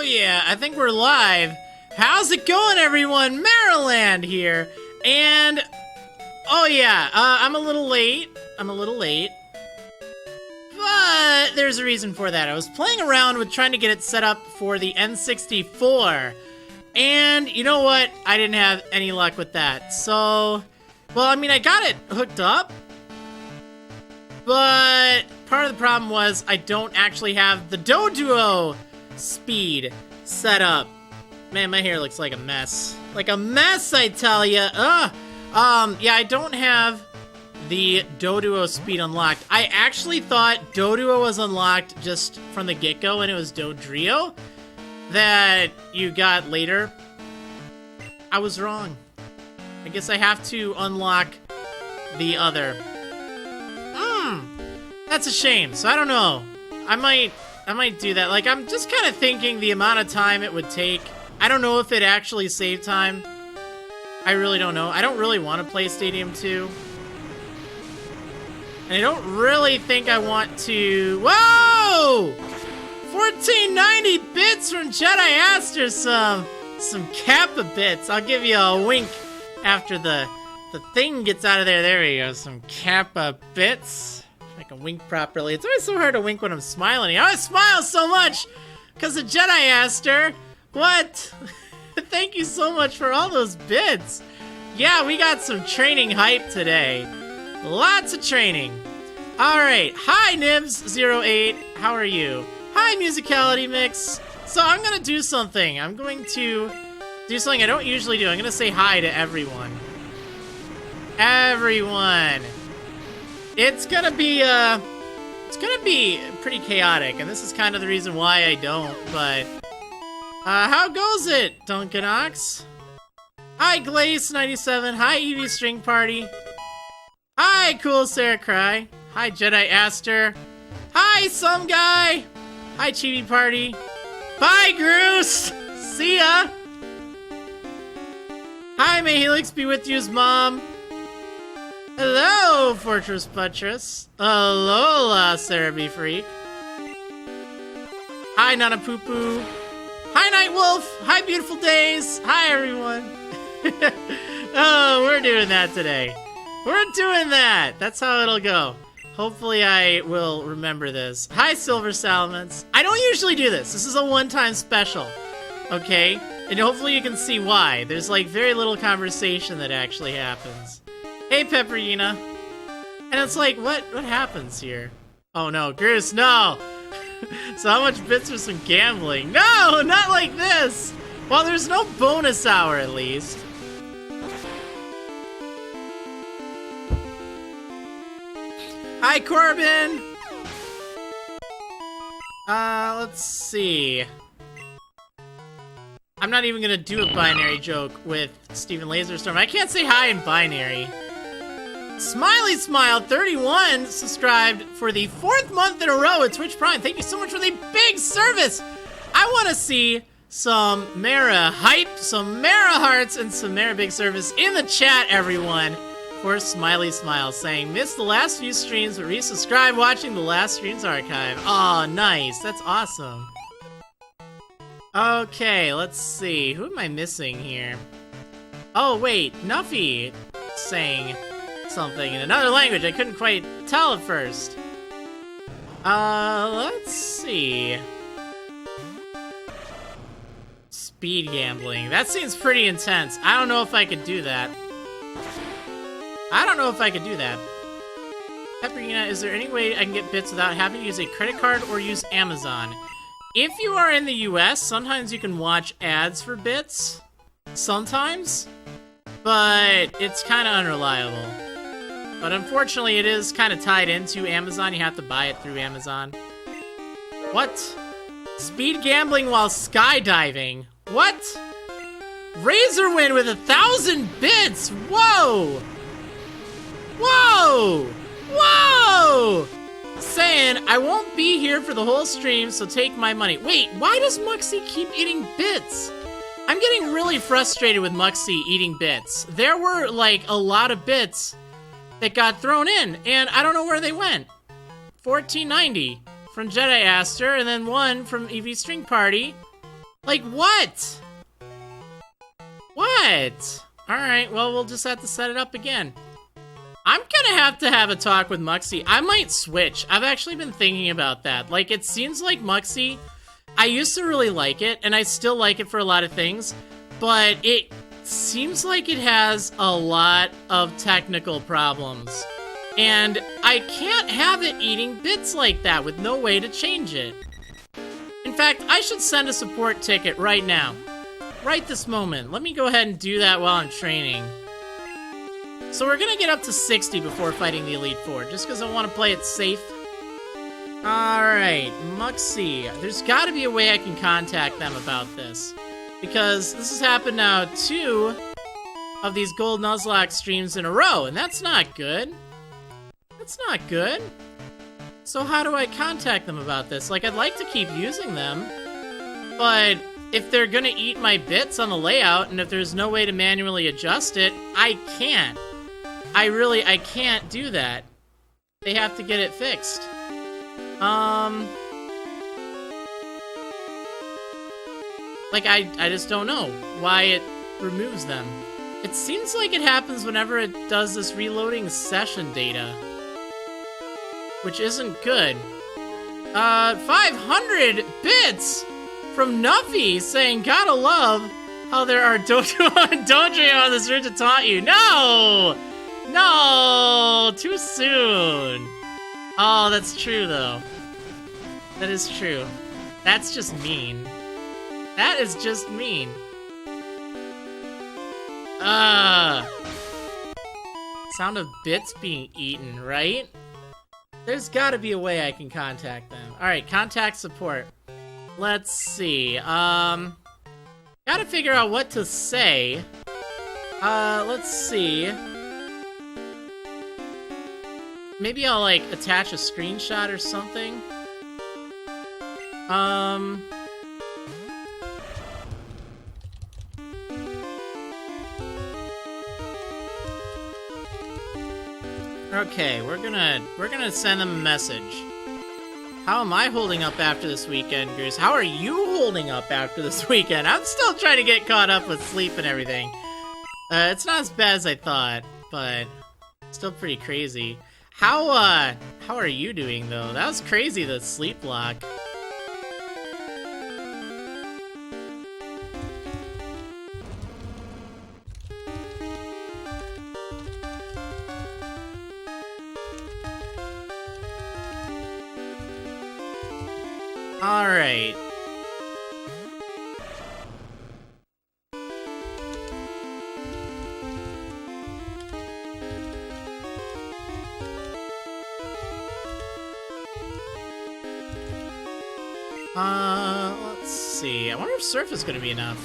Oh yeah, I think we're live. How's it going, everyone? Marriland here. And, oh yeah, I'm a little late. But there's a reason for that. I was playing around with trying to get it set up for the N64. And you know what? I didn't have any luck with that. So, well, I mean, I got it hooked up. But part of the problem was I don't actually have the Doduo speed set up. Man, my hair looks like a mess. Like a mess, I tell ya. Yeah, I don't have the Doduo speed unlocked. I actually thought Doduo was unlocked just from the get-go, and it was Dodrio that you got later. I was wrong. I guess I have to unlock the other. That's a shame. So I don't know. I might do that. Like, I'm just kind of thinking the amount of time it would take. I don't know if it actually saved time. I really don't know. I don't really want to play Stadium 2. And I don't really think I want to... Whoa! 1490 bits from Jedi Aster. Some Kappa bits. I'll give you a wink after the thing gets out of there. There we go. Some Kappa bits. I can wink properly. It's always so hard to wink when I'm smiling. I always smile so much because of Jedi Aster. What? Thank you so much for all those bits. Yeah, we got some training hype today. Lots of training. Alright. Hi, Nibs08. How are you? Hi, Musicality Mix. So I'm going to do something. I'm going to do something I don't usually do. I'm going to say hi to everyone. Everyone. It's gonna be pretty chaotic, and this is kind of the reason why I don't, but, how goes it, Dunkanox? Hi, Glaze97. Hi, Eevee String Party. Hi, Cool Sarah Cry. Hi, Jedi Aster. Hi, Some Guy. Hi, Chibi Party. Bye, Groose. See ya. Hi, may Helix be with you's mom. Hello, Fortress Buttress. Alola, Cerebi Freak. Hi, Nana Poo Poo. Hi, Night Wolf. Hi, Beautiful Days. Hi, everyone. Oh, we're doing that today. We're doing that. That's how it'll go. Hopefully, I will remember this. Hi, Silver Salamence. I don't usually do this. This is a one-time special. Okay? And hopefully you can see why. There's, like, very little conversation that actually happens. Hey, Pepperina. And it's like, what happens here? Oh no, Goose, no! So how much bits for some gambling? No, not like this! Well, there's no bonus hour at least. Hi, Corbin! Let's see. I'm not even gonna do a binary joke with Steven Laserstorm. I can't say hi in binary. Smiley Smile 31 subscribed for the 4th month in a row at Twitch Prime. Thank you so much for the big service. I want to see some Mara hype, some Mara hearts, and some Mara big service in the chat, everyone, for Smiley Smile saying, missed the last few streams, but resubscribe watching the last streams archive. Aw, nice. That's awesome. Okay, let's see. Who am I missing here? Oh, wait. Nuffy saying something in another language. I couldn't quite tell at first. Let's see. Speed gambling. That seems pretty intense. I don't know if I could do that. Pepperina, is there any way I can get bits without having to use a credit card or use Amazon? If you are in the US, sometimes you can watch ads for bits. Sometimes. But it's kind of unreliable. But unfortunately, it is kind of tied into Amazon. You have to buy it through Amazon. What? Speed gambling while skydiving. What? Razorwind with 1,000 bits. Whoa. Whoa. Whoa. Saying, I won't be here for the whole stream, so take my money. Wait, why does Muxie keep eating bits? I'm getting really frustrated with Muxie eating bits. There were, like, a lot of bits that got thrown in, and I don't know where they went. 1490 from Jedi Aster, and then one from Eevee String Party. Like, what? What? Alright, well, we'll just have to set it up again. I'm gonna have a talk with Muxie. I might switch. I've actually been thinking about that. Like, it seems like Muxie, I used to really like it, and I still like it for a lot of things, but it seems like it has a lot of technical problems. And I can't have it eating bits like that with no way to change it. In fact, I should send a support ticket right now. Right this moment. Let me go ahead and do that while I'm training. So we're gonna get up to 60 before fighting the Elite Four, just because I want to play it safe. Alright, Muxie. There's gotta be a way I can contact them about this. Because this has happened now 2 of these Gold Nuzlocke streams in a row, and that's not good. That's not good. So how do I contact them about this? Like, I'd like to keep using them, but if they're gonna eat my bits on the layout, and if there's no way to manually adjust it, I can't. I can't do that. They have to get it fixed. Like, I just don't know why it removes them. It seems like it happens whenever it does this reloading session data, which isn't good. 500 bits from Nuffy saying, gotta love how there are dojo on this route to taunt you. No! No! Too soon. Oh, that's true, though. That is true. That's just mean. That is just mean. Sound of bits being eaten, right? There's gotta be a way I can contact them. Alright, contact support. Let's see. Gotta figure out what to say. Let's see. Maybe I'll, like, attach a screenshot or something. Okay, we're gonna send them a message. How am I holding up after this weekend, Goose? How are you holding up after this weekend? I'm still trying to get caught up with sleep and everything. It's not as bad as I thought, but still pretty crazy. How are you doing, though? That was crazy, the sleep block. Alright. Let's see. I wonder if Surf is gonna be enough.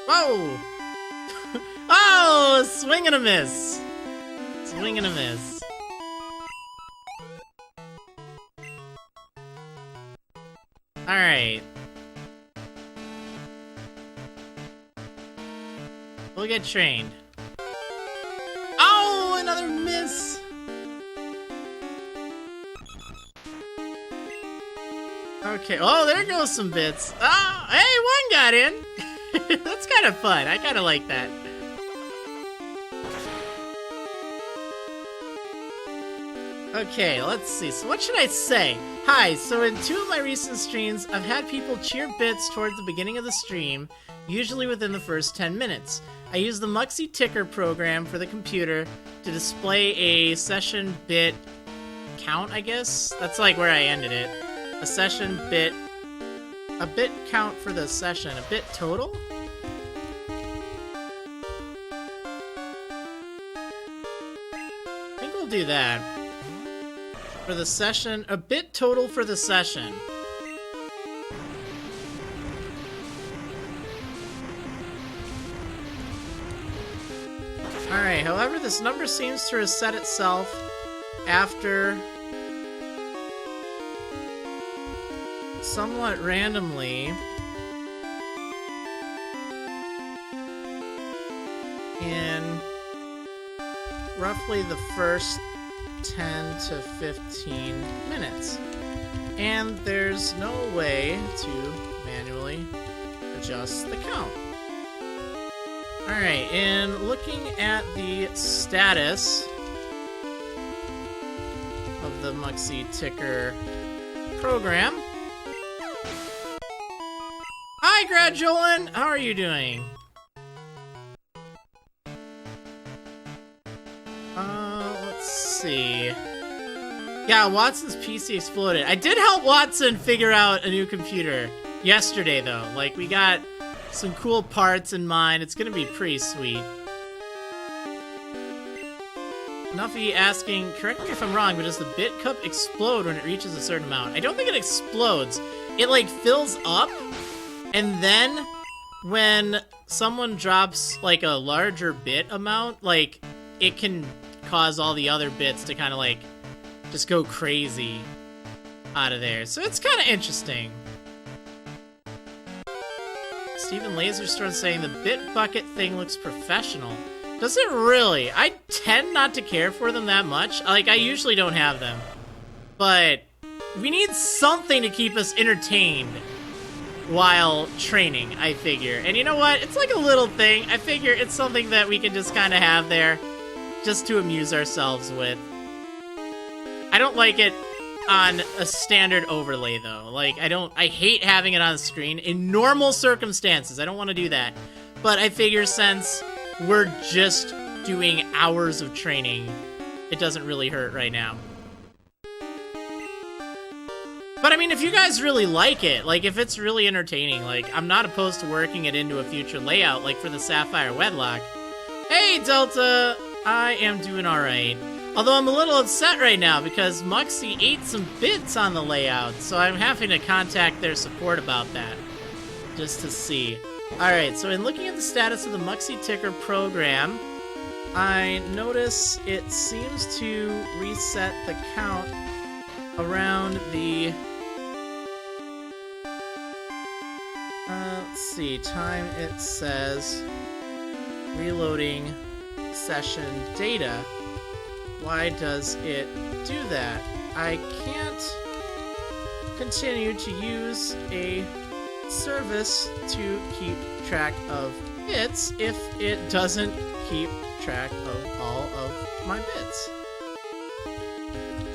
Whoa! Oh! Swing and a miss! Swing and a miss. Alright. We'll get trained. Oh, another miss! Okay, oh, there goes some bits. Oh, hey, one got in! That's kind of fun. I kind of like that. Okay, let's see. So what should I say? Hi, so in 2 of my recent streams, I've had people cheer bits towards the beginning of the stream, usually within the first 10 minutes. I use the Muxie ticker program for the computer to display a session bit count, I guess? That's like where I ended it. A session bit... a bit count for the session. A bit total? I think we'll do that. For the session, a bit total for the session. Alright, however, this number seems to reset itself after somewhat randomly in roughly the first 10 to 15 minutes. And there's no way to manually adjust the count. Alright, and looking at the status of the Muxie Ticker program. Hi, Gradulin! How are you doing? Let's see. Yeah, Watson's PC exploded. I did help Watson figure out a new computer yesterday, though. Like, we got some cool parts in mind. It's gonna be pretty sweet. Nuffy asking, correct me if I'm wrong, but does the bit cup explode when it reaches a certain amount? I don't think it explodes. It, like, fills up, and then when someone drops, like, a larger bit amount, like, it can cause all the other bits to kind of, like, just go crazy out of there. So it's kind of interesting. Steven Laserstorm saying the bit bucket thing looks professional. Does it really? I tend not to care for them that much. Like, I usually don't have them. But we need something to keep us entertained while training, I figure. And you know what? It's like a little thing. I figure it's something that we can just kind of have there just to amuse ourselves with. I don't like it on a standard overlay, though. Like, I hate having it on the screen in normal circumstances. I don't want to do that. But I figure since we're just doing hours of training, it doesn't really hurt right now. But I mean, if you guys really like it, like if it's really entertaining, like I'm not opposed to working it into a future layout, like for the Sapphire Wedlocke. Hey, Delta! I am doing alright. Although I'm a little upset right now because Muxie ate some bits on the layout, so I'm having to contact their support about that, just to see. Alright, so in looking at the status of the Muxie Ticker program, I notice it seems to reset the count around the... let's see, time it says reloading session data. Why does it do that? I can't continue to use a service to keep track of bits if it doesn't keep track of all of my bits.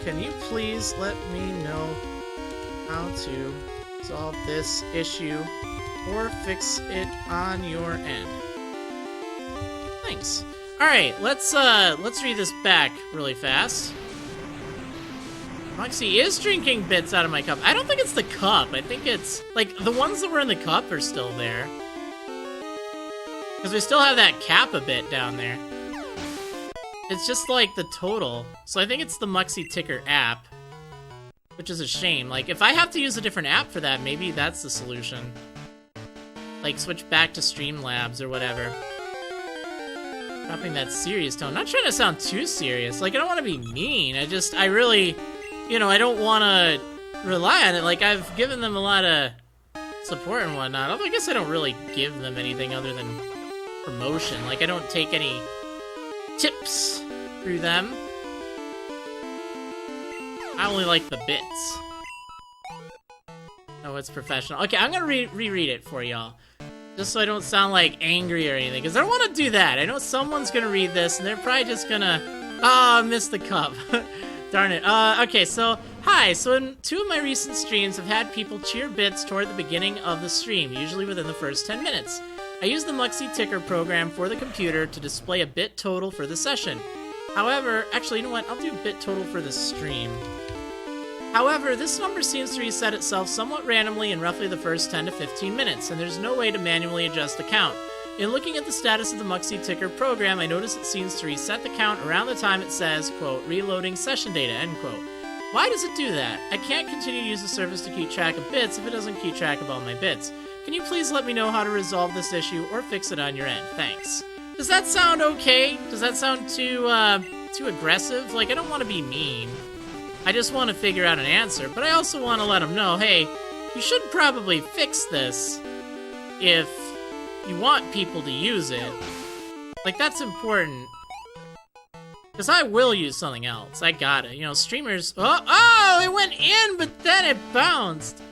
Can you please let me know how to solve this issue or fix it on your end? Thanks. Alright, let's read this back really fast. Muxie is drinking bits out of my cup. I don't think it's the cup. I think it's, like, the ones that were in the cup are still there. Because we still have that Kappa bit down there. It's just, like, the total. So I think it's the Muxie Ticker app. Which is a shame. Like, if I have to use a different app for that, maybe that's the solution. Like, switch back to Streamlabs or whatever. Dropping that serious tone. Not trying to sound too serious. Like, I don't want to be mean. I really, you know, I don't want to rely on it. Like, I've given them a lot of support and whatnot. Although I guess I don't really give them anything other than promotion. Like, I don't take any tips through them. I only like the bits. Oh, it's professional. Okay, I'm gonna reread it for y'all. Just so I don't sound, like, angry or anything. Because I don't want to do that. I know someone's gonna read this, and they're probably just gonna... Oh, I missed the cup. Darn it. Okay, so... Hi, so in 2 of my recent streams, I've had people cheer bits toward the beginning of the stream, usually within the first 10 minutes. I use the Muxie Ticker program for the computer to display a bit total for the session. However... Actually, you know what? I'll do bit total for the stream. However, this number seems to reset itself somewhat randomly in roughly the first 10 to 15 minutes, and there's no way to manually adjust the count. In looking at the status of the Muxie Ticker program, I notice it seems to reset the count around the time it says, quote, reloading session data, end quote. Why does it do that? I can't continue to use the service to keep track of bits if it doesn't keep track of all my bits. Can you please let me know how to resolve this issue or fix it on your end? Thanks. Does that sound okay? Does that sound too aggressive? Like, I don't want to be mean. I just want to figure out an answer, but I also want to let them know, hey, you should probably fix this if you want people to use it. Like, that's important. Because I will use something else. I got it. You know, streamers... Oh, it went in, but then it bounced.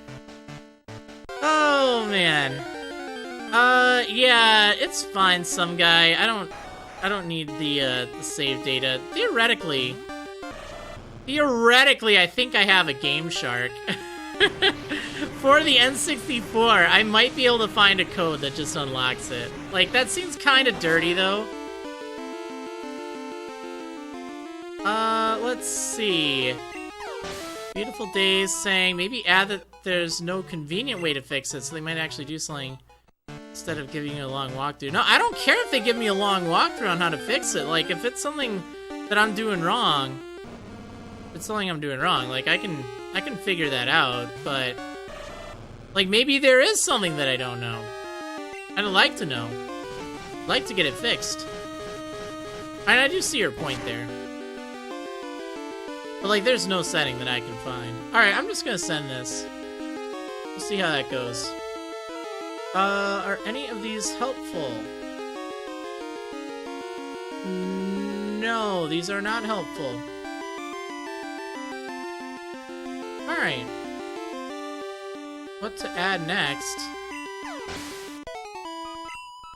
Oh, man. Yeah, it's fine, some guy. I don't need the save data. Theoretically, I think I have a Game Shark. For the N64, I might be able to find a code that just unlocks it. Like, that seems kind of dirty, though. Let's see. Beautiful Days saying, maybe add that there's no convenient way to fix it, so they might actually do something instead of giving you a long walkthrough. No, I don't care if they give me a long walkthrough on how to fix it. Like, if it's something that I'm doing wrong, like, I can figure that out, but, like, maybe there is something that I don't know. I'd like to know. I'd like to get it fixed. And I do see your point there. But, like, there's no setting that I can find. Alright, I'm just gonna send this. We'll see how that goes. Are any of these helpful? No, these are not helpful. Alright. What to add next?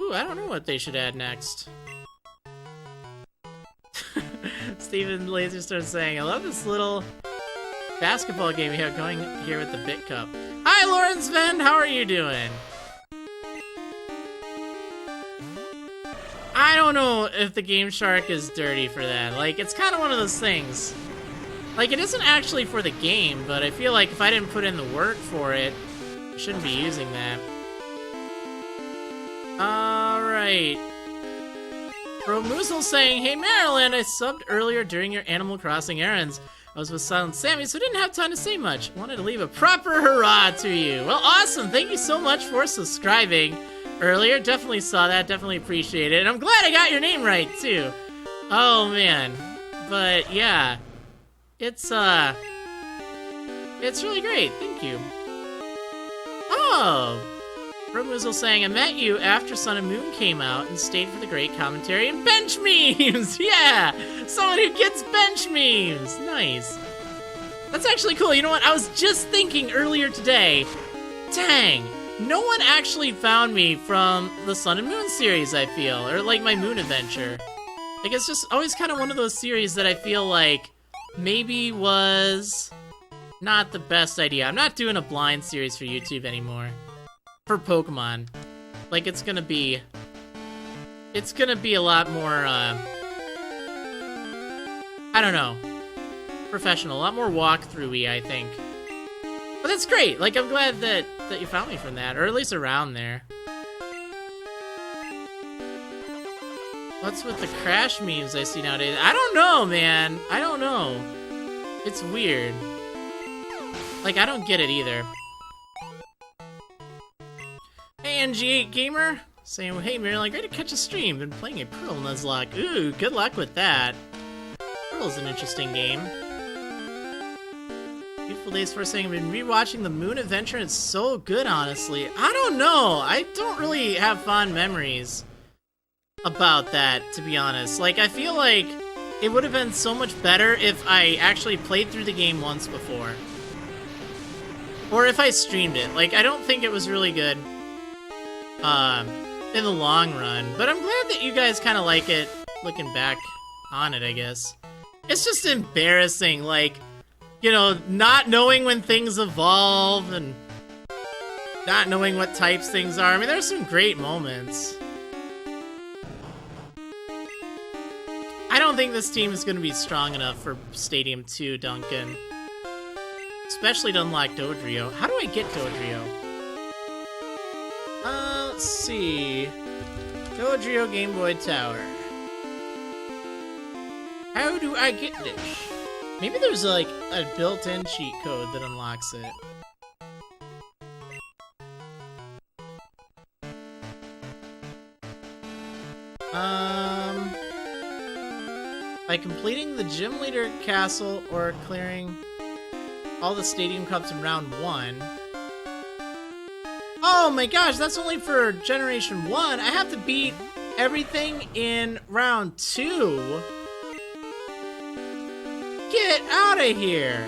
Ooh, I don't know what they should add next. Steven Laser starts saying, I love this little basketball game we have going here with the Bit Cup. Hi, Lawrence Vend, how are you doing? I don't know if the Game Shark is dirty for that. Like, it's kind of one of those things. Like, it isn't actually for the game, but I feel like if I didn't put in the work for it, I shouldn't be using that. Alright. Bro Moozle saying, hey Marriland, I subbed earlier during your Animal Crossing errands. I was with Silent Sammy, so didn't have time to say much. Wanted to leave a proper hurrah to you. Well, awesome. Thank you so much for subscribing earlier. Definitely saw that. Definitely appreciate it. And I'm glad I got your name right, too. Oh, man. But, yeah. It's really great. Thank you. Oh! Romuzel saying, I met you after Sun and Moon came out and stayed for the great commentary and bench memes! Yeah! Someone who gets bench memes! Nice. That's actually cool. You know what? I was just thinking earlier today, dang, no one actually found me from the Sun and Moon series, I feel, or like my Moon adventure. Like, it's just always kind of one of those series that I feel like maybe was not the best idea. I'm not doing a blind series for YouTube anymore. For Pokemon. Like, it's gonna be a lot more, I don't know, professional, a lot more walkthrough-y, I think. But that's great, like, I'm glad that you found me from that, or at least around there. What's with the crash memes I see nowadays? I don't know, man, I don't know. It's weird. Like, I don't get it either. Hey, NG8 Gamer, saying, hey, Marriland, great to catch a stream. Been playing a Pearl Nuzlocke. Ooh, good luck with that. Pearl's an interesting game. Beautiful Days for saying, I've been rewatching the Moon Adventure. It's so good, honestly. I don't know. I don't really have fond memories about that, to be honest. Like, I feel like it would have been so much better if I actually played through the game once before. Or if I streamed it. Like, I don't think it was really good. In the long run. But I'm glad that you guys kind of like it, looking back on it, I guess. It's just embarrassing, like, you know, not knowing when things evolve and not knowing what types things are. I mean, there's some great moments. I don't think this team is going to be strong enough for Stadium 2, Duncan. Especially to unlock Dodrio. How do I get Dodrio? Let's see. Dodrio Game Boy Tower. How do I get this? Maybe there's like a built-in cheat code that unlocks it. By completing the Gym Leader Castle or clearing all the Stadium Cups in round 1. Oh my gosh, that's only for Generation 1. I have to beat everything in round 2. out of here.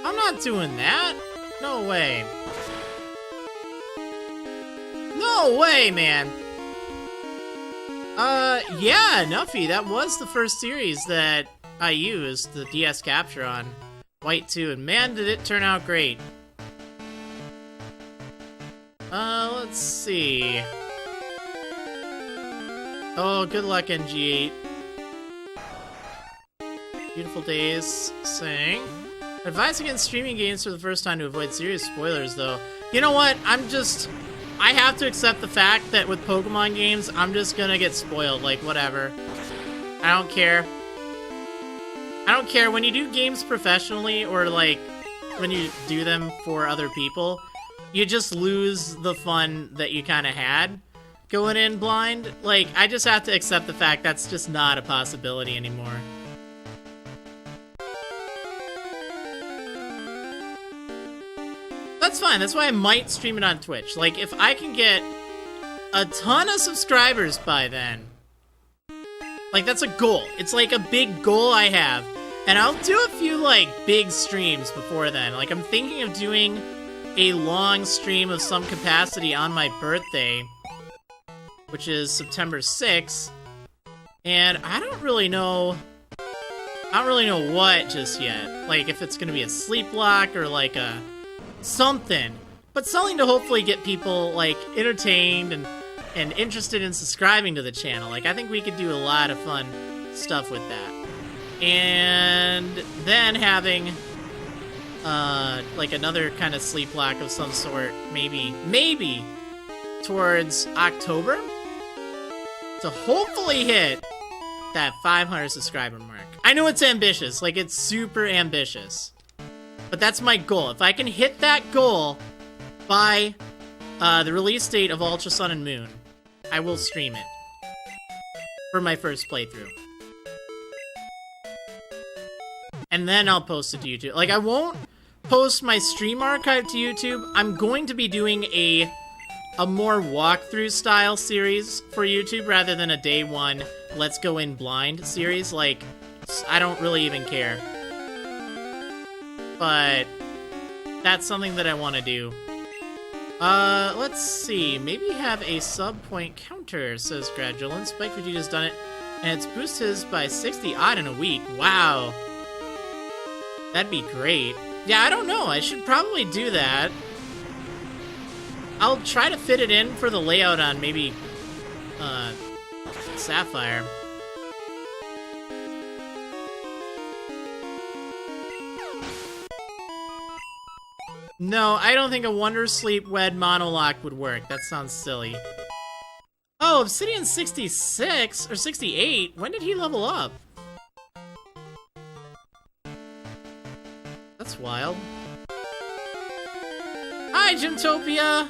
I'm not doing that. No way. No way, man. Yeah, Nuffy, that was the first series that I used the DS capture on. White 2, and man, did it turn out great. Let's see. Oh, good luck, NG8. Beautiful Days, sing. Advice against streaming games for the first time to avoid serious spoilers, though. You know what? I have to accept the fact that with Pokemon games, I'm just gonna get spoiled, like, whatever. I don't care. I don't care. When you do games professionally, or, like, when you do them for other people, you just lose the fun that you kind of had going in blind. Like, I just have to accept the fact that's just not a possibility anymore. That's fine. That's why I might stream it on Twitch. Like, if I can get a ton of subscribers by then, like, that's a goal. It's like a big goal I have. And I'll do a few, like, big streams before then. Like, I'm thinking of doing a long stream of some capacity on my birthday, which is September 6th. And I don't really know what just yet. Like, if it's gonna be a sleep lock or, like, a something, but something to hopefully get people, like, entertained and interested in subscribing to the channel. Like, I think we could do a lot of fun stuff with that. And then having like another kind of sleep lock of some sort, maybe towards October, to hopefully hit that 500 subscriber mark. I know it's ambitious, like, it's super ambitious. But that's my goal. If I can hit that goal by the release date of Ultra Sun and Moon, I will stream it for my first playthrough. And then I'll post it to YouTube. Like, I won't post my stream archive to YouTube. I'm going to be doing a more walkthrough style series for YouTube rather than a day one let's go in blind series. Like, I don't really even care. But that's something that I want to do. Let's see. Maybe have a sub-point counter, says Gradulant. Spike Vegeta's done it, and it's boosted his by 60 odd in a week. Wow. That'd be great. Yeah, I don't know. I should probably do that. I'll try to fit it in for the layout on maybe, Sapphire. No, I don't think a Wondersleep Wed Monolock would work. That sounds silly. Oh, Obsidian 66? Or 68? When did he level up? That's wild. Hi, Gymtopia!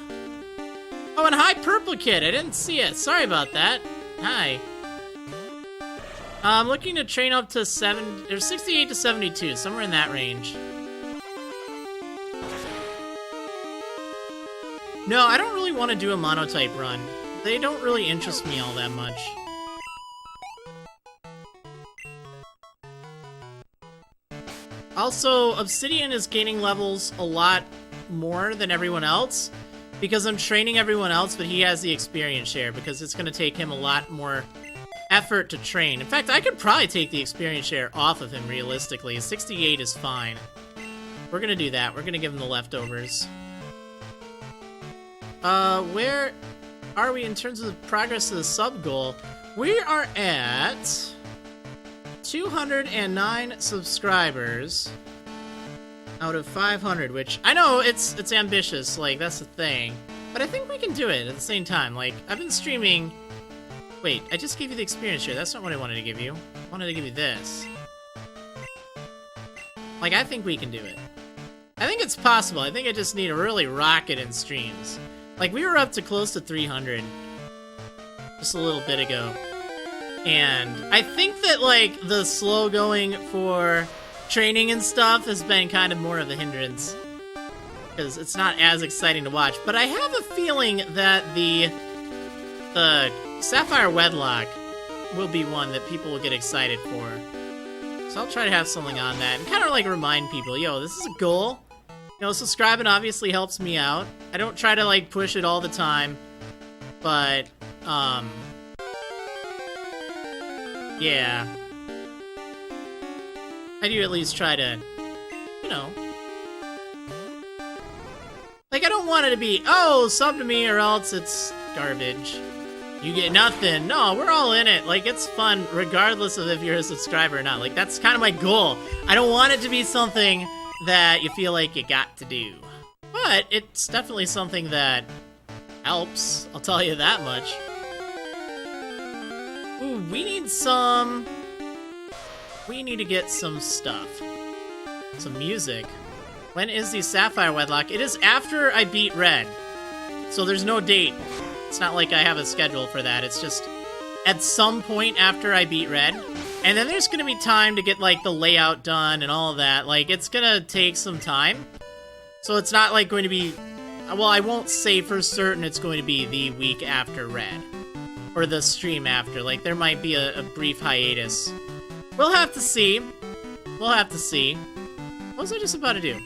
Oh, and hi, Purple Kid! I didn't see it. Sorry about that. Hi. I'm looking to train up to 68 to 72, somewhere in that range. No, I don't really want to do a monotype run. They don't really interest me all that much. Also, Obsidian is gaining levels a lot more than everyone else because I'm training everyone else, but he has the experience share because it's going to take him a lot more effort to train. In fact, I could probably take the experience share off of him realistically. 68 is fine. We're going to do that. We're going to give him the leftovers. Where are we in terms of the progress of the sub goal? We are at 209 subscribers out of 500, which I know it's ambitious, like, that's the thing, but I think we can do it at the same time. Like, I've been streaming. Wait, I just gave you the experience share. That's not what I wanted to give you. I wanted to give you this. Like, I think we can do it. I think it's possible. I think I just need to really rock it in streams. Like, we were up to close to 300 just a little bit ago. And I think that, like, the slow going for training and stuff has been kind of more of a hindrance. Because it's not as exciting to watch. But I have a feeling that the Sapphire Wedlocke will be one that people will get excited for. So I'll try to have something on that and kind of like remind people, yo, this is a goal. You know, subscribing obviously helps me out. I don't try to like push it all the time, but yeah. I do at least try to, you know, like I don't want it to be, oh, sub to me or else it's garbage. You get nothing. No, we're all in it. Like, it's fun regardless of if you're a subscriber or not. Like, that's kind of my goal. I don't want it to be something that you feel like you got to do. But it's definitely something that helps. I'll tell you that much. Ooh, we need to get some stuff. Some music. When is the Sapphire Wedlocke? It is after I beat Red. So there's no date. It's not like I have a schedule for that. It's just at some point after I beat Red. And then there's gonna be time to get, like, the layout done and all of that. Like, it's gonna take some time. So it's not, like, going to be... Well, I won't say for certain it's going to be the week after Red. Or the stream after. Like, there might be a brief hiatus. We'll have to see. We'll have to see. What was I just about to do?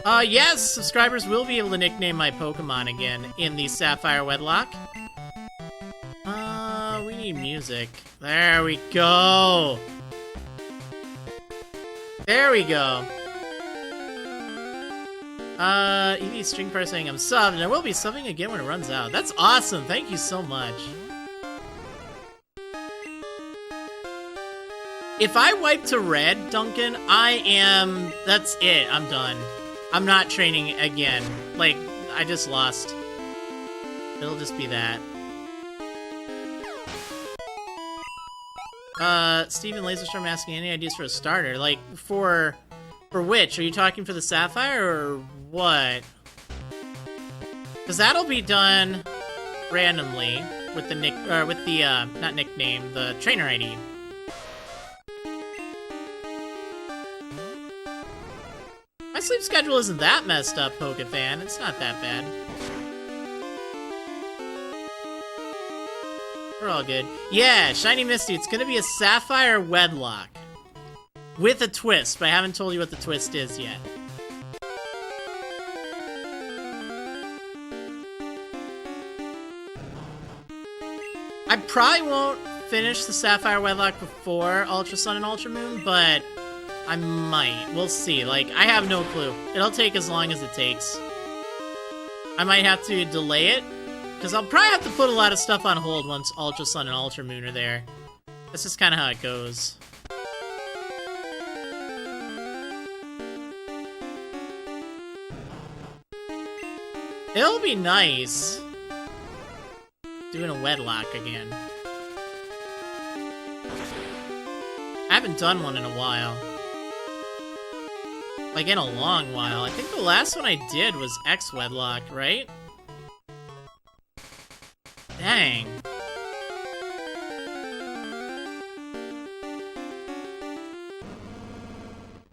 Yes, subscribers will be able to nickname my Pokemon again in the Sapphire Wedlocke. We need music. There we go. There we go. EV String Part saying I'm subbed, and I will be subbing again when it runs out. That's awesome. Thank you so much. If I wipe to Red, Duncan, that's it. I'm done. I'm not training again. Like, I just lost. It'll just be that. Steven Laserstorm asking any ideas for a starter? Like, for which? Are you talking for the Sapphire, or what? Because that'll be done randomly with the not nickname, the trainer ID. My sleep schedule isn't that messed up, Pokefan. It's not that bad. We're all good. Yeah, Shiny Misty, it's gonna be a Sapphire Wedlocke. With a twist, but I haven't told you what the twist is yet. I probably won't finish the Sapphire Wedlocke before Ultra Sun and Ultra Moon, but I might. We'll see. Like, I have no clue. It'll take as long as it takes. I might have to delay it, because I'll probably have to put a lot of stuff on hold once Ultra Sun and Ultra Moon are there. That's just kind of how it goes. It'll be nice doing a Wedlocke again. I haven't done one in a while. Like, in a long while. I think the last one I did was X-Wedlocke, right? Dang.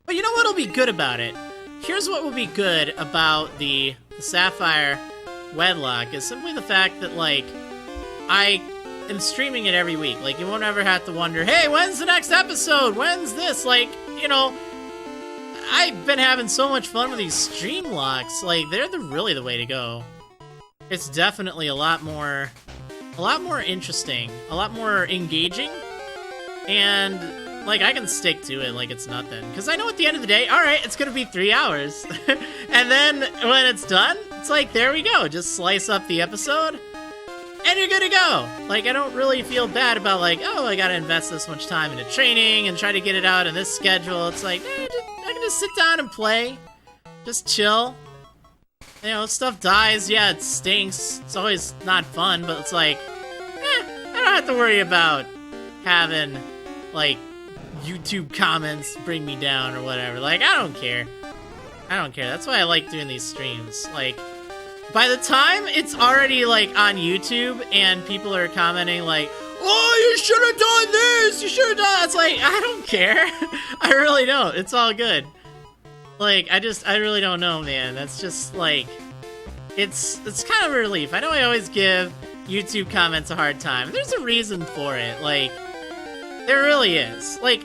But you know what'll be good about it? Here's what will be good about the Sapphire Wedlocke is simply the fact that, like, I am streaming it every week. Like, you won't ever have to wonder, hey, when's the next episode? When's this? Like, you know, I've been having so much fun with these stream locks. Like, they're really the way to go. It's definitely a lot more interesting, a lot more engaging, and, like, I can stick to it like it's nothing. Because I know at the end of the day, alright, it's gonna be 3 hours. And then, when it's done, it's like, there we go. Just slice up the episode, and you're good to go. Like, I don't really feel bad about, like, oh, I gotta invest this much time into training and try to get it out in this schedule. It's like, I can just sit down and play. Just chill. You know, stuff dies, yeah, it stinks. It's always not fun, but it's like, I don't have to worry about having, like, YouTube comments bring me down or whatever. Like, I don't care. I don't care. That's why I like doing these streams. Like, by the time it's already, like, on YouTube and people are commenting, like, oh, you should have done this! You should have done that! It's like, I don't care. I really don't. It's all good. Like, I really don't know, man. That's just, like, it's kind of a relief. I know I always give YouTube comments a hard time. There's a reason for it. Like, there really is. Like,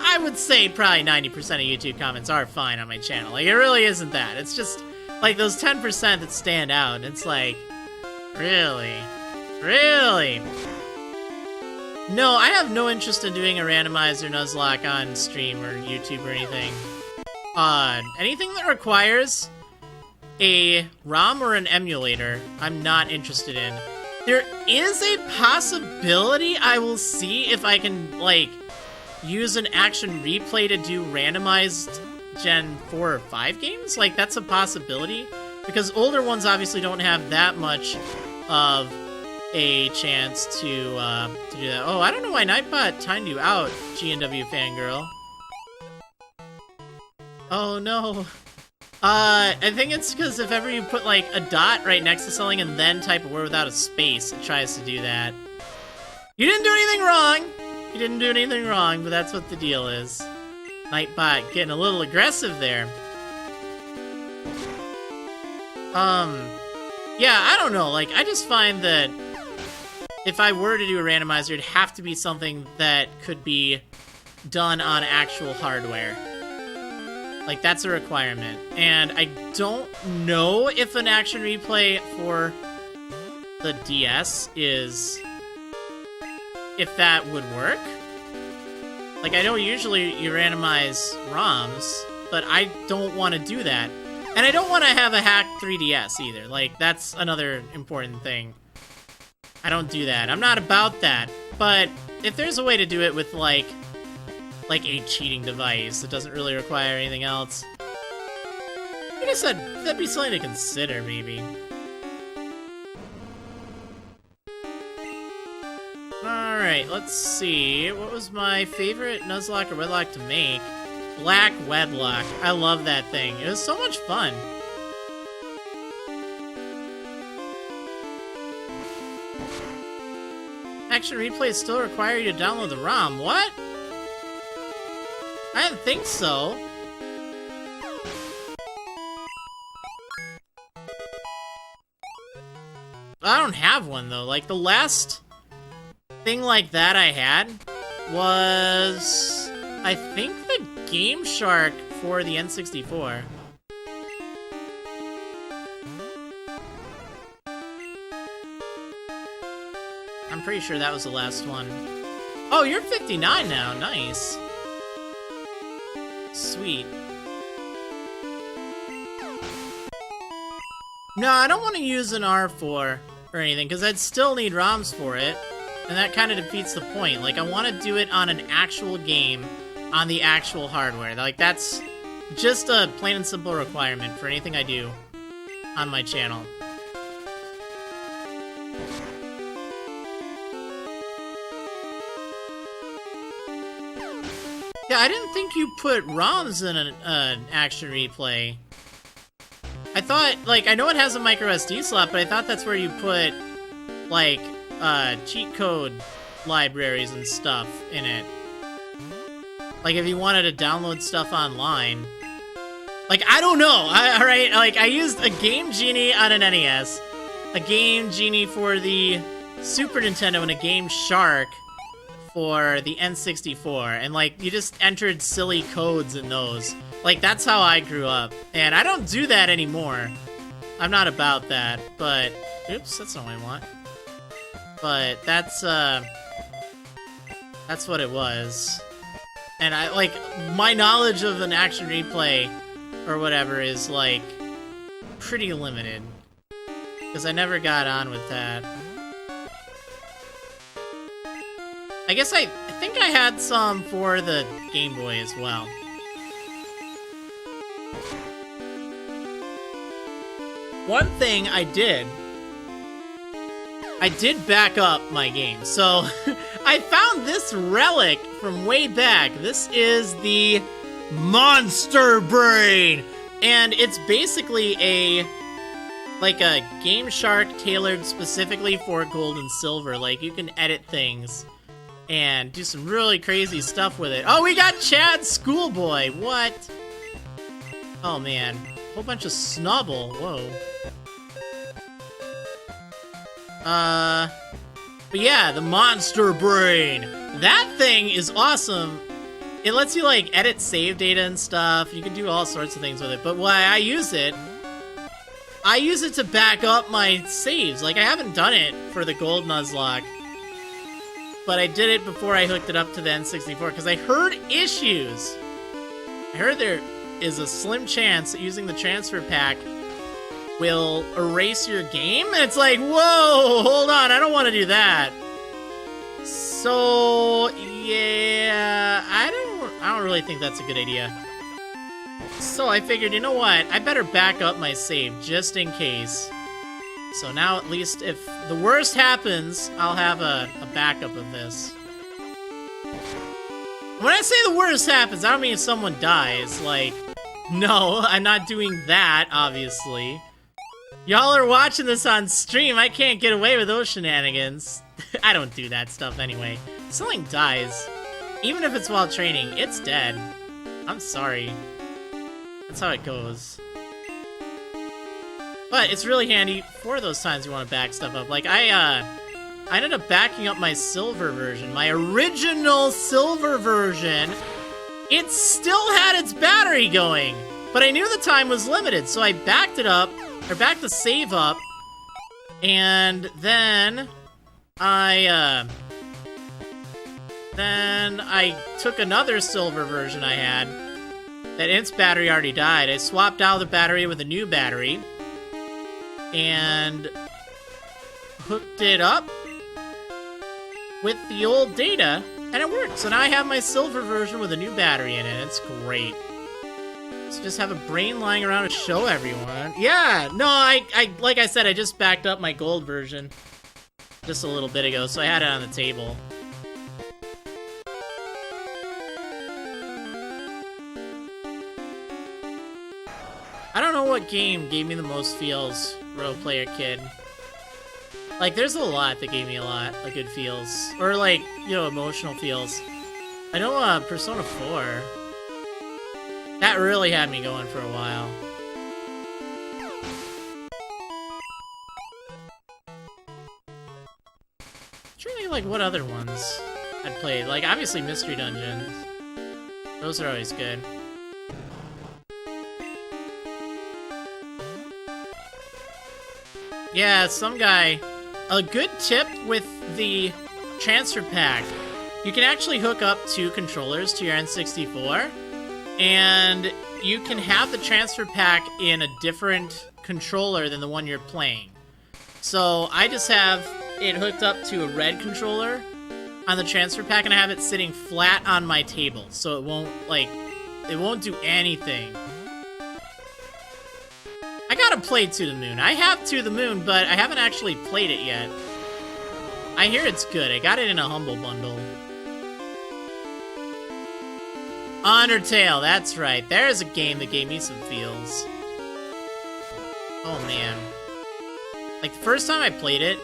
I would say probably 90% of YouTube comments are fine on my channel. Like, it really isn't that. It's just, like, those 10% that stand out. It's like, really? Really? No, I have no interest in doing a randomizer Nuzlocke on stream or YouTube or anything. Anything that requires a ROM or an emulator, I'm not interested in. There is a possibility I will see if I can, like, use an action replay to do randomized Gen 4 or 5 games. Like, that's a possibility. Because older ones obviously don't have that much of a chance to do that. Oh, I don't know why Nightbot timed you out, GNW fangirl. Oh, no. I think it's because if ever you put, like, a dot right next to something and then type a word without a space, it tries to do that. You didn't do anything wrong! You didn't do anything wrong, but that's what the deal is. Nightbot getting a little aggressive there. Yeah, I don't know, like, I just find that if I were to do a randomizer, it'd have to be something that could be done on actual hardware. Like, that's a requirement. And I don't know if an action replay for the DS is... if that would work. Like, I know usually you randomize ROMs, but I don't want to do that. And I don't want to have a hacked 3DS either. Like, that's another important thing. I don't do that. I'm not about that. But if there's a way to do it with, like a cheating device that doesn't really require anything else, I guess that'd be something to consider, maybe. Alright, let's see. What was my favorite Nuzlocke or Wedlocke to make? Black Wedlocke. I love that thing. It was so much fun. Action replays still require you to download the ROM. What? I didn't think so. I don't have one, though. Like, the last thing like that I had was, I think, the Game Shark for the N64. I'm pretty sure that was the last one. Oh, you're 59 now. Nice. Sweet. No, I don't want to use an R4 or anything, because I'd still need ROMs for it, and that kind of defeats the point. Like, I want to do it on an actual game, on the actual hardware. Like, that's just a plain and simple requirement for anything I do on my channel. Yeah, I didn't think you put ROMs in an action replay. I thought, like, I know it has a micro SD slot, but I thought that's where you put, like, cheat code libraries and stuff in it. Like, if you wanted to download stuff online. Like, I don't know, alright? Like, I used a Game Genie on an NES, a Game Genie for the Super Nintendo, and a Game Shark for the N64, and, like, you just entered silly codes in those. Like, that's how I grew up, and I don't do that anymore. I'm not about that, but... Oops, that's not what I want. But that's what it was. And I, like, my knowledge of an action replay or whatever is, like, pretty limited. Because I never got on with that. I guess I think I had some for the Game Boy as well. One thing I did back up my game. So, I found this relic from way back. This is the Monster Brain! And it's basically a Game Shark tailored specifically for Gold and Silver. Like, you can edit things and do some really crazy stuff with it. Oh, we got Chad Schoolboy! What? Oh, man. Whole bunch of snubble. Whoa. But yeah, the Monster Brain. That thing is awesome. It lets you, like, edit save data and stuff. You can do all sorts of things with it. But why I use it to back up my saves. Like, I haven't done it for the Gold Nuzlocke, but I did it before I hooked it up to the N64, because I heard issues. I heard there is a slim chance that using the transfer pack will erase your game, and it's like, whoa, hold on, I don't want to do that. So, yeah, I don't really think that's a good idea. So I figured, you know what, I better back up my save just in case. So now at least if the worst happens, I'll have a backup of this. When I say the worst happens, I don't mean if someone dies. Like, no, I'm not doing that, obviously. Y'all are watching this on stream. I can't get away with those shenanigans. I don't do that stuff anyway. If something dies, even if it's while training, it's dead. I'm sorry. That's how it goes. But it's really handy for those times you want to back stuff up. Like, I ended up backing up my silver version. My original silver version. It still had its battery going. But I knew the time was limited, so I backed it up, or backed the save up, and then I took another silver version I had that its battery already died. I swapped out the battery with a new battery and hooked it up with the old data, and it worked. So now I have my silver version with a new battery in it. It's great. So just have a brain lying around to show everyone. Yeah, no, I like I said, I just backed up my gold version just a little bit ago, so I had it on the table. I don't know what game gave me the most feels, Row Player Kid. Like, there's a lot that gave me a lot of good feels. Or, like, you know, emotional feels. I know, Persona 4. That really had me going for a while. I'm trying to think, like, what other ones I'd played. Like, obviously Mystery Dungeons. Those are always good. Yeah, some guy... A good tip with the transfer pack. You can actually hook up two controllers to your N64, and you can have the transfer pack in a different controller than the one you're playing. So I just have it hooked up to a red controller on the transfer pack, and I have it sitting flat on my table, so it won't, like, it won't do anything. I gotta play To the Moon. I have To the Moon, but I haven't actually played it yet. I hear it's good. I got it in a Humble Bundle. Undertale, that's right. There's a game that gave me some feels. Oh, man. Like, the first time I played it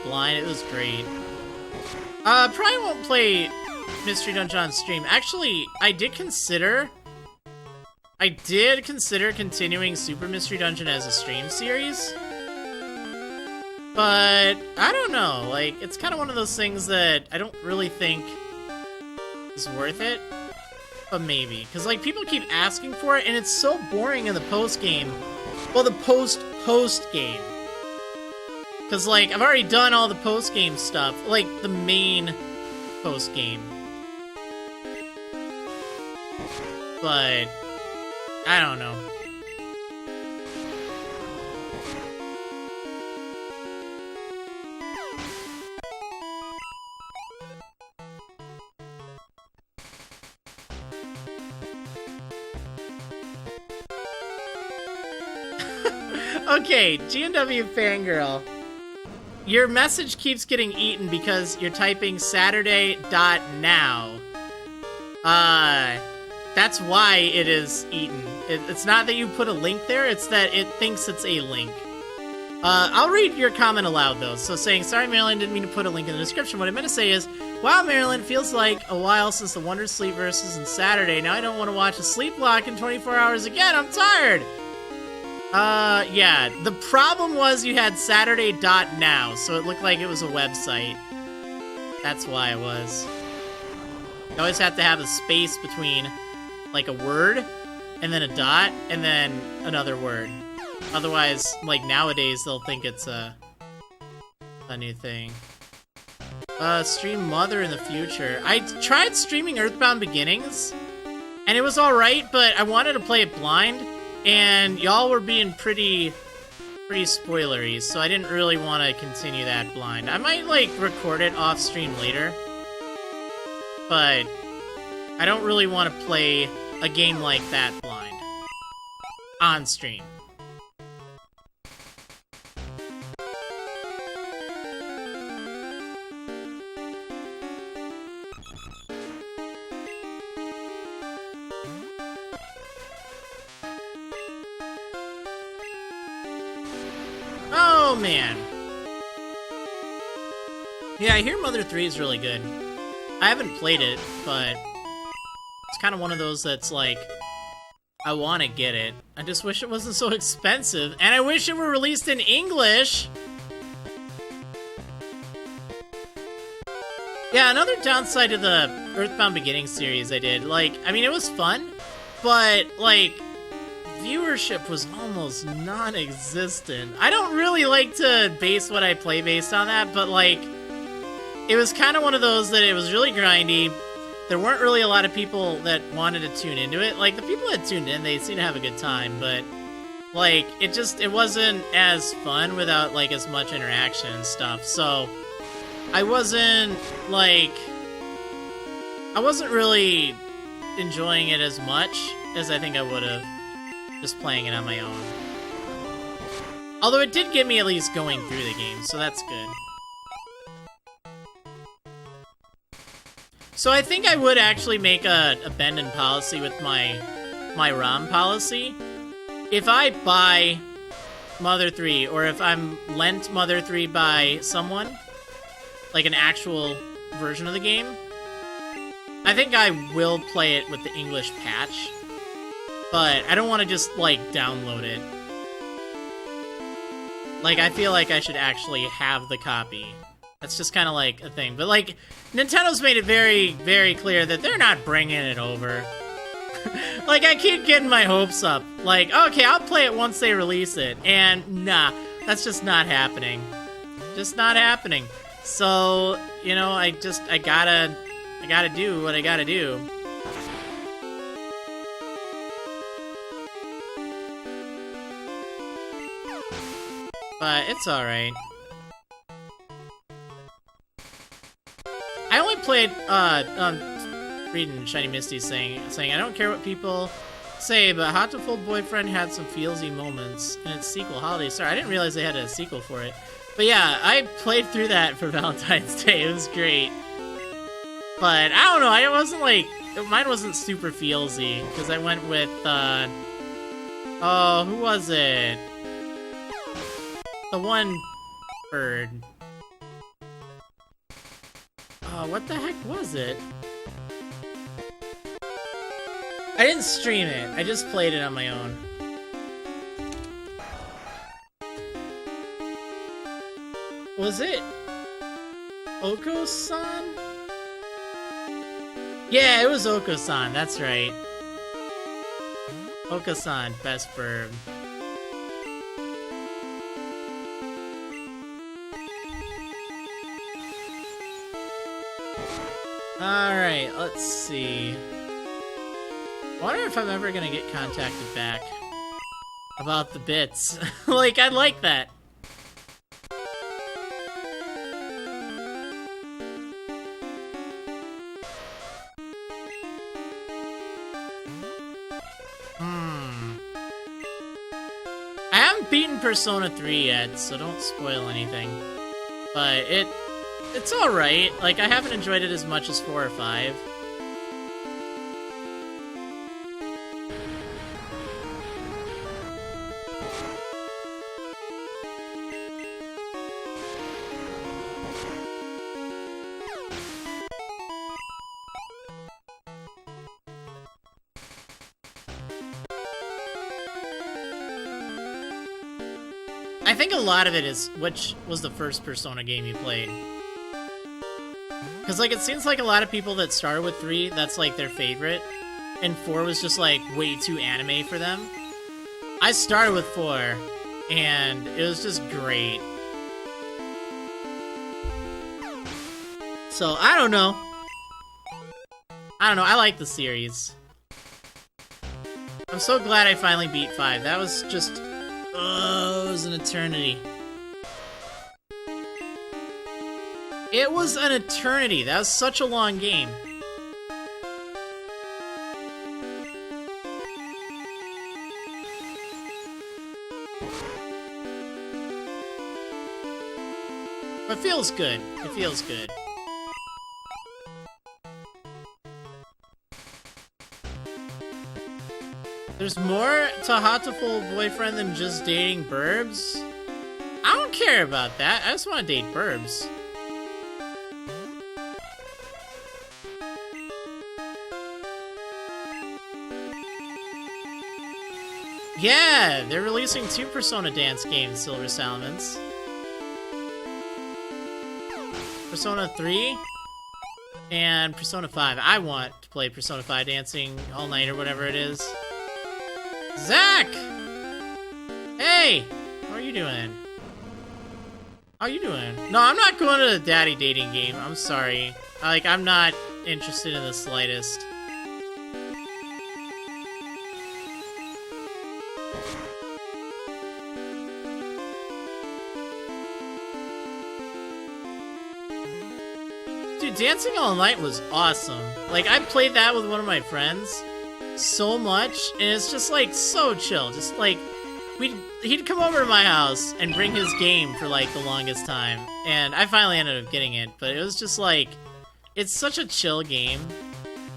blind, it was great. Probably won't play Mystery Dungeon on stream. Actually, I did consider continuing Super Mystery Dungeon as a stream series, but I don't know, like, it's kind of one of those things that I don't really think is worth it, but maybe, because, like, people keep asking for it, and it's so boring in the post-game, well, the post-game, because, like, I've already done all the post-game stuff, like, the main post-game, but... I don't know. Okay, G&W Fangirl. Your message keeps getting eaten because you're typing Saturday.now. That's why it is eaten. It's not that you put a link there, it's that it thinks it's a link. I'll read your comment aloud, though. So saying, sorry, Marriland, didn't mean to put a link in the description. What I meant to say is, wow, Marriland, feels like a while since the Wonder Sleep versus and Saturday. Now I don't want to watch a sleep block in 24 hours again. I'm tired. Yeah. The problem was you had Saturday.now, so it looked like it was a website. That's why it was. You always have to have a space between, like, a word, and then a dot, and then another word. Otherwise, like, nowadays, they'll think it's a new thing. Stream Mother in the future. I tried streaming Earthbound Beginnings, and it was alright, but I wanted to play it blind, and y'all were being pretty spoilery, so I didn't really want to continue that blind. I might, like, record it off stream later, but I don't really want to play a game like that blind on stream. Oh, man. Yeah, I hear Mother 3 is really good. I haven't played it, but it's kind of one of those that's like, I want to get it. I just wish it wasn't so expensive, and I wish it were released in English! Yeah, another downside to the Earthbound Beginnings series I did, like, I mean, it was fun, but, like, viewership was almost non-existent. I don't really like to base what I play based on that, but, like, it was kind of one of those that it was really grindy. There weren't really a lot of people that wanted to tune into it. Like, the people that tuned in, they seemed to have a good time, but, like, it wasn't as fun without, like, as much interaction and stuff, so I wasn't really enjoying it as much as I think I would have just playing it on my own. Although it did get me at least going through the game, so that's good. So I think I would actually make a bend in policy with my ROM policy. If I buy Mother 3, or if I'm lent Mother 3 by someone, like an actual version of the game, I think I will play it with the English patch. But I don't want to just, like, download it. Like, I feel like I should actually have the copy. That's just kind of, like, a thing. But, like, Nintendo's made it very, very clear that they're not bringing it over. Like, I keep getting my hopes up. Like, okay, I'll play it once they release it. And, nah, that's just not happening. Just not happening. So, you know, I gotta do what I gotta do. But it's alright. I only played, reading Shiny Misty saying, I don't care what people say, but Hatoful Boyfriend had some feelsy moments in its sequel, Holiday Star. I didn't realize they had a sequel for it. But yeah, I played through that for Valentine's Day. It was great. But, I don't know, I wasn't like, mine wasn't super feelsy, because I went with, oh, who was it? The one bird. Oh, what the heck was it? I didn't stream it. I just played it on my own. Was it Oko-san? Yeah, it was Oko-san. That's right. Oko-san, best bird. Alright, let's see. I wonder if I'm ever gonna get contacted back about the bits. Like, I'd like that. I haven't beaten Persona 3 yet, so don't spoil anything. But it's alright. Like, I haven't enjoyed it as much as 4 or 5. I think a lot of it is which was the first Persona game you played. Because, like, it seems like a lot of people that started with 3, that's, like, their favorite. And 4 was just, like, way too anime for them. I started with 4, and it was just great. So, I don't know. I like the series. I'm so glad I finally beat 5. That was just... oh, it was an eternity. It was an eternity. That was such a long game. But it feels good. It feels good. There's more to Hatoful Boyfriend than just dating burbs? I don't care about that. I just want to date burbs. Yeah, they're releasing 2 Persona dance games, Silver Salamence. Persona 3 and Persona 5. I want to play Persona 5 dancing all night or whatever it is. Zach! Hey! How are you doing? How you doing? No, I'm not going to the daddy dating game. I'm sorry. I'm not interested in the slightest. Dude, Dancing All Night was awesome. Like, I played that with one of my friends so much, and it's just, like, so chill. Just, like, he'd come over to my house and bring his game for, like, the longest time. And I finally ended up getting it, but it was just, like, it's such a chill game.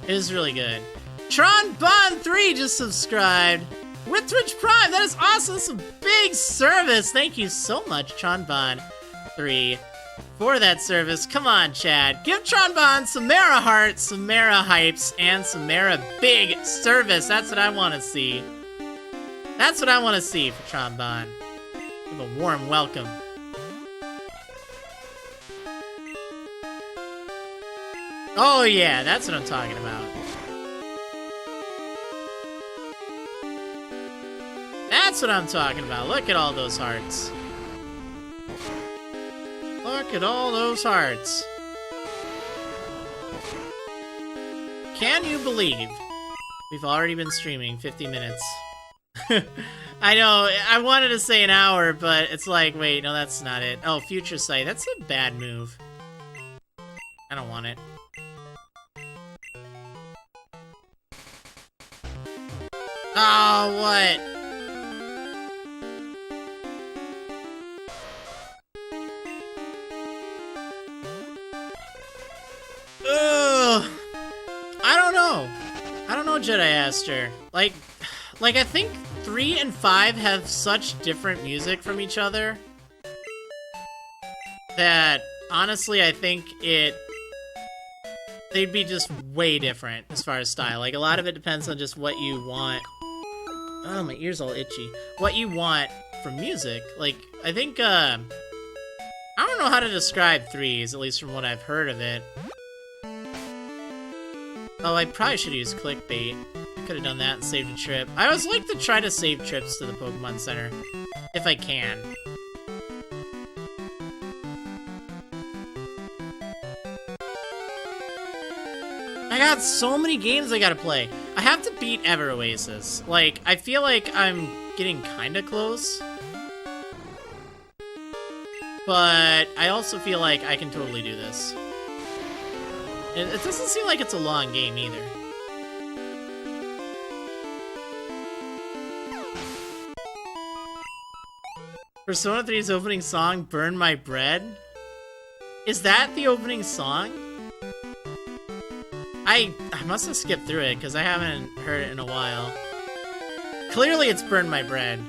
It was really good. Tron Bond 3 just subscribed with Twitch Prime. That is awesome. That's a big service. Thank you so much, Tron Bond 3. For that service. Come on, Chad. Give Tronbon some Mara hearts, some Mara hypes, and some Mara big service. That's what I want to see. That's what I want to see for Tronbon. Give a warm welcome. Oh yeah, that's what I'm talking about. That's what I'm talking about. Look at all those hearts. Look at all those hearts. Can you believe we've already been streaming 50 minutes? I know, I wanted to say an hour, but it's like, wait, no, that's not it. Oh, Future Sight, that's a bad move. I don't want it. Oh, what? Ugh. I don't know, Jedi Aster. Like I think 3 and 5 have such different music from each other that, honestly, I think they'd be just way different as far as style. Like, a lot of it depends on just what you want. Oh, my ear's all itchy. What you want from music. Like, I think, I don't know how to describe 3s, at least from what I've heard of it. Oh, I probably should use clickbait. I could have done that and saved a trip. I always like to try to save trips to the Pokemon Center, if I can. I got so many games I gotta play. I have to beat Ever Oasis. Like, I feel like I'm getting kinda close. But I also feel like I can totally do this. It doesn't seem like it's a long game either. Persona 3's opening song, Burn My Bread? Is that the opening song? I must have skipped through it, because I haven't heard it in a while. Clearly it's Burn My Bread.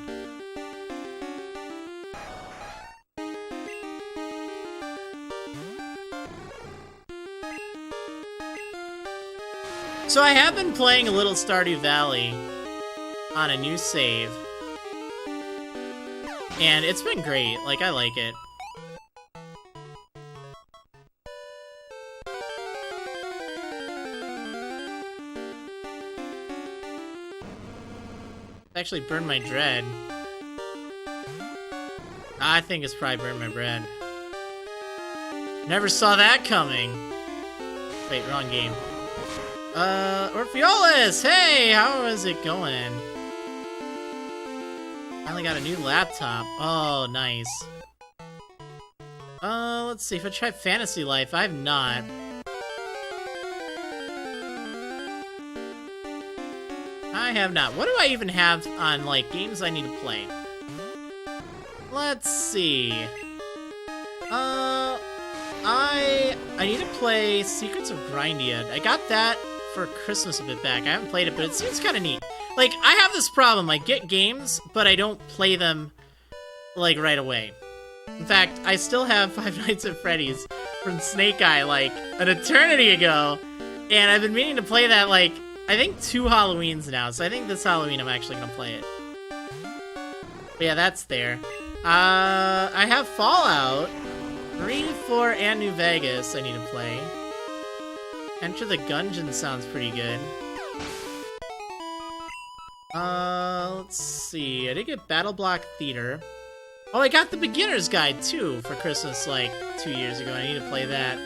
So I have been playing a little Stardew Valley on a new save. And it's been great. Like, I like it. Actually burned my dread. I think it's probably burned my bread. Never saw that coming. Wait, wrong game. Orpheolus! Hey, how is it going? Finally got a new laptop. Oh, nice. Let's see, if I try Fantasy Life, I have not. I have not. What do I even have on, like, games I need to play? Let's see. I need to play Secrets of Grindia. I got that for Christmas a bit back. I haven't played it, but it seems kind of neat. Like, I have this problem. I get games, but I don't play them, like, right away. In fact, I still have Five Nights at Freddy's from Snake Eye, like, an eternity ago. And I've been meaning to play that, like, I think 2 Halloweens now. So I think this Halloween I'm actually going to play it. But yeah, that's there. I have Fallout 3, 4, and New Vegas I need to play. Enter the Gungeon sounds pretty good. Let's see. I did get Battle Block Theater. Oh, I got the Beginner's Guide, too, for Christmas, like, 2 years ago. I need to play that.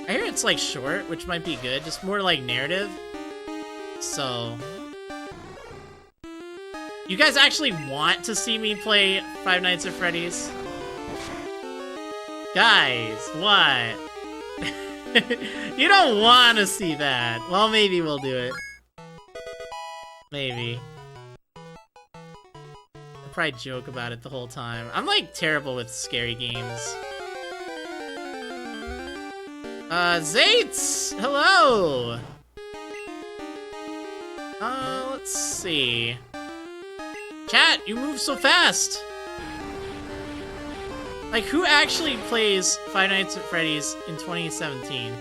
I hear it's, like, short, which might be good. Just more, like, narrative. So... You guys actually want to see me play Five Nights at Freddy's? Guys, what? You don't want to see that. Well, maybe we'll do it. Maybe. I'll probably joke about it the whole time. I'm, like, terrible with scary games. Zates! Hello! Let's see. Chat, you move so fast! Like, who actually plays Five Nights at Freddy's in 2017?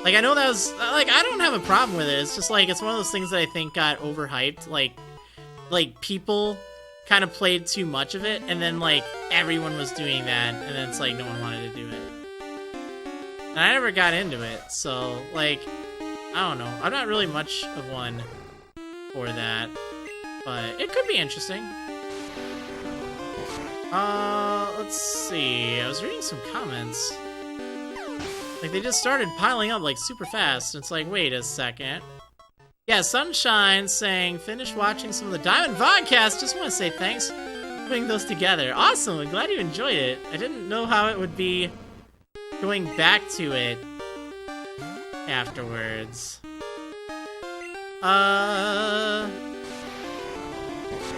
Like, I know that was... Like, I don't have a problem with it. It's just, like, it's one of those things that I think got overhyped. Like people kind of played too much of it, and then, like, everyone was doing that, and then it's like, no one wanted to do it. And I never got into it, so, like, I don't know. I'm not really much of one for that. But it could be interesting. Let's see. I was reading some comments. Like, they just started piling up, like, super fast. It's like, wait a second. Yeah, Sunshine saying, finished watching some of the Diamond Vodcast. Just want to say thanks for putting those together. Awesome. I'm glad you enjoyed it. I didn't know how it would be going back to it afterwards.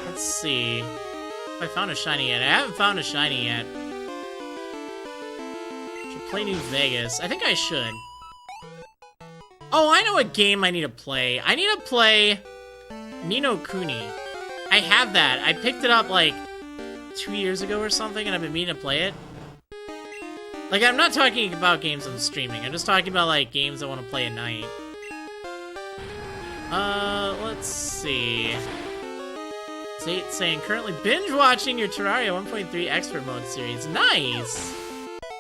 Let's see if I found a shiny yet. I haven't found a shiny yet. Should play New Vegas. I think I should. Oh, I know what game I need to play. I need to play Ni no Kuni. I have that. I picked it up like 2 years ago or something, and I've been meaning to play it. Like, I'm not talking about games I'm streaming. I'm just talking about, like, games I want to play at night. Let's see. Zate saying, currently binge watching your Terraria 1.3 Expert Mode series. Nice!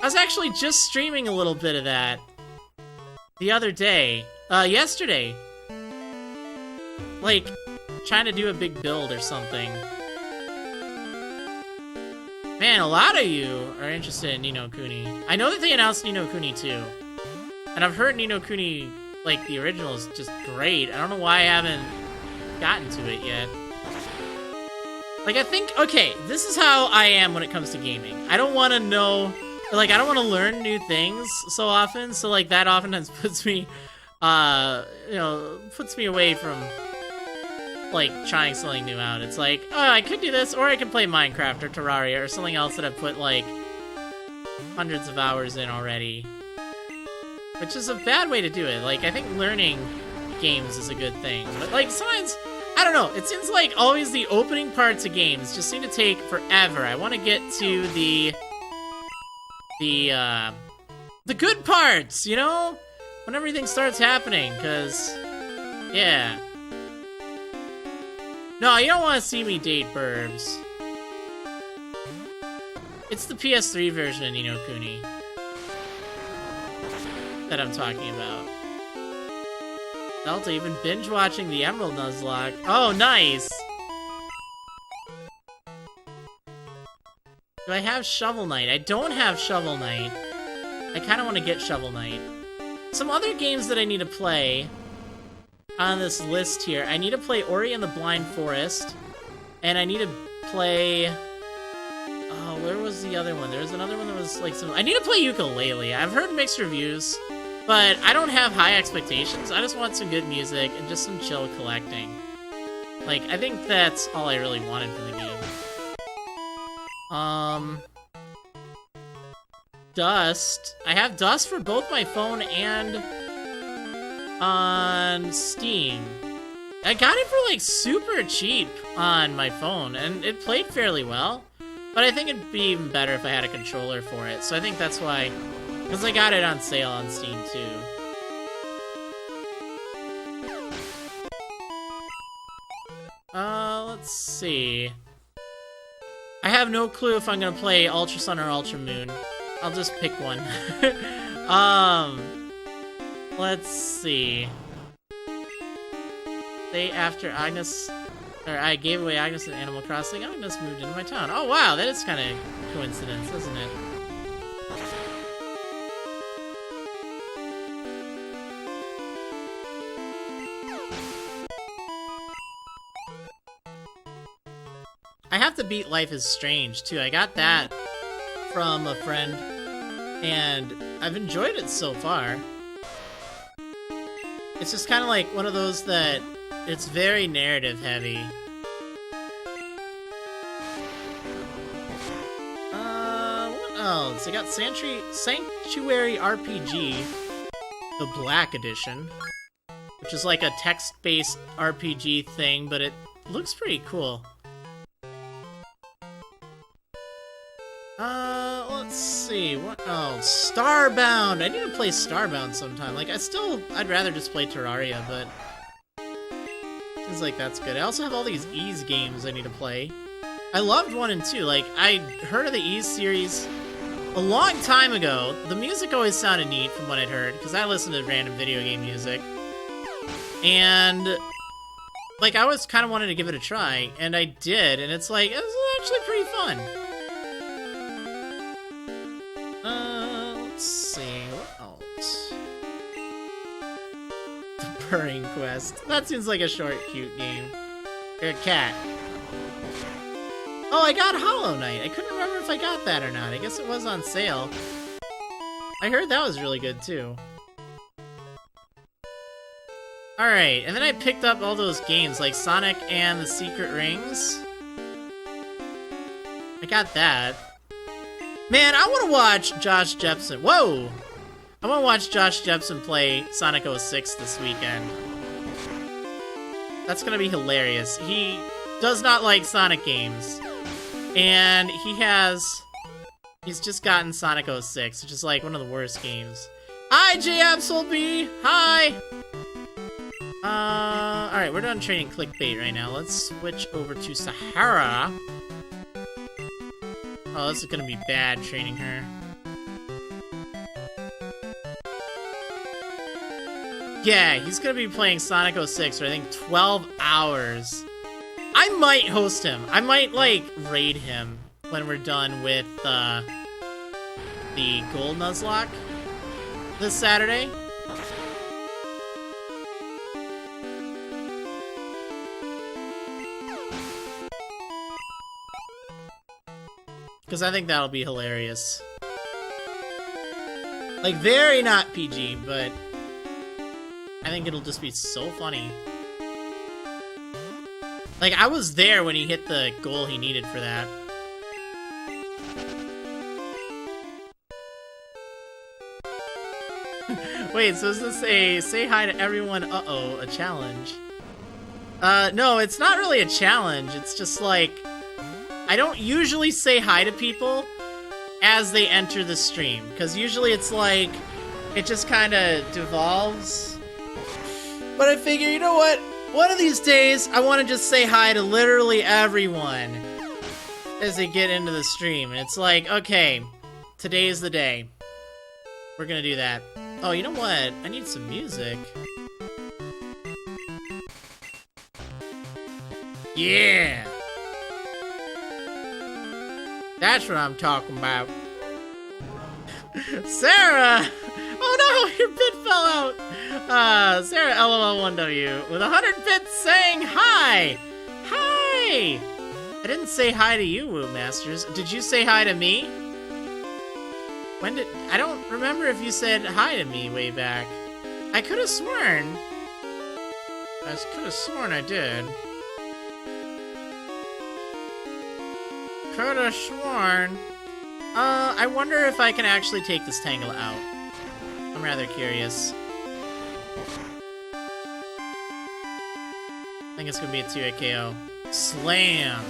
I was actually just streaming a little bit of that the other day. Yesterday. Like, trying to do a big build or something. Man, a lot of you are interested in Ni no Kuni. I know that they announced Ni no Kuni 2. And I've heard Ni no Kuni, like, the original is just great. I don't know why I haven't gotten to it yet. Like, I think, okay, this is how I am when it comes to gaming. I don't want to know, like, I don't want to learn new things so often, so, like, that oftentimes puts me, puts me away from, like, trying something new out. It's like, oh, I could do this, or I could play Minecraft or Terraria or something else that I've put, like, hundreds of hours in already. Which is a bad way to do it. Like, I think learning games is a good thing. But, like, sometimes, I don't know, it seems like always the opening parts of games just seem to take forever. I want to get to the good parts, you know? When everything starts happening, because, yeah. No, you don't want to see me date burbs. It's the PS3 version of Ni no Kuni that I'm talking about. Delta, you've been binge watching the Emerald Nuzlocke. Oh, nice! Do I have Shovel Knight? I don't have Shovel Knight. I kind of want to get Shovel Knight. Some other games that I need to play on this list here. I need to play Ori and the Blind Forest. And I need to play... Oh, where was the other one? There was another one that was like some... I need to play Ukulele. I've heard mixed reviews, but I don't have high expectations. I just want some good music and just some chill collecting. Like, I think that's all I really wanted from the game. Dust. I have Dust for both my phone and on Steam. I got it for like super cheap on my phone, and it played fairly well. But I think it'd be even better if I had a controller for it. So I think that's why, because I got it on sale on Steam too. Let's see. I have no clue if I'm gonna play Ultra Sun or Ultra Moon. I'll just pick one. Let's see. Day after Agnes, or I gave away Agnes in Animal Crossing, Agnes moved into my town. Oh wow, that is kind of coincidence, isn't it? I have to beat Life is Strange, too. I got that from a friend, and I've enjoyed it so far. It's just kind of like one of those that it's very narrative heavy. What else? I got Sanctuary RPG, the Black Edition, which is like a text-based RPG thing, but it looks pretty cool. Let's see, what else? Starbound! I need to play Starbound sometime. Like, I'd rather just play Terraria, but seems like that's good. I also have all these Ys games I need to play. I loved 1 and 2. Like, I heard of the Ys series a long time ago. The music always sounded neat from what I'd heard, because I listened to random video game music. And, like, I always kind of wanted to give it a try, and I did, and it's like, it was actually pretty fun. Let's see, what else? The Purring Quest. That seems like a short, cute game. Or a cat. Oh, I got Hollow Knight. I couldn't remember if I got that or not. I guess it was on sale. I heard that was really good, too. Alright, and then I picked up all those games, like Sonic and the Secret Rings. I got that. Man, I want to watch Josh Jepson. Whoa! I want to watch Josh Jepson play Sonic 06 this weekend. That's gonna be hilarious. He does not like Sonic games. And he's just gotten Sonic 06, which is like one of the worst games. Hi, J-Absolb! Hi! Alright, we're done training clickbait right now. Let's switch over to Sahara. Oh, this is gonna be bad, training her. Yeah, he's gonna be playing Sonic 06 for, I think, 12 hours. I might host him. I might, like, raid him when we're done with, the Gold Nuzlocke this Saturday. Because I think that'll be hilarious. Like, very not PG, but I think it'll just be so funny. Like, I was there when he hit the goal he needed for that. Wait, so is this a say hi to everyone, uh-oh, a challenge? No, it's not really a challenge. It's just like, I don't usually say hi to people as they enter the stream, because usually it's like, it just kind of devolves. But I figure, you know what? One of these days, I want to just say hi to literally everyone. as they get into the stream. And it's like, okay, today is the day. We're gonna do that. Oh, you know what? I need some music. Yeah! That's what I'm talking about. Sarah! Oh no, your bit fell out! Sarah LOL1W with 100 bits saying hi! Hi! I didn't say hi to you, Woo Masters. Did you say hi to me? When did... I don't remember if you said hi to me way back. I could have sworn. I did. Could have sworn. I wonder if I can actually take this Tangle out. I'm rather curious. I think it's gonna be a 2-hit KO. Slam!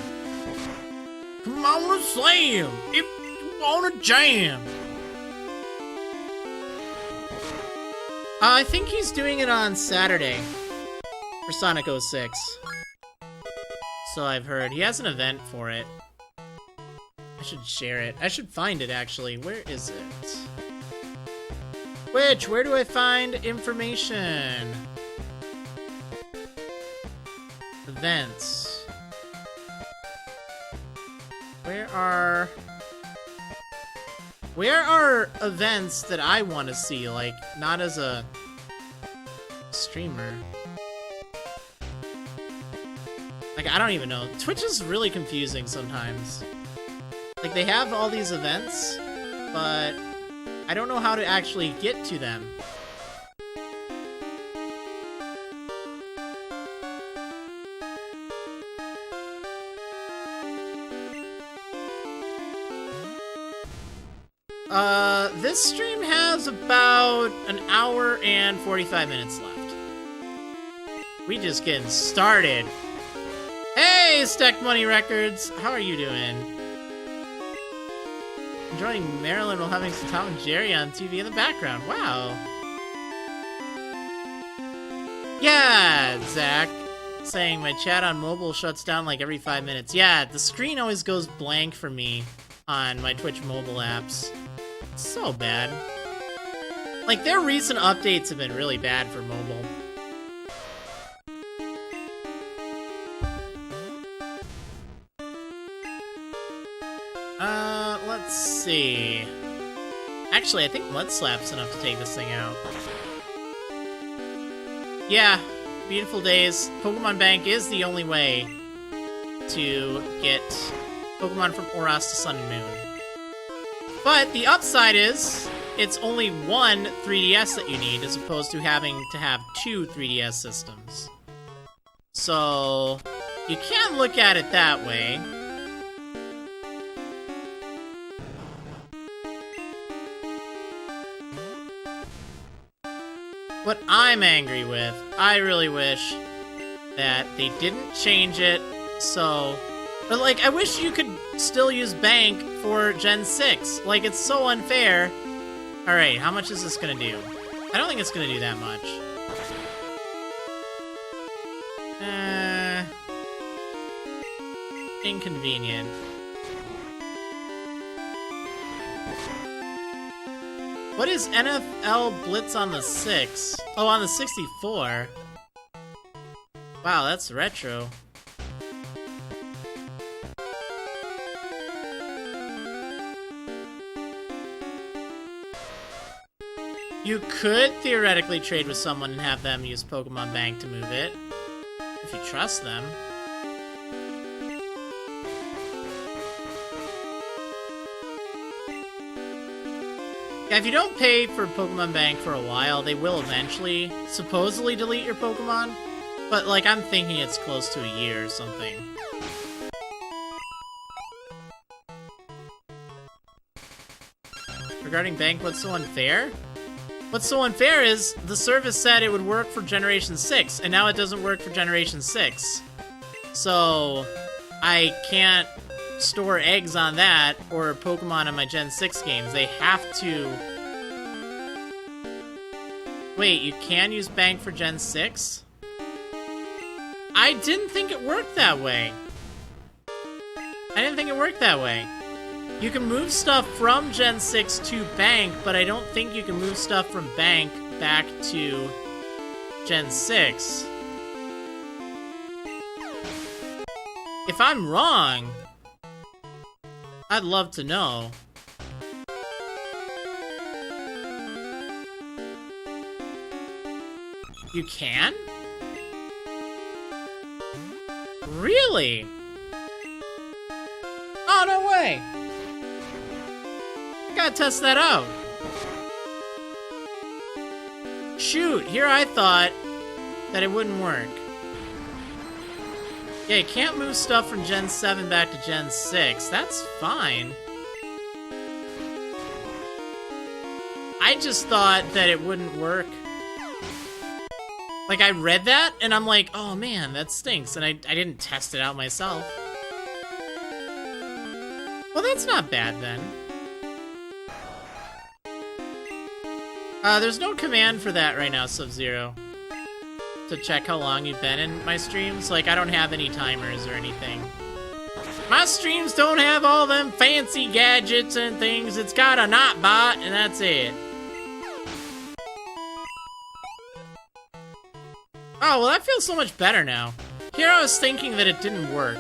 Come on, slam! If you wanna jam! I think he's doing it on Saturday for Sonic 06. So I've heard. He has an event for it. I should share it. I should find it, actually. Where is it? Where do I find information? Events. Where are events that I want to see, like, not as a streamer? Like, I don't even know. Twitch is really confusing sometimes. Like, they have all these events, but I don't know how to actually get to them. This stream has about an hour and 45 minutes left. We just getting started. Hey, Stack Money Records! How are you doing? Enjoying Maryland while having some Tom and Jerry on TV in the background. Wow. Yeah, Zach. Saying my chat on mobile shuts down like every 5 minutes. Yeah, the screen always goes blank for me on my Twitch mobile apps. It's so bad. Like, their recent updates have been really bad for mobile. Let's see. Actually, I think Mud Slap's enough to take this thing out. Yeah, beautiful days. Pokemon Bank is the only way to get Pokemon from Oras to Sun and Moon. But the upside is, it's only one 3DS that you need, as opposed to having to have two 3DS systems. So, you can look at it that way. What I'm angry with, I really wish that they didn't change it, so... But, like, I wish you could still use Bank for Gen 6. Like, it's so unfair. Alright, how much is this gonna do? I don't think it's gonna do that much. Inconvenient. What is NFL Blitz on the 6? Oh, on the 64. Wow, that's retro. You could theoretically trade with someone and have them use Pokemon Bank to move it, if you trust them. Yeah, if you don't pay for Pokemon Bank for a while, they will eventually supposedly delete your Pokemon, but, like, I'm thinking it's close to a year or something. Regarding Bank, what's so unfair? What's so unfair is, the service said it would work for Generation 6, and now it doesn't work for Generation 6. So, I can't store eggs on that, or Pokemon on my Gen 6 games. They have to... Wait, you can use Bank for Gen 6? I didn't think it worked that way. I didn't think it worked that way. You can move stuff from Gen 6 to Bank, but I don't think you can move stuff from Bank back to Gen 6. If I'm wrong, I'd love to know. You can? Really? Oh, no way! Gotta test that out. Shoot, here I thought that it wouldn't work. Yeah, you can't move stuff from Gen 7 back to Gen 6. That's fine. I just thought that it wouldn't work. Like, I read that, and I'm like, oh man, that stinks, and I didn't test it out myself. Well, that's not bad, then. There's no command for that right now, Sub-Zero. To check how long you've been in my streams. Like, I don't have any timers or anything. My streams don't have all them fancy gadgets and things. It's got a not bot, and that's it. Oh, well, that feels so much better now. Here I was thinking that it didn't work.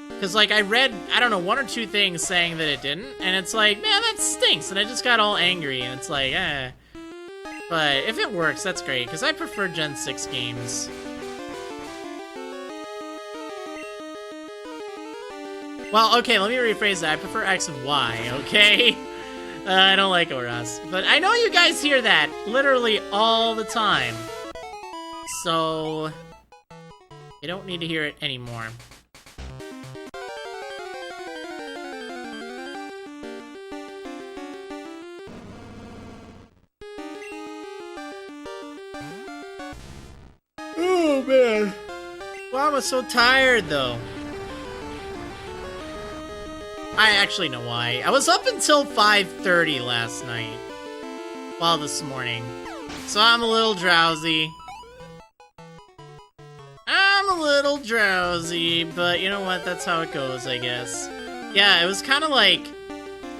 Because, like, I read, I don't know, 1 or 2 things saying that it didn't, and it's like, man, that stinks, and I just got all angry, and it's like, eh. But if it works, that's great, because I prefer Gen 6 games. Well, okay, let me rephrase that. I prefer X and Y, okay? I don't like Oras. But I know you guys hear that literally all the time. So, you don't need to hear it anymore. Oh, man. Well, I was so tired, though. I actually know why. I was up until 5:30 last night. Well, this morning. So I'm a little drowsy. But you know what? That's how it goes, I guess. Yeah, it was kind of like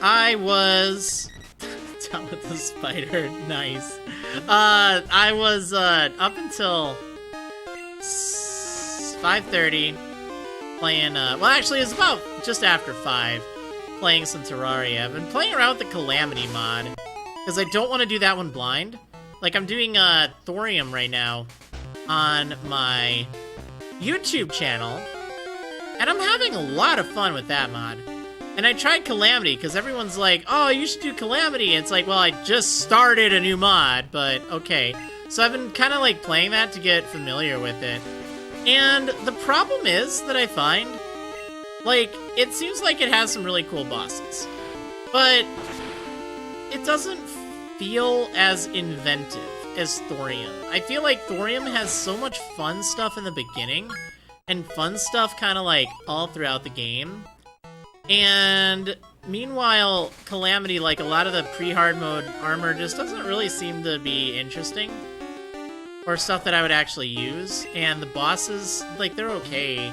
I was... Down with the spider. Nice. I was up until 5:30 playing, well, actually, it was about just after 5 playing some Terraria. I've been playing around with the Calamity mod because I don't want to do that one blind. Like, I'm doing Thorium right now on my YouTube channel, and I'm having a lot of fun with that mod. And I tried Calamity, because everyone's like, oh, you should do Calamity. It's like, well, I just started a new mod, but okay. So I've been kind of like playing that to get familiar with it. And the problem is that I find, like, it seems like it has some really cool bosses, but it doesn't feel as inventive as Thorium. I feel like Thorium has so much fun stuff in the beginning, and fun stuff kind of like all throughout the game. And meanwhile, Calamity, like a lot of the pre-hard mode armor just doesn't really seem to be interesting. Or stuff that I would actually use. And the bosses, like, they're okay.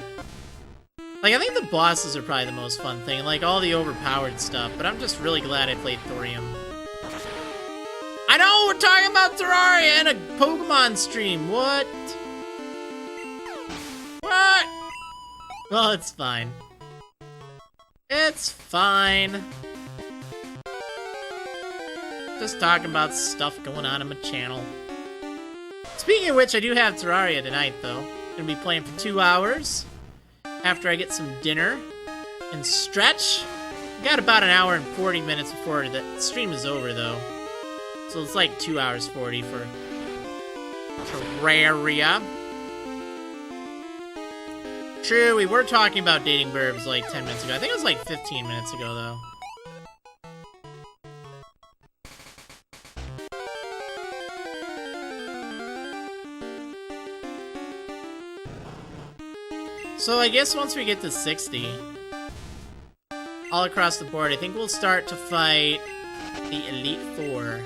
Like, I think the bosses are probably the most fun thing. Like, all the overpowered stuff. But I'm just really glad I played Thorium. I know we're talking about Terraria in a Pokemon stream. What? What? Well, it's fine. It's fine. Just talking about stuff going on my channel. Speaking of which, I do have Terraria tonight, though. Gonna be playing for 2 hours after I get some dinner and stretch. Got about an hour and 40 minutes before the stream is over, though. So it's like 2 hours 40 for Terraria. True, we were talking about dating burbs like 10 minutes ago. I think it was like 15 minutes ago, though. So I guess once we get to 60, all across the board, I think we'll start to fight the Elite Four.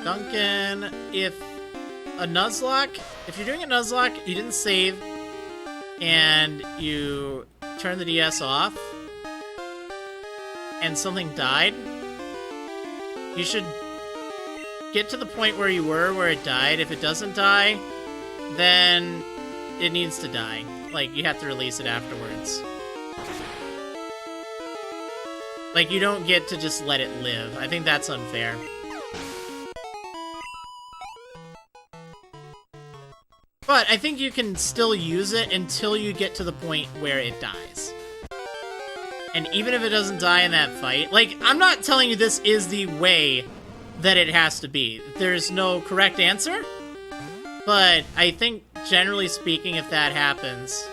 Duncan, if you're doing a Nuzlocke, you didn't save, and you turn the DS off and something died, you should get to the point where you were where it died. If it doesn't die, then it needs to die. Like, you have to release it afterwards. Like, you don't get to just let it live. I think that's unfair. But I think you can still use it until you get to the point where it dies. And even if it doesn't die in that fight, like, I'm not telling you this is the way that it has to be. There's no correct answer. But I think, generally speaking, if that happens...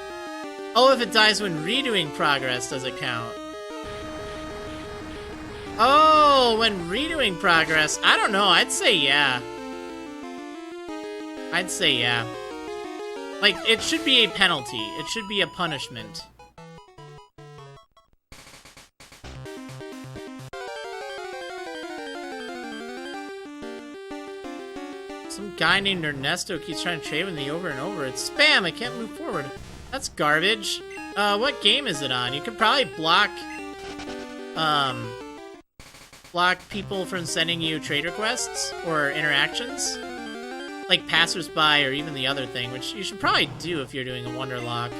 Oh, if it dies when redoing progress, does it count? Oh, when redoing progress, I don't know, I'd say yeah. I'd say yeah. Like, it should be a penalty. It should be a punishment. Some guy named Ernesto keeps trying to trade with me over and over. It's spam, I can't move forward. That's garbage. What game is it on? You could probably block people from sending you trade requests or interactions. Like passersby or even the other thing, which you should probably do if you're doing a Wonderlock.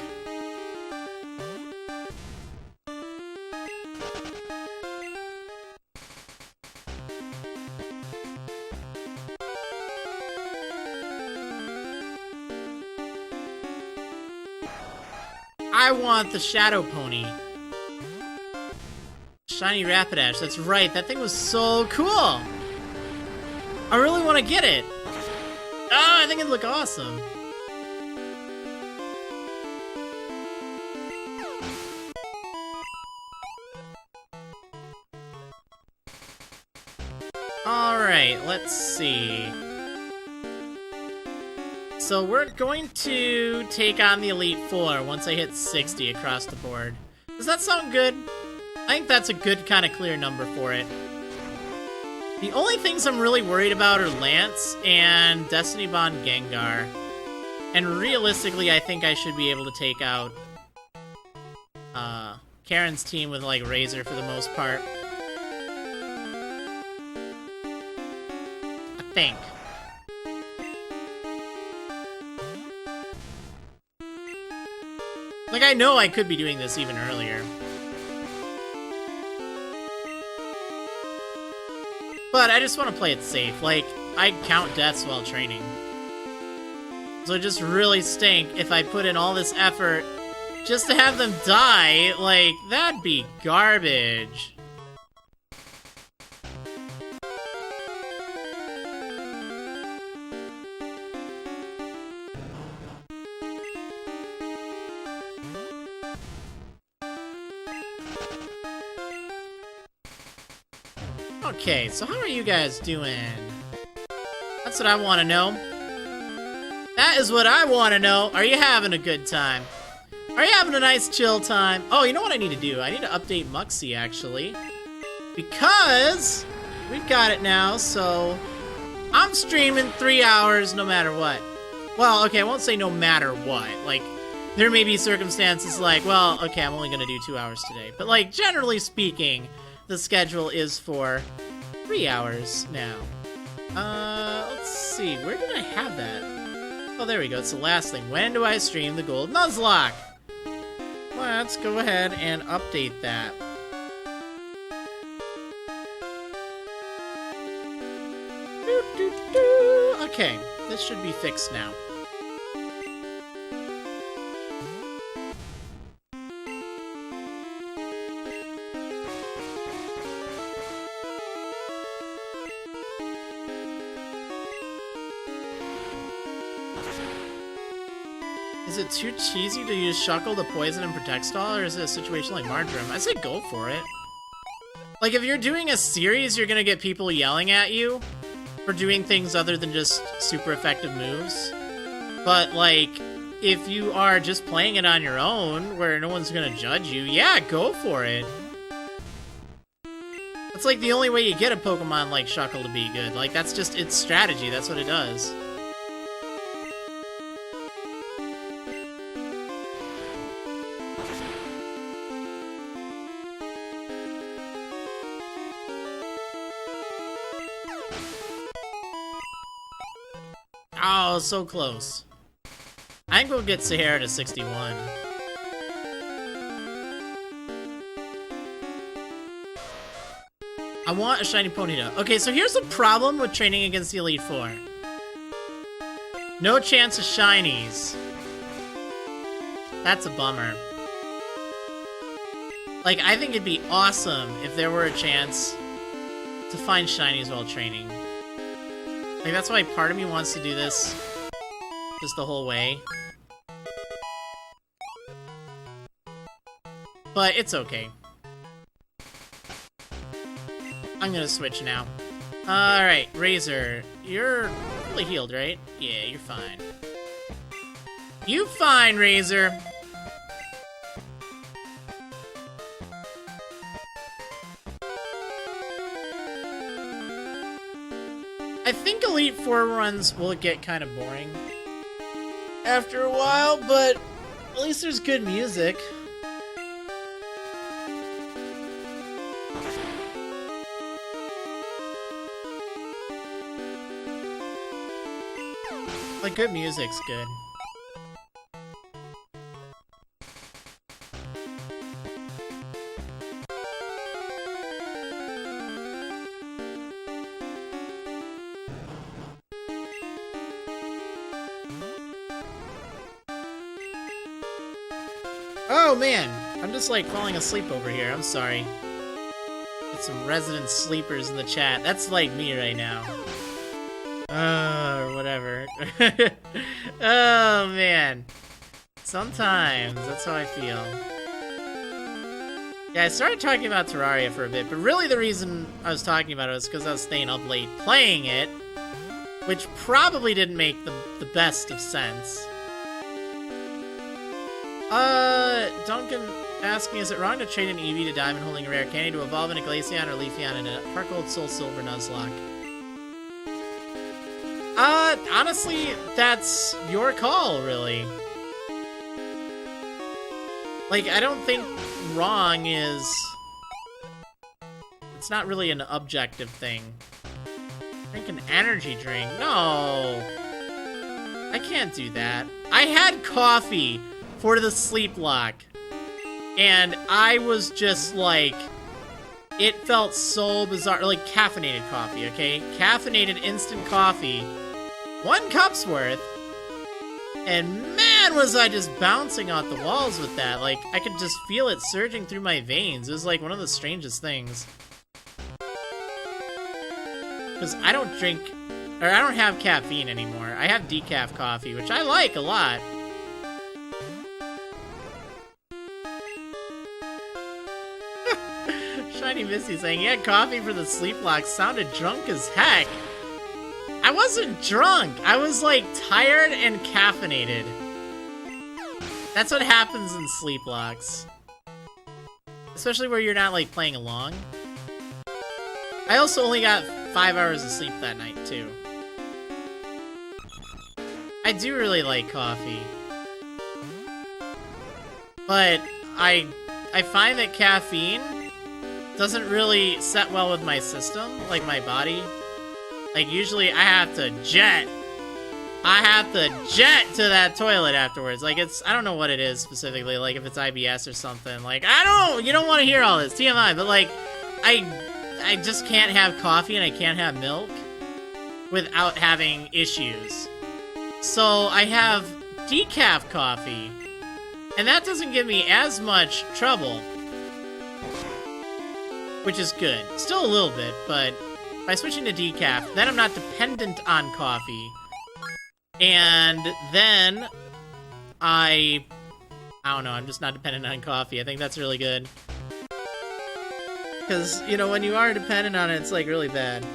I want the Shadow Pony. Shiny Rapidash, that's right, that thing was so cool! I really want to get it! Oh, I think it'd look awesome. Alright, let's see. So we're going to take on the Elite Four once I hit 60 across the board. Does that sound good? I think that's a good kind of clear number for it. The only things I'm really worried about are Lance and Destiny Bond Gengar. And realistically, I think I should be able to take out Karen's team with, like, Razor for the most part. I think. Like, I know I could be doing this even earlier. But I just want to play it safe. Like, I count deaths while training. So it just really stink if I put in all this effort just to have them die. Like, that'd be garbage. Okay, so how are you guys doing? That's what I want to know. That is what I want to know. Are you having a good time? Are you having a nice chill time? Oh, you know what I need to do? I need to update Muxie, actually. Because we've got it now, so I'm streaming 3 hours no matter what. Well, okay, I won't say no matter what. Like, there may be circumstances like, well, okay, I'm only going to do 2 hours today. But, like, generally speaking, the schedule is for 3 hours now. Let's see, where did I have that? Oh, there we go, it's the last thing. When do I stream the Gold Nuzlocke? Let's go ahead and update that. Okay, this should be fixed now. Is it too cheesy to use Shuckle to poison and protect stall, or is it a situation like Marjoram? I say go for it. Like, if you're doing a series, you're gonna get people yelling at you for doing things other than just super effective moves. But, like, if you are just playing it on your own, where no one's gonna judge you, yeah, go for it. That's, like, the only way you get a Pokemon like Shuckle to be good. Like, that's just its strategy, that's what it does. Oh, so close. I think we'll get Sahara to 61. I want a shiny Ponyta. Okay, so here's the problem with training against the Elite Four. No chance of shinies. That's a bummer. Like, I think it'd be awesome if there were a chance to find shinies while training. Like, that's why part of me wants to do this just the whole way. But it's okay. I'm gonna switch now. Alright, Razor. You're fully healed, right? Yeah, you're fine. You fine, Razor. I think Elite Four runs will get kind of boring after a while, but at least there's good music. Like, good music's good. Oh man, I'm just like falling asleep over here. I'm sorry. Get some resident sleepers in the chat. That's like me right now. Or whatever. Oh man. Sometimes that's how I feel. Yeah, I started talking about Terraria for a bit, but really the reason I was talking about it was because I was staying up late playing it, which probably didn't make the best of sense. Duncan asked me, is it wrong to trade an Eevee to Diamond holding a rare candy to evolve in a Glaceon or Leafeon in a Heart Gold Soul Silver Nuzlocke? Honestly, that's your call, really. Like, I don't think wrong is... It's not really an objective thing. Drink an energy drink? No! I can't do that. I had coffee for the sleep lock, and I was just like... It felt so bizarre. Like, caffeinated coffee, okay? Caffeinated instant coffee. 1 cup's worth. And man, was I just bouncing off the walls with that. Like, I could just feel it surging through my veins. It was like one of the strangest things. Because I don't drink, or I don't have caffeine anymore. I have decaf coffee, which I like a lot. Shiny Misty saying, yeah, coffee for the sleep lock sounded drunk as heck. I wasn't drunk. I was like tired and caffeinated. That's what happens in sleep locks. Especially where you're not like playing along. I also only got 5 hours of sleep that night too. I do really like coffee. But I find that caffeine doesn't really set well with my system, like my body. Like, usually I have to jet. I have to jet to that toilet afterwards. Like, it's, I don't know what it is specifically, like if it's IBS or something. Like, you don't want to hear all this, TMI, but like, I just can't have coffee and I can't have milk without having issues. So I have decaf coffee, and that doesn't give me as much trouble, which is good. Still a little bit, but by switching to decaf, then I'm not dependent on coffee. And then I don't know, I'm just not dependent on coffee. I think that's really good. Because, you know, when you are dependent on it, it's like really bad.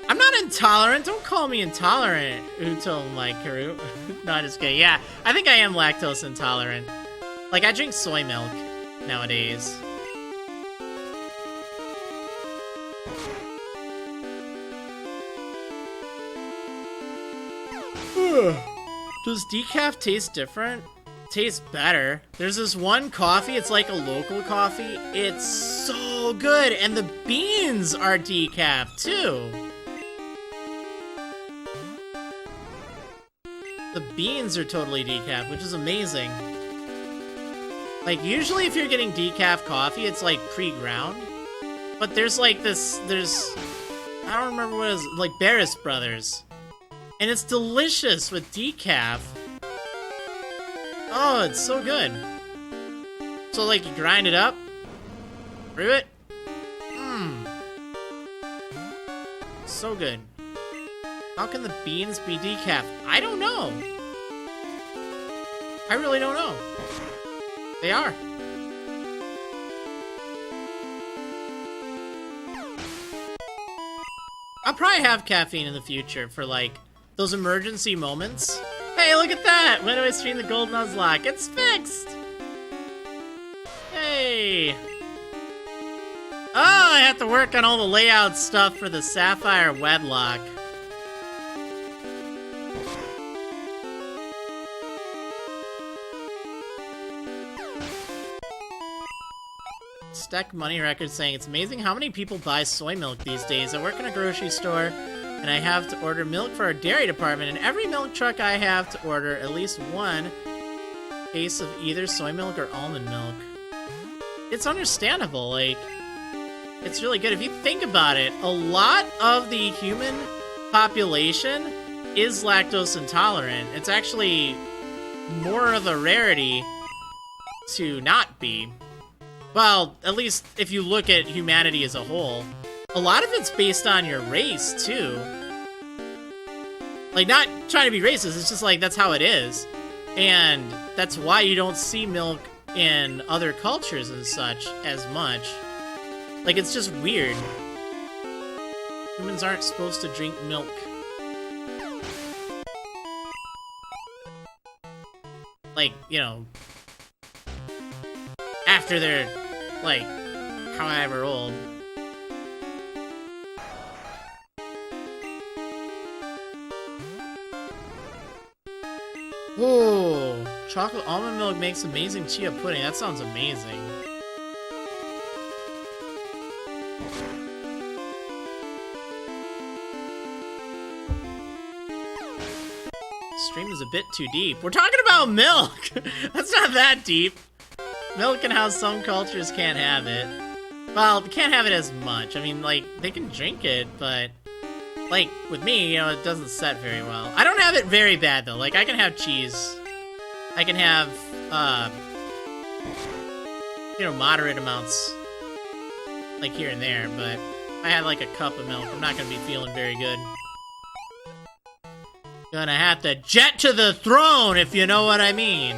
I'm not intolerant. Don't call me intolerant, Uto Mike Karu. No, I'm just kidding. Yeah, I think I am lactose intolerant. Like, I drink soy milk nowadays. Does decaf taste different? Tastes better. There's this one coffee, it's like a local coffee. It's so good, and the beans are decaf too. The beans are totally decaf, which is amazing. Like, usually if you're getting decaf coffee, it's like pre-ground. But there's like this, I don't remember what it is, like Barris Brothers. And it's delicious with decaf. Oh, it's so good. So like you grind it up, brew it. So good. How can the beans be decaf? I don't know. I really don't know. They are. I'll probably have caffeine in the future for like those emergency moments. Hey, look at that! When do I stream the Gold Nuzlocke? It's fixed! Hey! Oh, I have to work on all the layout stuff for the Sapphire Wedlocke. Stack Money Record saying, it's amazing how many people buy soy milk these days. I work in a grocery store, and I have to order milk for our dairy department, and every milk truck I have to order at least one case of either soy milk or almond milk. It's understandable, like, it's really good. If you think about it, a lot of the human population is lactose intolerant. It's actually more of a rarity to not be. Well, at least if you look at humanity as a whole. A lot of it's based on your race, too. Like, not trying to be racist, it's just like, that's how it is. And that's why you don't see milk in other cultures and such as much. Like, it's just weird. Humans aren't supposed to drink milk. Like, you know, after they're, like, however old. Whoa! Chocolate almond milk makes amazing chia pudding. That sounds amazing. Stream is a bit too deep. We're talking about milk! That's not that deep. Milk and how some cultures can't have it. Well, they can't have it as much. I mean, like, they can drink it, but, like, with me, you know, it doesn't set very well. I don't have it very bad, though. Like, I can have cheese. I can have, you know, moderate amounts, like, here and there, but if I had, like, a cup of milk, I'm not gonna be feeling very good. Gonna have to jet to the throne, if you know what I mean.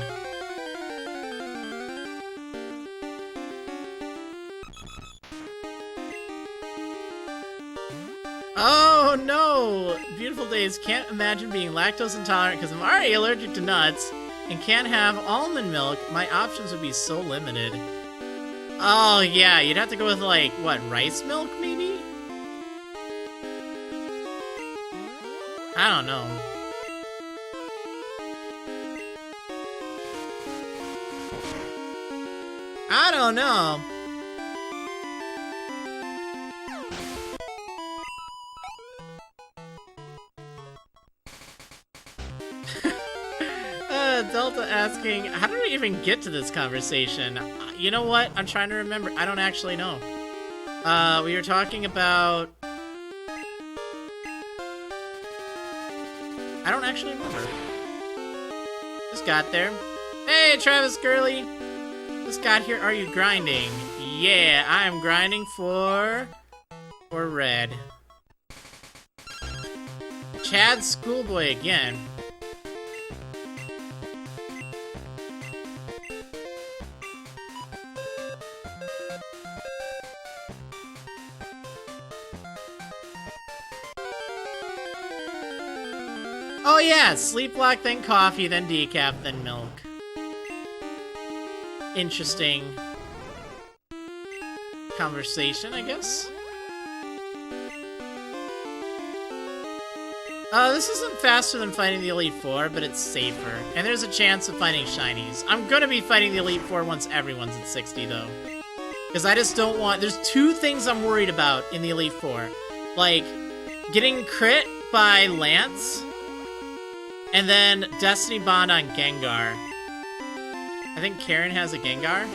Oh no! Beautiful days. Can't imagine being lactose intolerant because I'm already allergic to nuts and can't have almond milk. My options would be so limited. Oh yeah, you'd have to go with like, what, rice milk maybe? I don't know. I don't know. Delta asking, how did we even get to this conversation? You know what? I'm trying to remember. I don't actually know. We were talking about... I don't actually remember. Just got there. Hey, Travis Gurley! Just got here. Are you grinding? Yeah, I am grinding for red. Chad Schoolboy again. Oh yeah, sleep lock, then coffee, then decaf, then milk. Interesting conversation, I guess. This isn't faster than fighting the Elite Four, but it's safer. And there's a chance of finding shinies. I'm gonna be fighting the Elite Four once everyone's at 60, though. Because I just don't want... There's two things I'm worried about in the Elite Four. Like, getting crit by Lance... And then Destiny Bond on Gengar. I think Karen has a Gengar.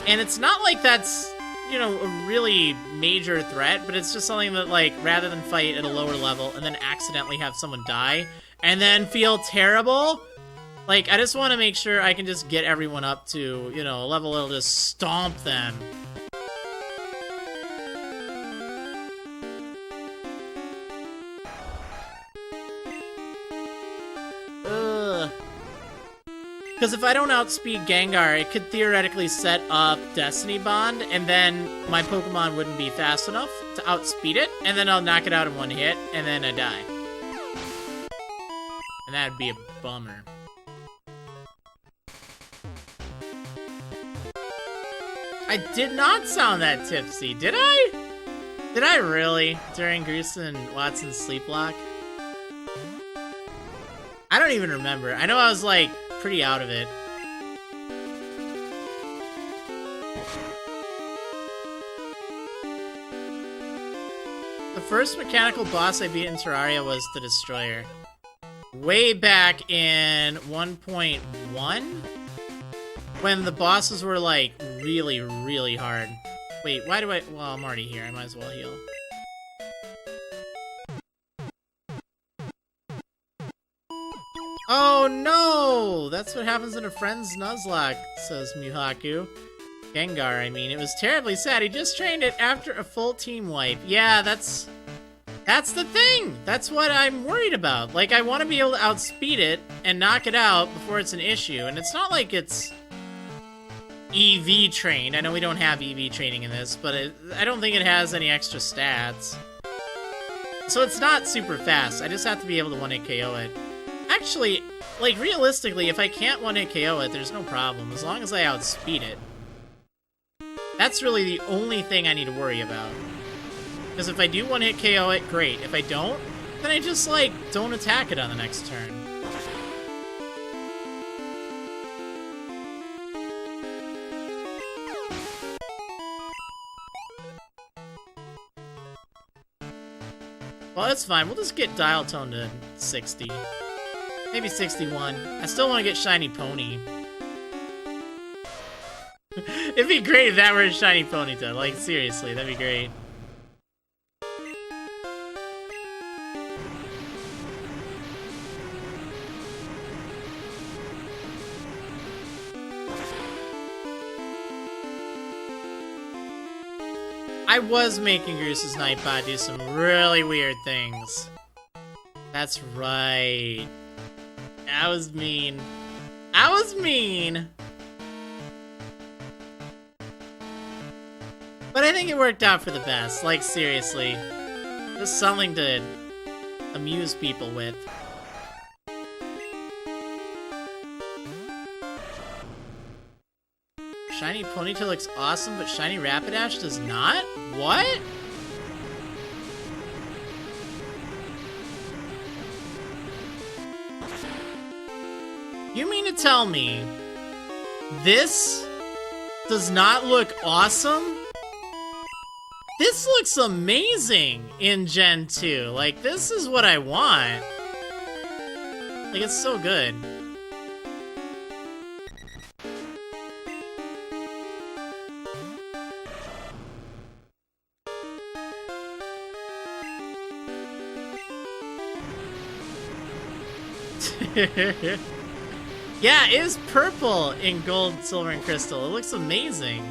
And it's not like that's, you know, a really major threat, but it's just something that, like, rather than fight at a lower level and then accidentally have someone die and then feel terrible, like, I just want to make sure I can just get everyone up to, you know, a level that'll just stomp them. Because if I don't outspeed Gengar, it could theoretically set up Destiny Bond, and then my Pokemon wouldn't be fast enough to outspeed it, and then I'll knock it out in one hit, and then I die. And that'd be a bummer. I did not sound that tipsy, did I? Did I really? During Grusin and Watson's sleep lock? I don't even remember. I know I was, like, pretty out of it. The first mechanical boss I beat in Terraria was the Destroyer. Way back in 1.1? When the bosses were, like, really, really hard. Wait, why do I... Well, I'm already here. I might as well heal. Oh no! That's what happens in a friend's Nuzlocke, says Mihaku. Gengar, I mean. It was terribly sad. He just trained it after a full team wipe. Yeah, that's the thing! That's what I'm worried about. Like, I want to be able to outspeed it and knock it out before it's an issue. And it's not like it's EV trained. I know we don't have EV training in this, but I don't think it has any extra stats. So it's not super fast. I just have to be able to 1-hit KO it. Actually, like, realistically, if I can't 1-hit KO it, there's no problem, as long as I outspeed it. That's really the only thing I need to worry about. Because if I do 1-hit KO it, great. If I don't, then I just, like, don't attack it on the next turn. Well, that's fine. We'll just get dial tone to 60. Maybe 61. I still want to get Shiny Pony. It'd be great if that were a Shiny Ponyta. Like, seriously, that'd be great. I was making Groos's Nightbot do some really weird things. That's right. I was mean. I was mean! But I think it worked out for the best. Like, seriously. Just something to amuse people with. Shiny Ponyta looks awesome, but Shiny Rapidash does not? What? You mean to tell me this does not look awesome? This looks amazing in Gen 2. Like, this is what I want. Like, it's so good. Yeah, it is purple in Gold, Silver, and Crystal. It looks amazing.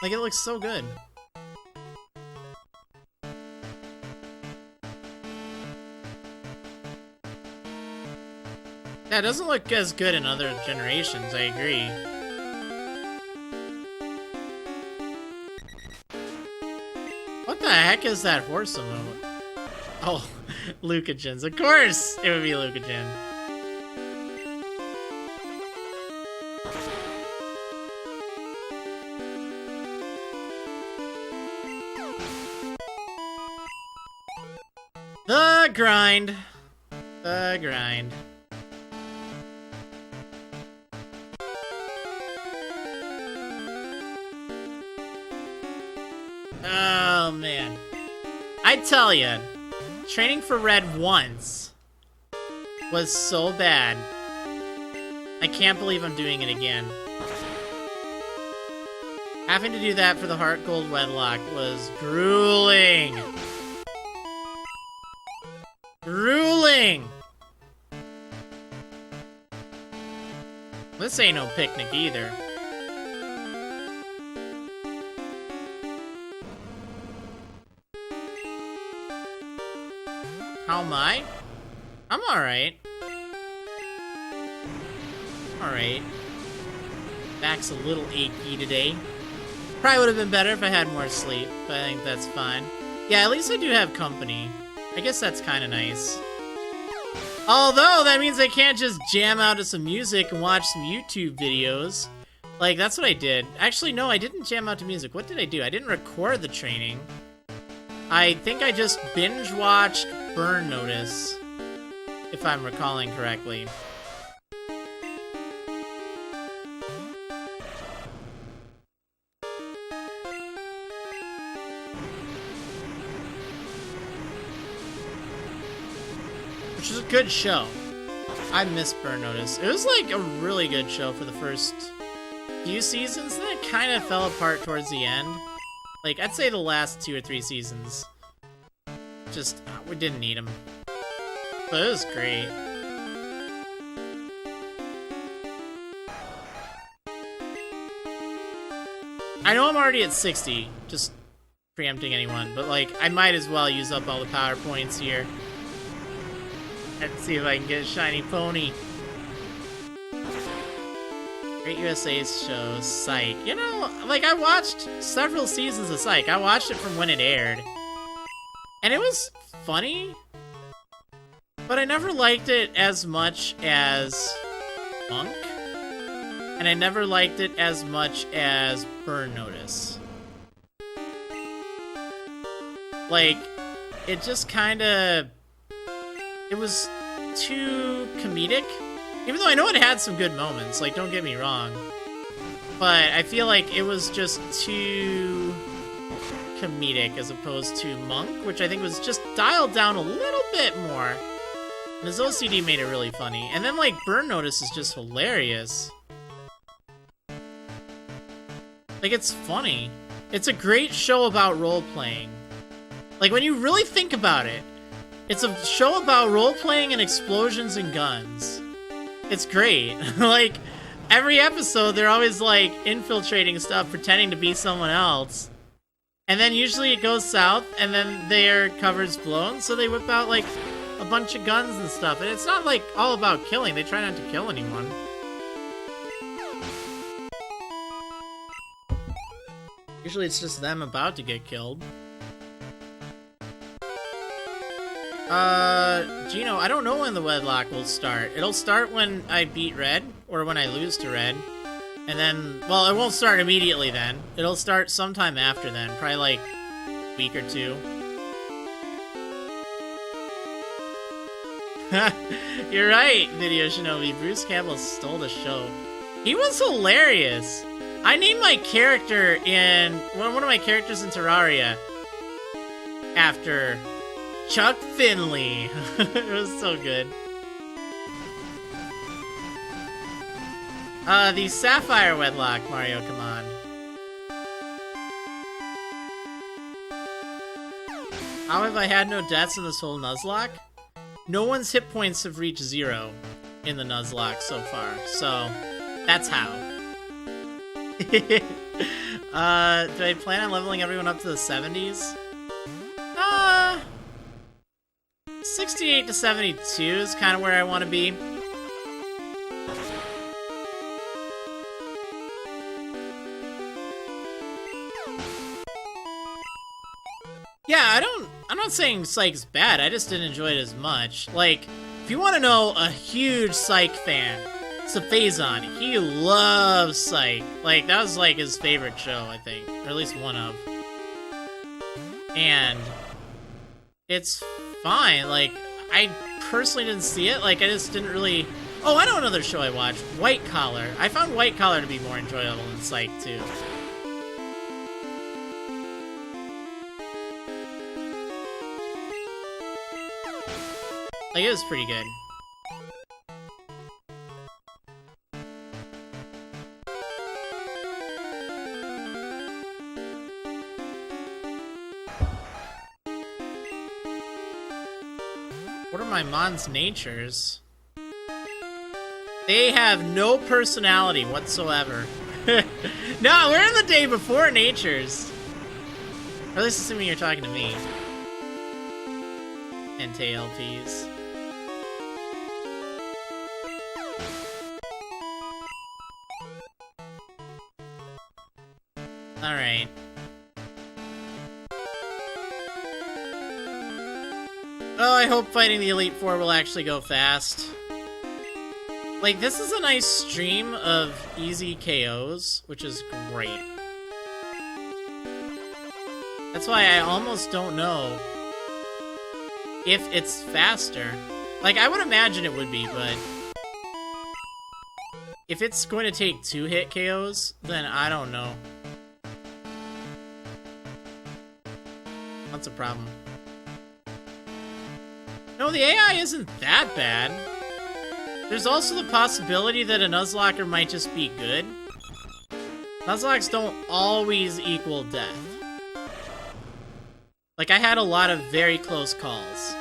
Like, it looks so good. Yeah, it doesn't look as good in other generations, I agree. What the heck is that horse emote? Oh, Lucagens. Of course it would be Lucagen. The grind. The grind. Oh, man. I tell ya, training for Red once was so bad. I can't believe I'm doing it again. Having to do that for the Heart Gold Wedlocke was grueling. Grueling! This ain't no picnic either. How am I? I'm alright. Alright. Back's a little achy today. Probably would have been better if I had more sleep, but I think that's fine. Yeah, at least I do have company. I guess that's kind of nice. Although, that means I can't just jam out to some music and watch some YouTube videos. Like, that's what I did. Actually, no, I didn't jam out to music. What did I do? I didn't record the training. I think I just binge-watched Burn Notice, if I'm recalling correctly. Which is a good show. I miss Burn Notice. It was like a really good show for the first few seasons, then it kind of fell apart towards the end. Like, I'd say the last 2 or 3 seasons. Just, we didn't need them. But it was great. I know I'm already at 60, just preempting anyone, but like, I might as well use up all the power points here. Let's see if I can get a shiny pony. Great USA show, Psych. You know, like, I watched several seasons of Psych. I watched it from when it aired. And it was funny, but I never liked it as much as Monk. And I never liked it as much as Burn Notice. Like, it just kinda... It was too comedic. Even though I know it had some good moments, like, don't get me wrong. But I feel like it was just too comedic as opposed to Monk, which I think was just dialed down a little bit more. And his OCD made it really funny. And then, like, Burn Notice is just hilarious. Like, it's funny. It's a great show about role-playing. Like, when you really think about it, it's a show about role-playing and explosions and guns. It's great. Like, every episode, they're always, like, infiltrating stuff, pretending to be someone else. And then usually it goes south, and then their cover's blown, so they whip out, like, a bunch of guns and stuff. And it's not, like, all about killing. They try not to kill anyone. Usually it's just them about to get killed. Gino, I don't know when the Wedlocke will start. It'll start when I beat Red, or when I lose to Red. And then, well, it won't start immediately then. It'll start sometime after then, probably like a week or 2. You're right, Video Shinobi. Bruce Campbell stole the show. He was hilarious. I named my character in, one of my characters in Terraria after Chuck Finley. It was so good. The Sapphire Wedlocke, Mario, come on. How have I had no deaths in this whole Nuzlocke? No one's hit points have reached 0 in the Nuzlocke so far, so that's how. Do I plan on leveling everyone up to the 70s? 68 to 72 is kind of where I want to be. Yeah, I'm not saying Psych's bad, I just didn't enjoy it as much. Like, if you want to know a huge Psych fan, Saphazon, he loves Psych. Like, that was like his favorite show, I think. Or at least one of. And it's fine. Like, I personally didn't see it. Like, I just didn't really... Oh, I know another show I watched. White Collar. I found White Collar to be more enjoyable than Psych, too. Like, it was pretty good. What are my Mon's natures? They have no personality whatsoever. No, we're in the day before natures. Or at least assuming you're talking to me. NTLPs. Alright. Oh, I hope fighting the Elite Four will actually go fast. Like, this is a nice stream of easy KOs, which is great. That's why I almost don't know if it's faster. Like, I would imagine it would be, but if it's going to take 2-hit KOs, then I don't know. That's a problem. No, the AI isn't that bad. There's also the possibility that a Nuzlocker might just be good. Nuzlockes don't always equal death. Like, I had a lot of very close calls.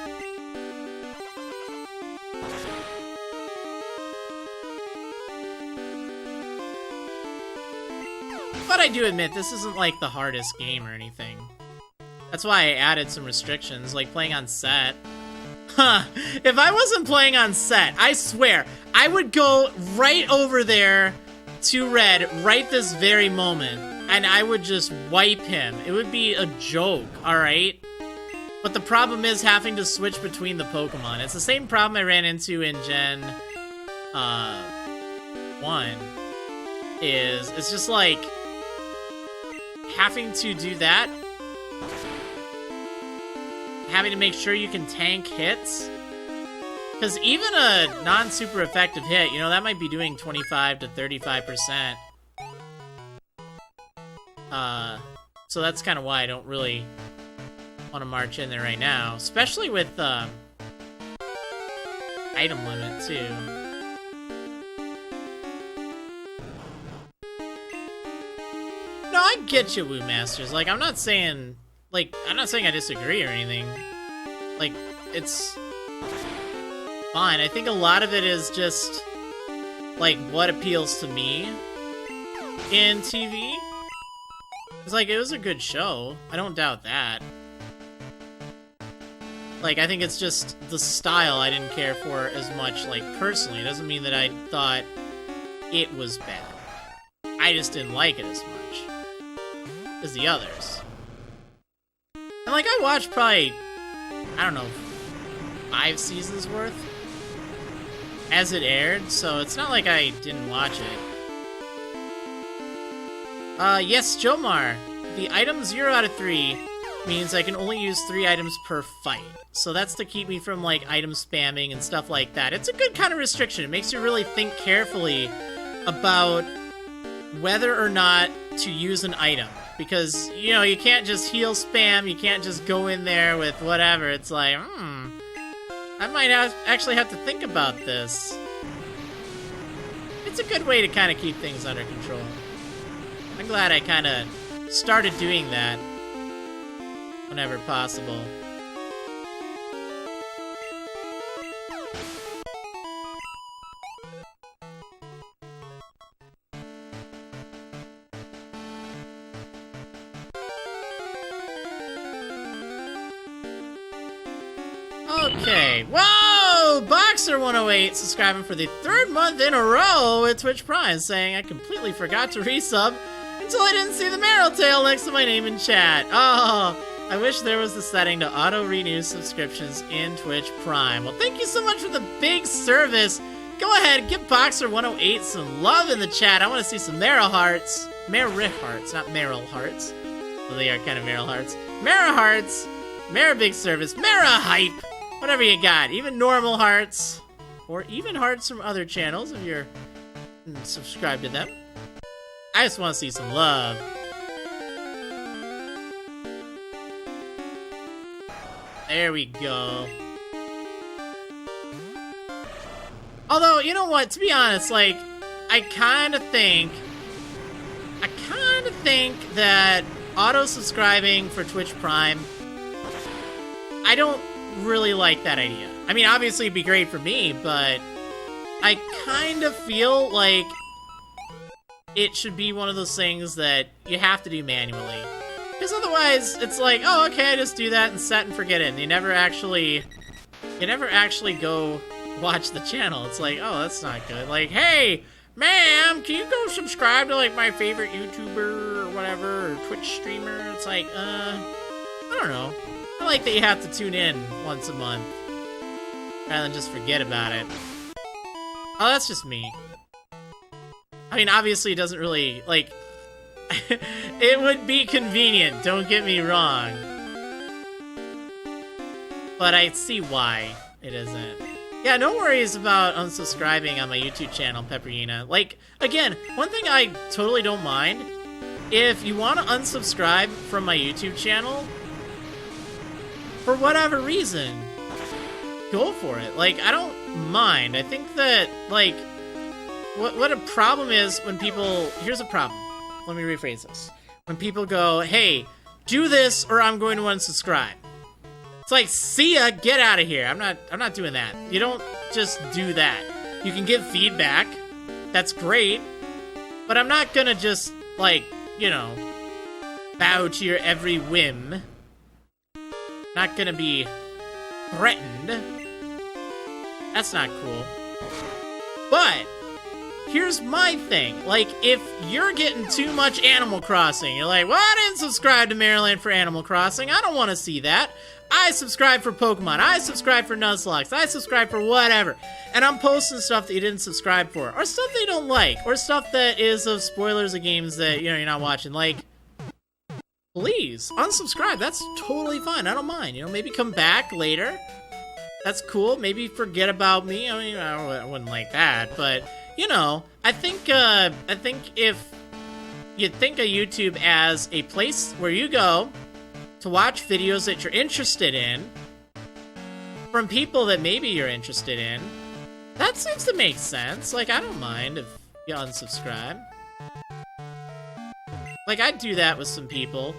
But I do admit, this isn't like the hardest game or anything. That's why I added some restrictions, like playing on set. Huh, if I wasn't playing on set, I swear, I would go right over there to Red right this very moment, and I would just wipe him. It would be a joke, alright? But the problem is having to switch between the Pokemon. It's the same problem I ran into in Gen 1. It's just like having to do that. Having to make sure you can tank hits. Because even a non-super effective hit, you know, that might be doing 25 to 35%. So that's kind of why I don't really want to march in there right now. Especially with, item limit, too. No, I get you, Woo Masters. Like, I'm not saying I disagree or anything. Like, it's fine. I think a lot of it is just, like, what appeals to me in TV. It's like, it was a good show. I don't doubt that. Like, I think it's just the style I didn't care for as much, like, personally. It doesn't mean that I thought it was bad. I just didn't like it as much as the others. And, like, I watched probably, I don't know, 5 seasons worth as it aired, so it's not like I didn't watch it. Yes, Jomar. The item 0 out of 3 means I can only use 3 items per fight. So that's to keep me from, like, item spamming and stuff like that. It's a good kind of restriction. It makes you really think carefully about whether or not to use an item. Because, you know, you can't just heal spam, you can't just go in there with whatever. It's like, I might actually have to think about this. It's a good way to kind of keep things under control. I'm glad I kind of started doing that whenever possible. Okay, whoa! Boxer108 subscribing for the 3rd month in a row at Twitch Prime, saying I completely forgot to resub until I didn't see the Meryl tail next to my name in chat. Oh, I wish there was the setting to auto-renew subscriptions in Twitch Prime. Well, thank you so much for the big service. Go ahead, give Boxer108 some love in the chat. I want to see some Meryl hearts. Meryl hearts, not Meryl hearts. Well, they are kind of Meryl hearts. Meryl hearts. Meryl big service. Meryl hype. Whatever you got, even normal hearts, or even hearts from other channels if you're subscribed to them. I just want to see some love. There we go. Although, you know what? To be honest, like, I kind of think that auto-subscribing for Twitch Prime, I don't really like that idea. I mean, obviously it'd be great for me, but I kind of feel like it should be one of those things that you have to do manually. Because otherwise, it's like, oh, okay, I just do that and set and forget it. And you never actually go watch the channel. It's like, oh, that's not good. Like, hey, ma'am, can you go subscribe to, like, my favorite YouTuber or whatever, or Twitch streamer? It's like, I don't know. I like that you have to tune in once a month rather than just forget about it. Oh, that's just me. I mean, obviously it doesn't really, like, it would be convenient, don't get me wrong. But I see why it isn't. Yeah, no worries about unsubscribing on my YouTube channel, Pepperina. Like, again, one thing I totally don't mind, if you want to unsubscribe from my YouTube channel, for whatever reason, go for it. Like, I don't mind. I think that, like, what a problem is when people... Here's a problem. Let me rephrase this. When people go, hey, do this or I'm going to unsubscribe. It's like, see ya, get out of here. I'm not doing that. You don't just do that. You can give feedback. That's great. But I'm not gonna just, like, you know, bow to your every whim. Not gonna be threatened. That's not cool. But here's my thing. Like, if you're getting too much Animal Crossing, you're like, well, I didn't subscribe to Marriland for Animal Crossing. I don't want to see that. I subscribe for Pokemon. I subscribe for Nuzlockes. I subscribe for whatever. And I'm posting stuff that you didn't subscribe for. Or stuff that you don't like. Or stuff that is of spoilers of games that, you know, you're not watching. Like, please, unsubscribe. That's totally fine. I don't mind. You know, maybe come back later. That's cool. Maybe forget about me. I mean, I wouldn't like that. But, you know, I think if you think of YouTube as a place where you go to watch videos that you're interested in from people that maybe you're interested in, that seems to make sense. Like, I don't mind if you unsubscribe. Like, I'd do that with some people.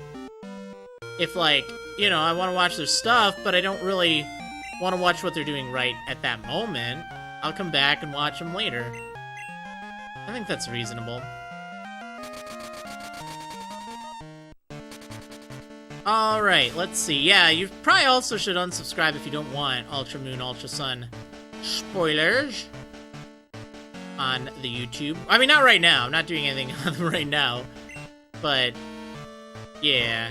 If, like, you know, I want to watch their stuff, but I don't really want to watch what they're doing right at that moment, I'll come back and watch them later. I think that's reasonable. Alright, let's see. Yeah, you probably also should unsubscribe if you don't want Ultra Moon, Ultra Sun spoilers on the YouTube. I mean, not right now. I'm not doing anything on them right now. But, yeah.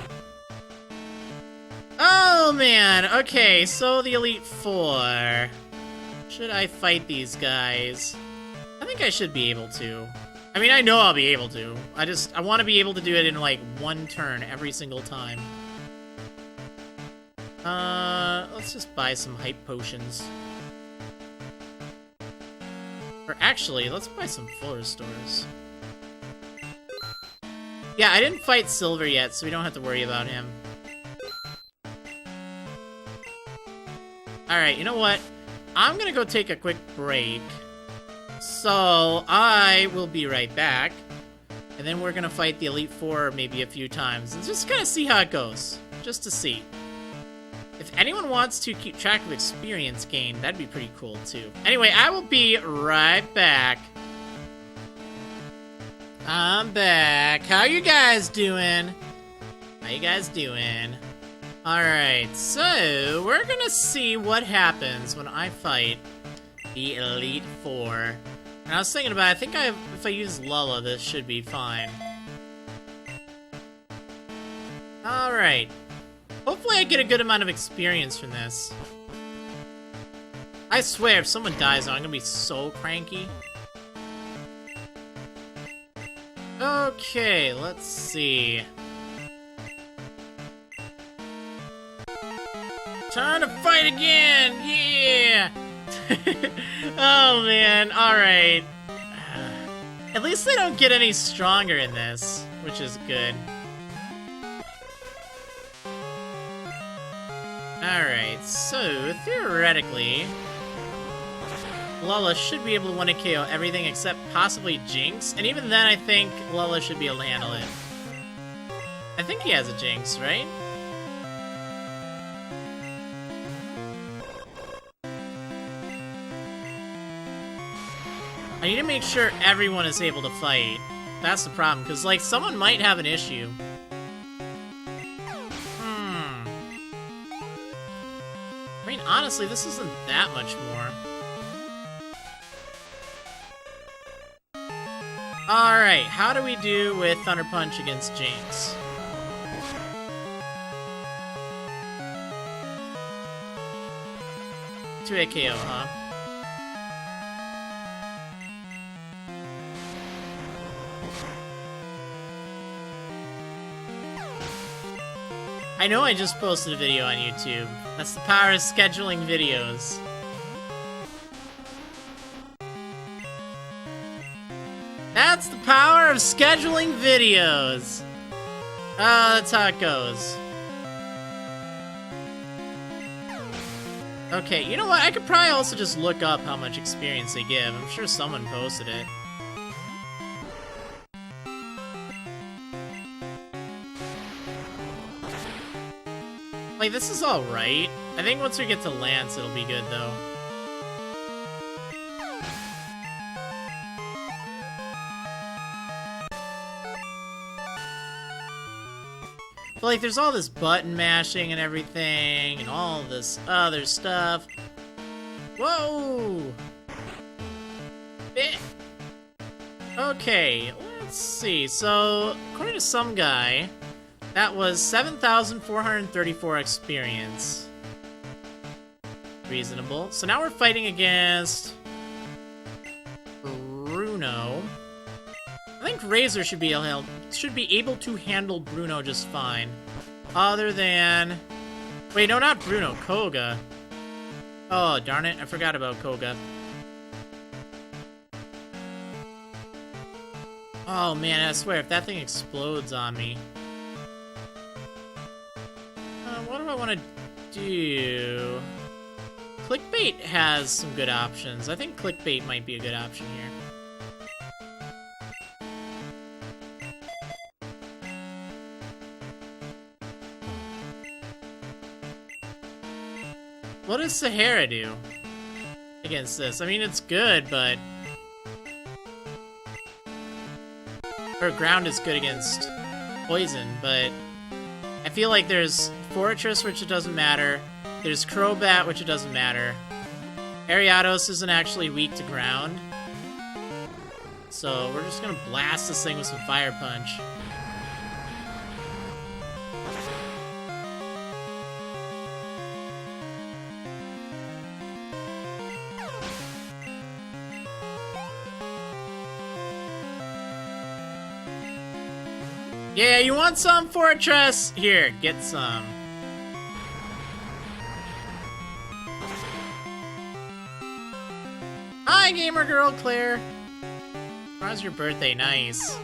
Oh, man. Okay, so the Elite Four. Should I fight these guys? I think I should be able to. I mean, I know I'll be able to. I want to be able to do it in, like, one turn every single time. Let's just buy some hype potions. Or actually, let's buy some full restores. Yeah, I didn't fight Silver yet, so we don't have to worry about him. Alright, you know what? I'm gonna go take a quick break. So, I will be right back. And then we're gonna fight the Elite Four maybe a few times. And just kind of see how it goes. Just to see. If anyone wants to keep track of experience gain, that'd be pretty cool too. Anyway, I will be right back. I'm back. How you guys doing? How you guys doing? Alright, so we're gonna see what happens when I fight the Elite Four. And I was thinking about it, I think if I use Lula, this should be fine. Alright. Hopefully I get a good amount of experience from this. I swear, if someone dies, I'm gonna be so cranky. Okay, let's see. Time to fight again! Yeah! Oh man, alright. At least they don't get any stronger in this, which is good. Alright, so theoretically, Lala should be able to 1-hit KO everything except possibly Jinx, and even then I think Lala should be able to handle it. I think he has a Jinx, right? I need to make sure everyone is able to fight. That's the problem, because, like, someone might have an issue. I mean, honestly, this isn't that much more. Alright, how do we do with Thunder Punch against Jinx? Two-hit KO, huh? I know I just posted a video on YouTube. That's the power of scheduling videos. That's the power of scheduling videos! That's how it goes. Okay, you know what? I could probably also just look up how much experience they give. I'm sure someone posted it. Like, this is alright. I think once we get to Lance, it'll be good, though. But, like, there's all this button mashing and everything, and all this other stuff. Whoa! Okay, let's see. So, according to some guy, that was 7,434 experience. Reasonable. So now we're fighting against Bruno. I think Razor should be able to handle Bruno just fine. Other than... Wait, no, not Bruno. Koga. Oh, darn it. I forgot about Koga. Oh, man, I swear, if that thing explodes on me... what do I want to do? Clickbait has some good options. I think Clickbait might be a good option here. What does Sahara do against this? I mean, it's good, but... Her ground is good against poison, but... I feel like there's Fortress, which it doesn't matter. There's Crobat, which it doesn't matter. Ariados isn't actually weak to ground. So we're just gonna blast this thing with some Fire Punch. Yeah, you want some, Fortress? Here, get some. Hi, gamer girl Claire. How's your birthday? Nice.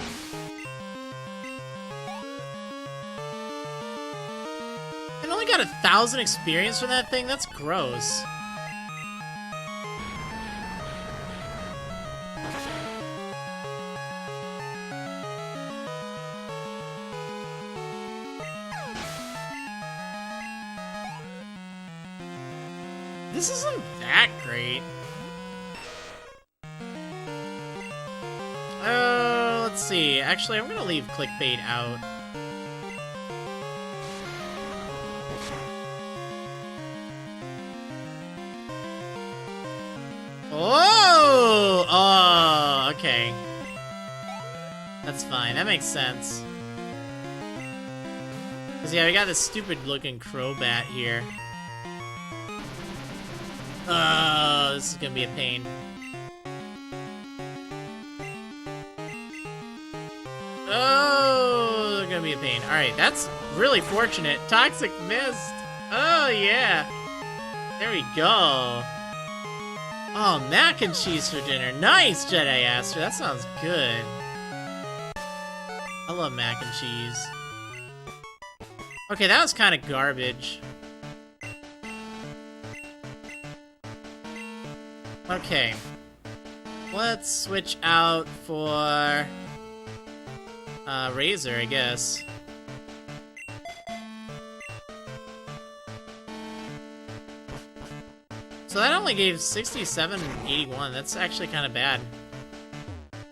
I only got 1,000 experience from that thing? That's gross. This isn't that great. Let's see. Actually, I'm gonna leave Clickbait out. Oh! Oh, okay. That's fine. That makes sense. Because, yeah, we got this stupid-looking Crobat here. Oh, this is gonna be a pain. Oh, gonna be a pain. Alright, that's really fortunate. Toxic Mist. Oh, yeah. There we go. Oh, mac and cheese for dinner. Nice, Jedi Aster. That sounds good. I love mac and cheese. Okay, that was kind of garbage. Okay. Let's switch out for... Razor, I guess. So that only gave 67 and 81. That's actually kind of bad.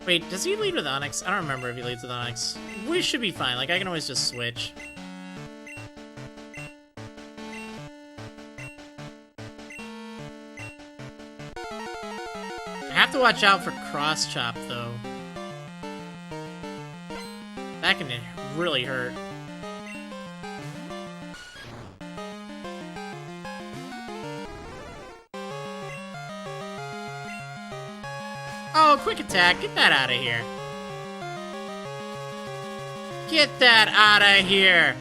Wait, does he lead with Onyx? I don't remember if he leads with Onyx. We should be fine. Like, I can always just switch. I have to watch out for cross chop, though. That can really hurt. Oh, quick attack. Get that out of here. Get that out of here.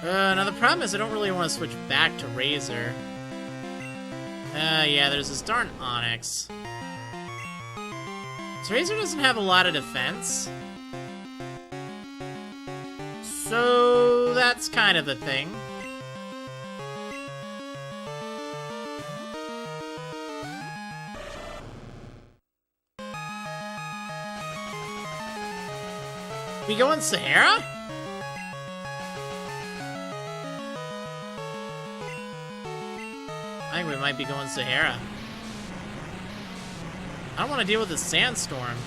Now the problem is I don't really want to switch back to Razor. Yeah, there's this darn Onyx. So Razor doesn't have a lot of defense. So that's kind of a thing. We go in Sahara? I think we might be going Sahara. I don't want to deal with the sandstorm.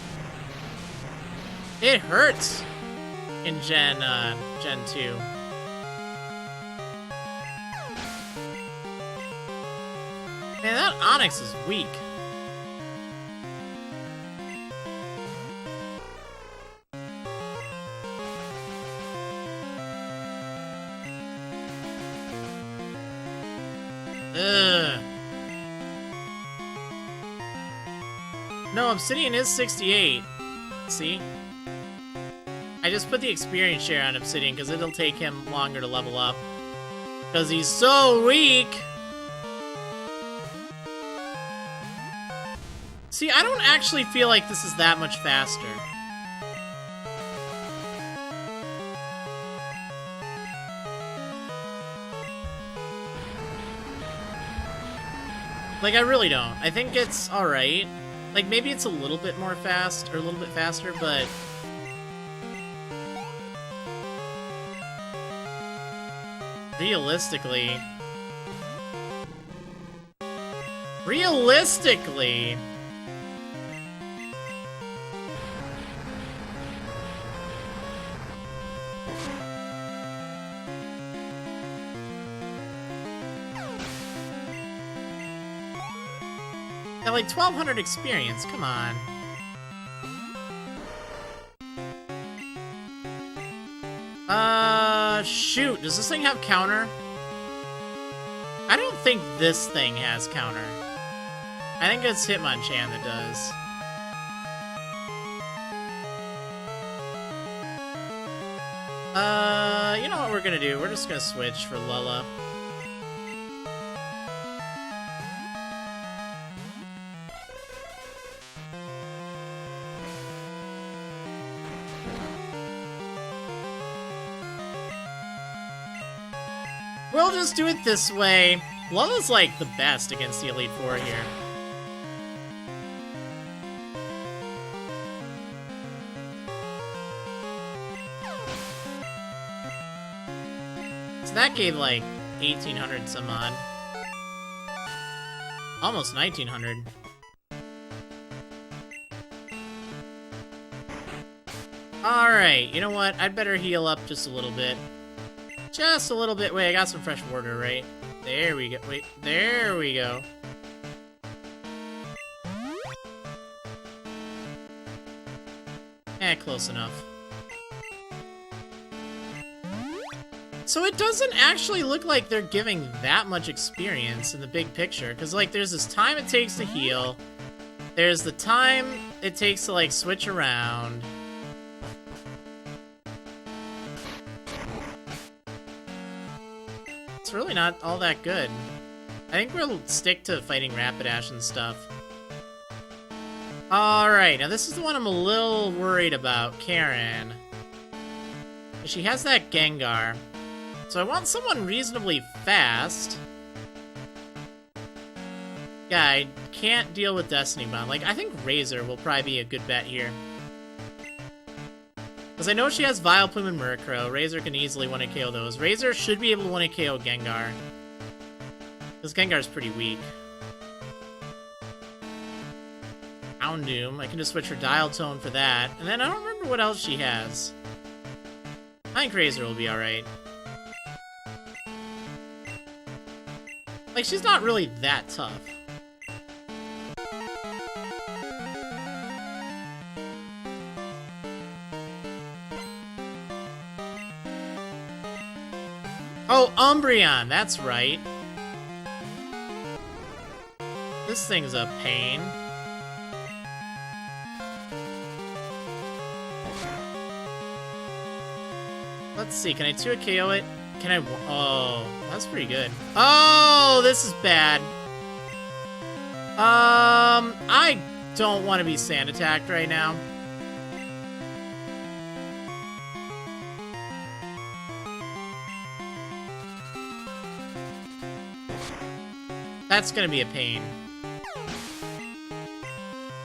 It hurts in Gen 2. Man, that Onyx is weak. Ugh. No, Obsidian is 68. See? I just put the experience share on Obsidian because it'll take him longer to level up. Because he's so weak! See, I don't actually feel like this is that much faster. Like, I really don't. I think it's alright. Like, maybe it's a little bit more fast, or a little bit faster, but... Realistically... Got like 1,200 experience, come on. Shoot, does this thing have counter? I don't think this thing has counter. I think it's Hitmonchan that does. You know what we're gonna do? We're just gonna switch for Lula. We'll just do it this way. Lula's like the best against the Elite Four here. So that gave like 1,800 some odd. Almost 1,900. Alright, you know what? I'd better heal up just a little bit. Just a little bit. Wait, I got some fresh water, right? There we go. Wait, there we go. Close enough. So it doesn't actually look like they're giving that much experience in the big picture, because, like, there's this time it takes to heal. There's the time it takes to, like, switch around. It's really not all that good. I think we'll stick to fighting Rapidash and stuff. Alright, now this is the one I'm a little worried about, Karen. She has that Gengar. So I want someone reasonably fast. Yeah, I can't deal with Destiny Bond. Like, I think Razor will probably be a good bet here. Because I know she has Vileplume and Murkrow. Razor can easily 1-hit KO those. Razor should be able to 1-hit KO Gengar. Because Gengar's pretty weak. Houndoom. I can just switch her Dial Tone for that. And then I don't remember what else she has. I think Razor will be alright. Like, she's not really that tough. Oh, Umbreon, that's right. This thing's a pain. Let's see, can I 2-hit KO it? Can I? Oh, that's pretty good. Oh, this is bad. I don't want to be sand attacked right now. That's gonna be a pain.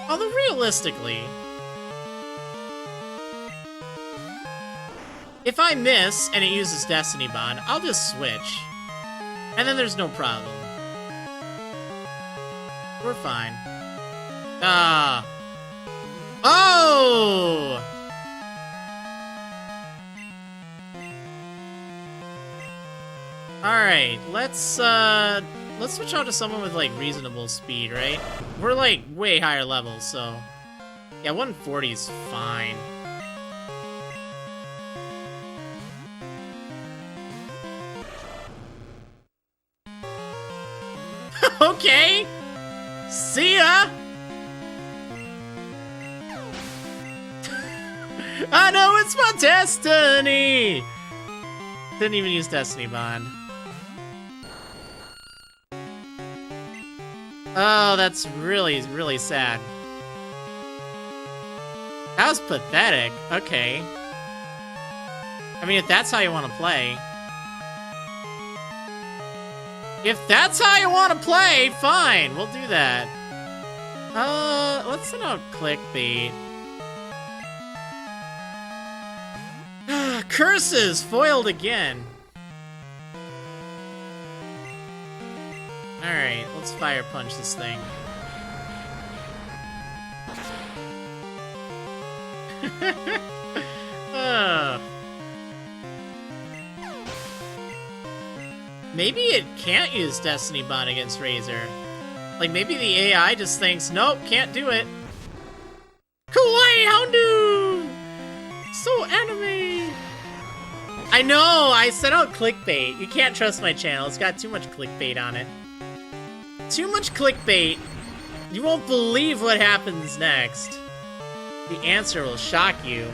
Although realistically, if I miss and it uses Destiny Bond, I'll just switch. And then there's no problem. We're fine. Ah. Oh! Alright, let's switch out to someone with, like, reasonable speed, right? We're, like, way higher levels, so... Yeah, 140 is fine. Okay! See ya! I know it's my destiny! Didn't even use Destiny Bond. Oh, that's really, really sad. That was pathetic. Okay. I mean, if that's how you want to play. If that's how you want to play, fine, we'll do that. Let's send out clickbait. Curses! Foiled again. Alright, let's fire punch this thing. Maybe it can't use Destiny Bond against Razor. Like, maybe the AI just thinks, nope, can't do it. Kawaii Houndoom! So anime! I know, I sent out clickbait. You can't trust my channel, it's got too much clickbait on it. Too much clickbait. You won't believe what happens next. The answer will shock you.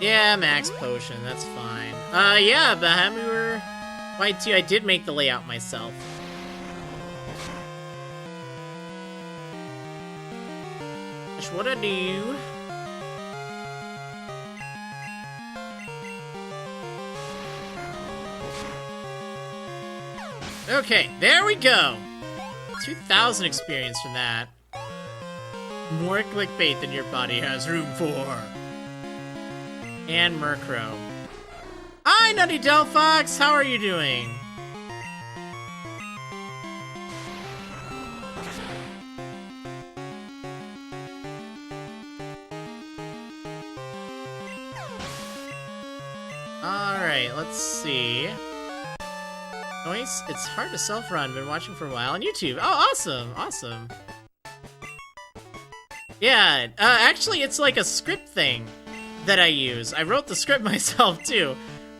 Yeah, max potion, that's fine. Yeah, Bahamur White 2, I did make the layout myself. That's what I do. Okay, there we go. 2,000 experience from that. More clickbait than your body has room for. And Murkrow. Hi, Nutty Delphox! How are you doing? Alright, let's see. Noise, it's hard to self-run. Been watching for a while on YouTube. Oh, awesome! Awesome. Yeah, actually, it's like a script thing that I use. I wrote the script myself too,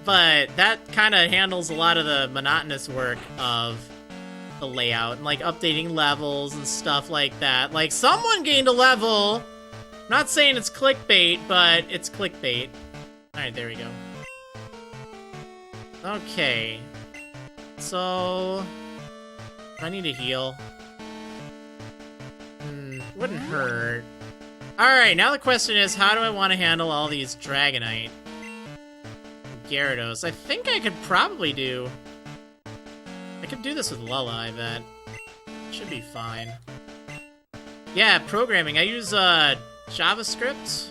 but that kind of handles a lot of the monotonous work of the layout and like updating levels and stuff like that. Like, someone gained a level. I'm not saying it's clickbait, but it's clickbait. Alright, there we go. Okay. So I need to heal. Wouldn't hurt. Alright, now the question is, how do I want to handle all these Dragonite? Gyarados. I think I could probably do... I could do this with Lula, I bet. Should be fine. Yeah, programming. I use, JavaScript.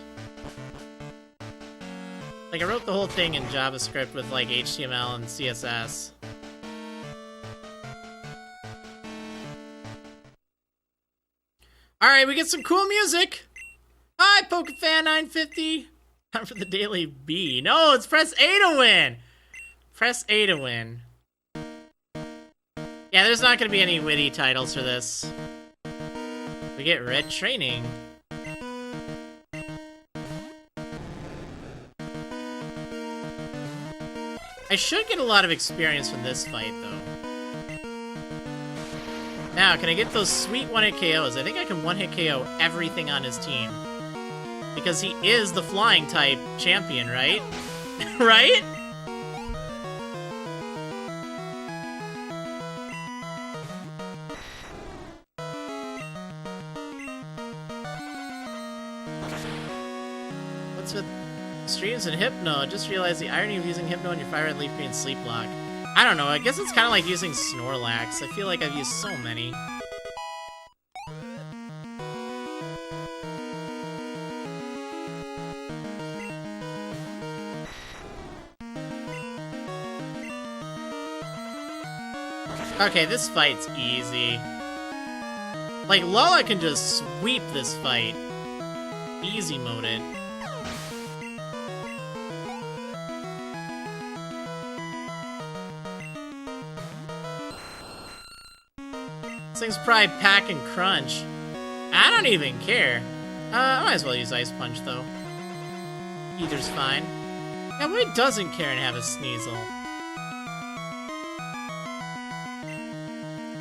Like, I wrote the whole thing in JavaScript with, like, HTML and CSS. Alright, we get some cool music! Hi, PokeFan950! Time for the Daily B. No, it's press A to win! Press A to win. Yeah, there's not gonna be any witty titles for this. We get Red Training. I should get a lot of experience from this fight, though. Now, can I get those sweet one-hit KOs? I think I can one-hit KO everything on his team. Because he is the flying-type champion, right? Right? What's with streams and Hypno? Just realized the irony of using Hypno on your Fire Red, Leaf Green, Sleep Block. I don't know, I guess it's kind of like using Snorlax. I feel like I've used so many. Okay, this fight's easy. Like, Lola can just sweep this fight. Easy mode it. Thing's probably pack and crunch. I don't even care. I might as well use Ice Punch, though. Either's fine. Yeah, why doesn't Karen have a Sneasel?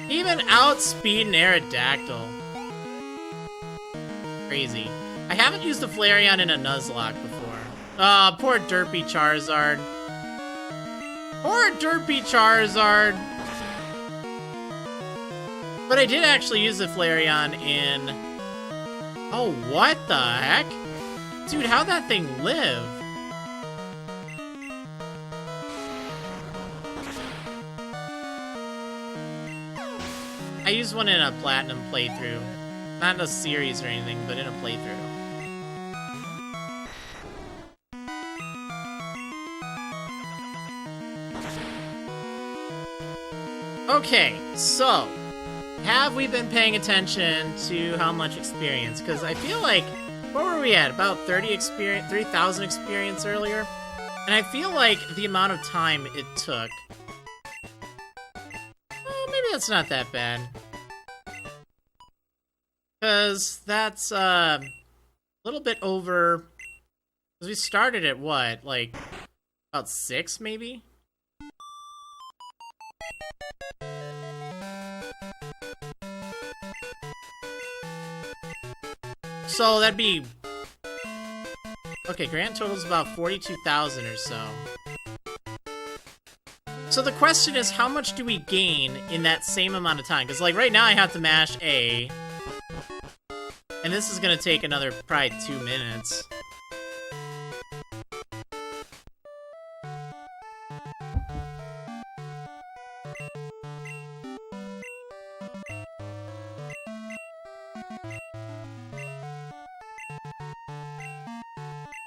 Even outspeed an Aerodactyl. Crazy. I haven't used a Flareon in a Nuzlocke before. Oh, poor derpy Charizard. Poor derpy Charizard. But I did actually use the Flareon in... Oh, what the heck? Dude, how'd that thing live? I used one in a Platinum playthrough. Not in a series or anything, but in a playthrough. Okay, so... have we been paying attention to how much experience? Because I feel like, what were we at? About 3,000 experience earlier? And I feel like the amount of time it took... well, maybe that's not that bad. Because that's a little bit over... because we started at what? Like, about 6 maybe? So that'd be... okay, grand total's about 42,000 or so. So the question is, how much do we gain in that same amount of time? Because, like, right now I have to mash A. And this is gonna take another, probably 2 minutes.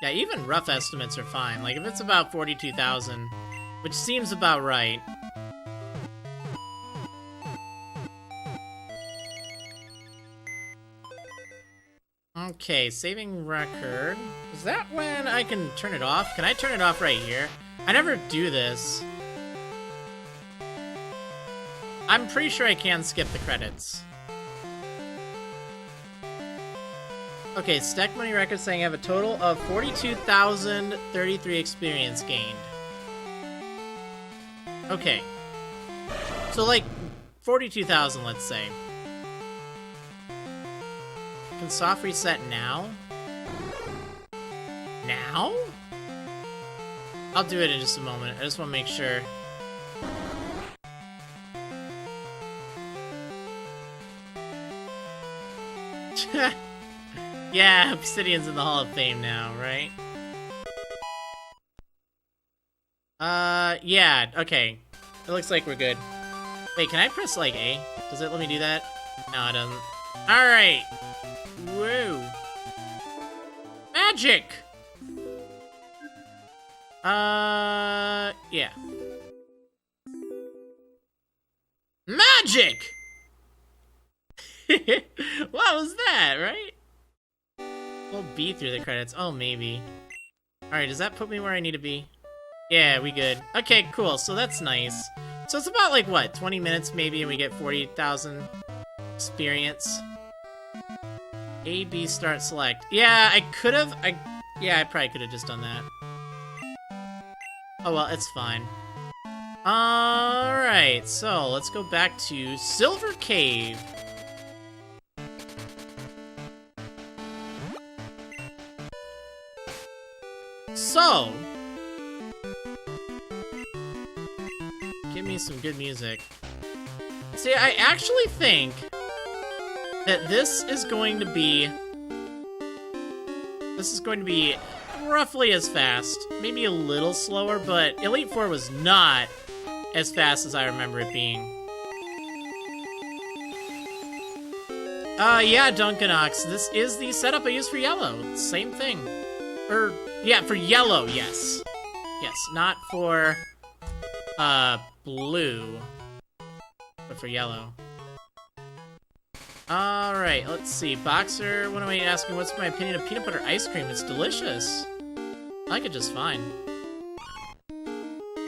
Yeah, even rough estimates are fine. Like, if it's about 42,000, which seems about right. Okay, saving record. Is that when I can turn it off? Can I turn it off right here? I never do this. I'm pretty sure I can skip the credits. Okay, Stack Money Record saying I have a total of 42,033 experience gained. Okay. So, like, 42,000, let's say. Can soft reset now? Now? I'll do it in just a moment. I just want to make sure. Yeah, Obsidian's in the Hall of Fame now, right? Yeah, okay. It looks like we're good. Wait, can I press, like, A? Does it let me do that? No, it doesn't. Alright! Whoa! Magic! Yeah. Magic! What was that, right? We'll B through the credits. Oh, maybe. Alright, does that put me where I need to be? Yeah, we good. Okay, cool. So that's nice. So it's about, like, what, 20 minutes maybe, and we get 40,000 experience. A, B, start, select. Yeah, I could've... Yeah, I probably could've just done that. Oh, well, it's fine. Alright, so let's go back to Silver Cave. So... give me some good music. See, I actually think that this is going to be roughly as fast. Maybe a little slower, but Elite Four was not as fast as I remember it being. Yeah, Dunkanox, this is the setup I use for yellow. Same thing. Yeah, for yellow, yes. Yes, not for, blue, but for yellow. Alright, let's see. Boxer, what am I asking? What's my opinion of peanut butter ice cream? It's delicious. I like it just fine.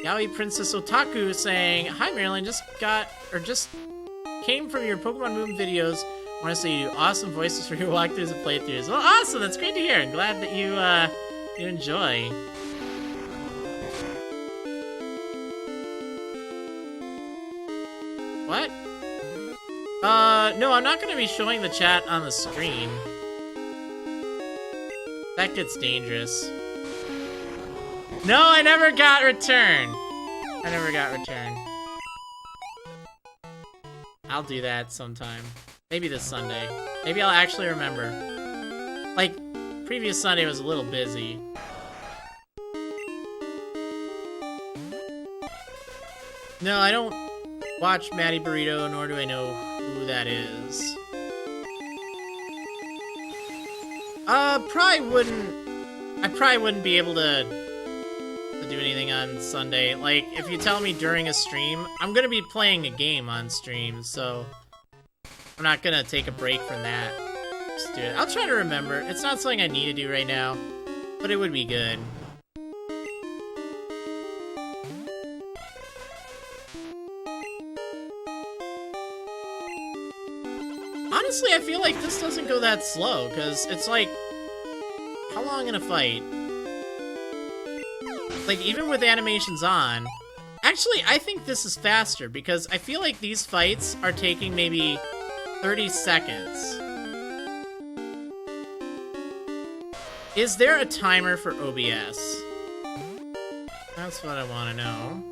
Yaoi Princess Otaku saying, hi Maryland, just came from your Pokemon Moon videos. I want to say you do awesome voices for your walkthroughs and playthroughs. Well, awesome, that's great to hear. I'm glad that you enjoy. What? No, I'm not gonna be showing the chat on the screen. That gets dangerous. No, I never got return. I never got return. I'll do that sometime. Maybe this Sunday. Maybe I'll actually remember. Like, previous Sunday was a little busy. No, I don't watch Matty Burrito, nor do I know who that is. I probably wouldn't be able to do anything on Sunday. Like, if you tell me during a stream, I'm gonna be playing a game on stream, so I'm not gonna take a break from that. Just do it. I'll try to remember. It's not something I need to do right now, but it would be good. Honestly, I feel like this doesn't go that slow, because it's like, how long in a fight? Like, even with animations on, actually, I think this is faster, because I feel like these fights are taking maybe 30 seconds. Is there a timer for OBS? That's what I want to know.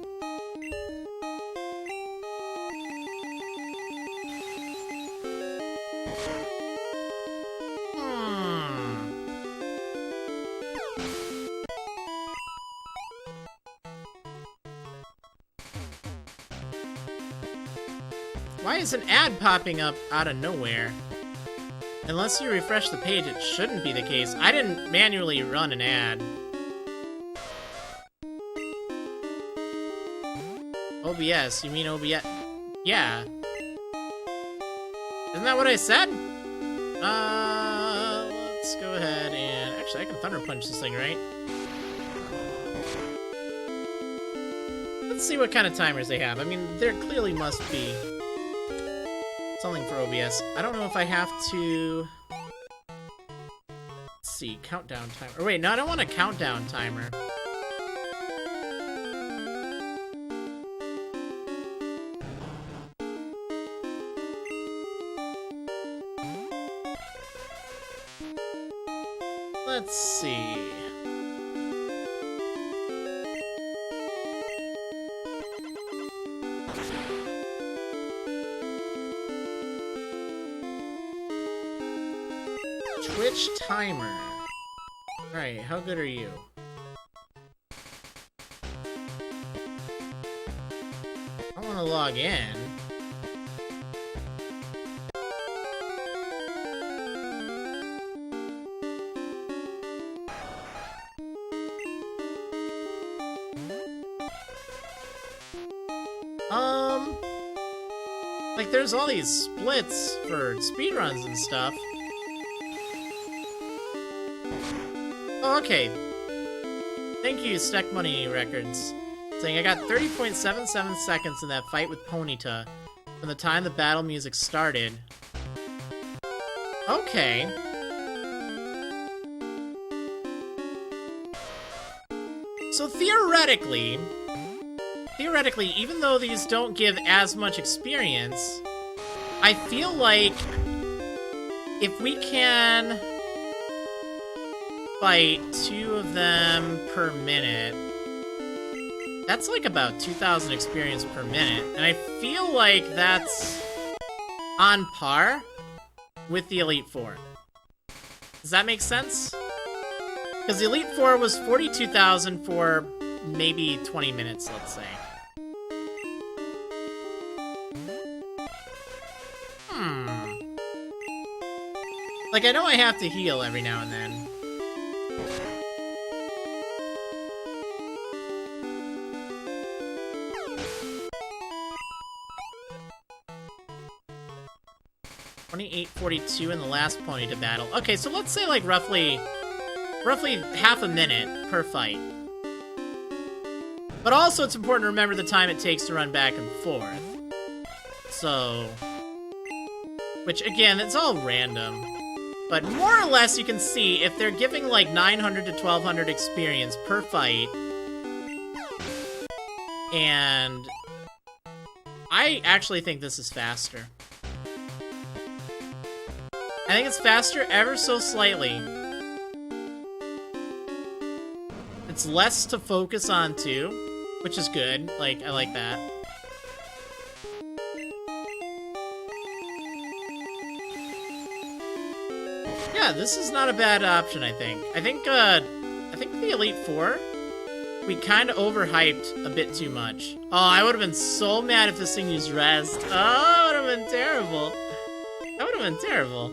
Why is an ad popping up out of nowhere? Unless you refresh the page, it shouldn't be the case. I didn't manually run an ad. OBS, you mean OBS? Yeah. Isn't that what I said? Let's go ahead and... Actually, I can Thunder Punch this thing, right? Let's see what kind of timers they have. I mean, there clearly must be something for OBS. I don't know if I have to... Let's see, countdown timer. Or wait, no, I don't want a countdown timer. Let's see. Twitch timer. Alright, how good are you? I want to log in. Like, there's all these splits for speedruns and stuff. Oh, okay. Thank you, Steck Money Records. Saying, I got 30.77 seconds in that fight with Ponyta from the time the battle music started. Okay. So theoretically, even though these don't give as much experience, I feel like if we can fight 2 of them per minute, that's like about 2,000 experience per minute, and I feel like that's on par with the Elite Four. Does that make sense? Because the Elite Four was 42,000 for maybe 20 minutes, let's say. Like, I know I have to heal every now and then. $28.42 in the last Ponyta battle. Okay, so let's say like roughly half a minute per fight. But also it's important to remember the time it takes to run back and forth. So, which again, it's all random. But more or less you can see if they're giving like 900 to 1200 experience per fight. And I actually think this is faster. I think it's faster ever so slightly. It's less to focus on too, which is good. Like, I like that. Yeah, this is not a bad option, I think. I think with the Elite Four, we kind of overhyped a bit too much. Oh, I would have been so mad if this thing used rest. Oh, that would have been terrible. That would have been terrible.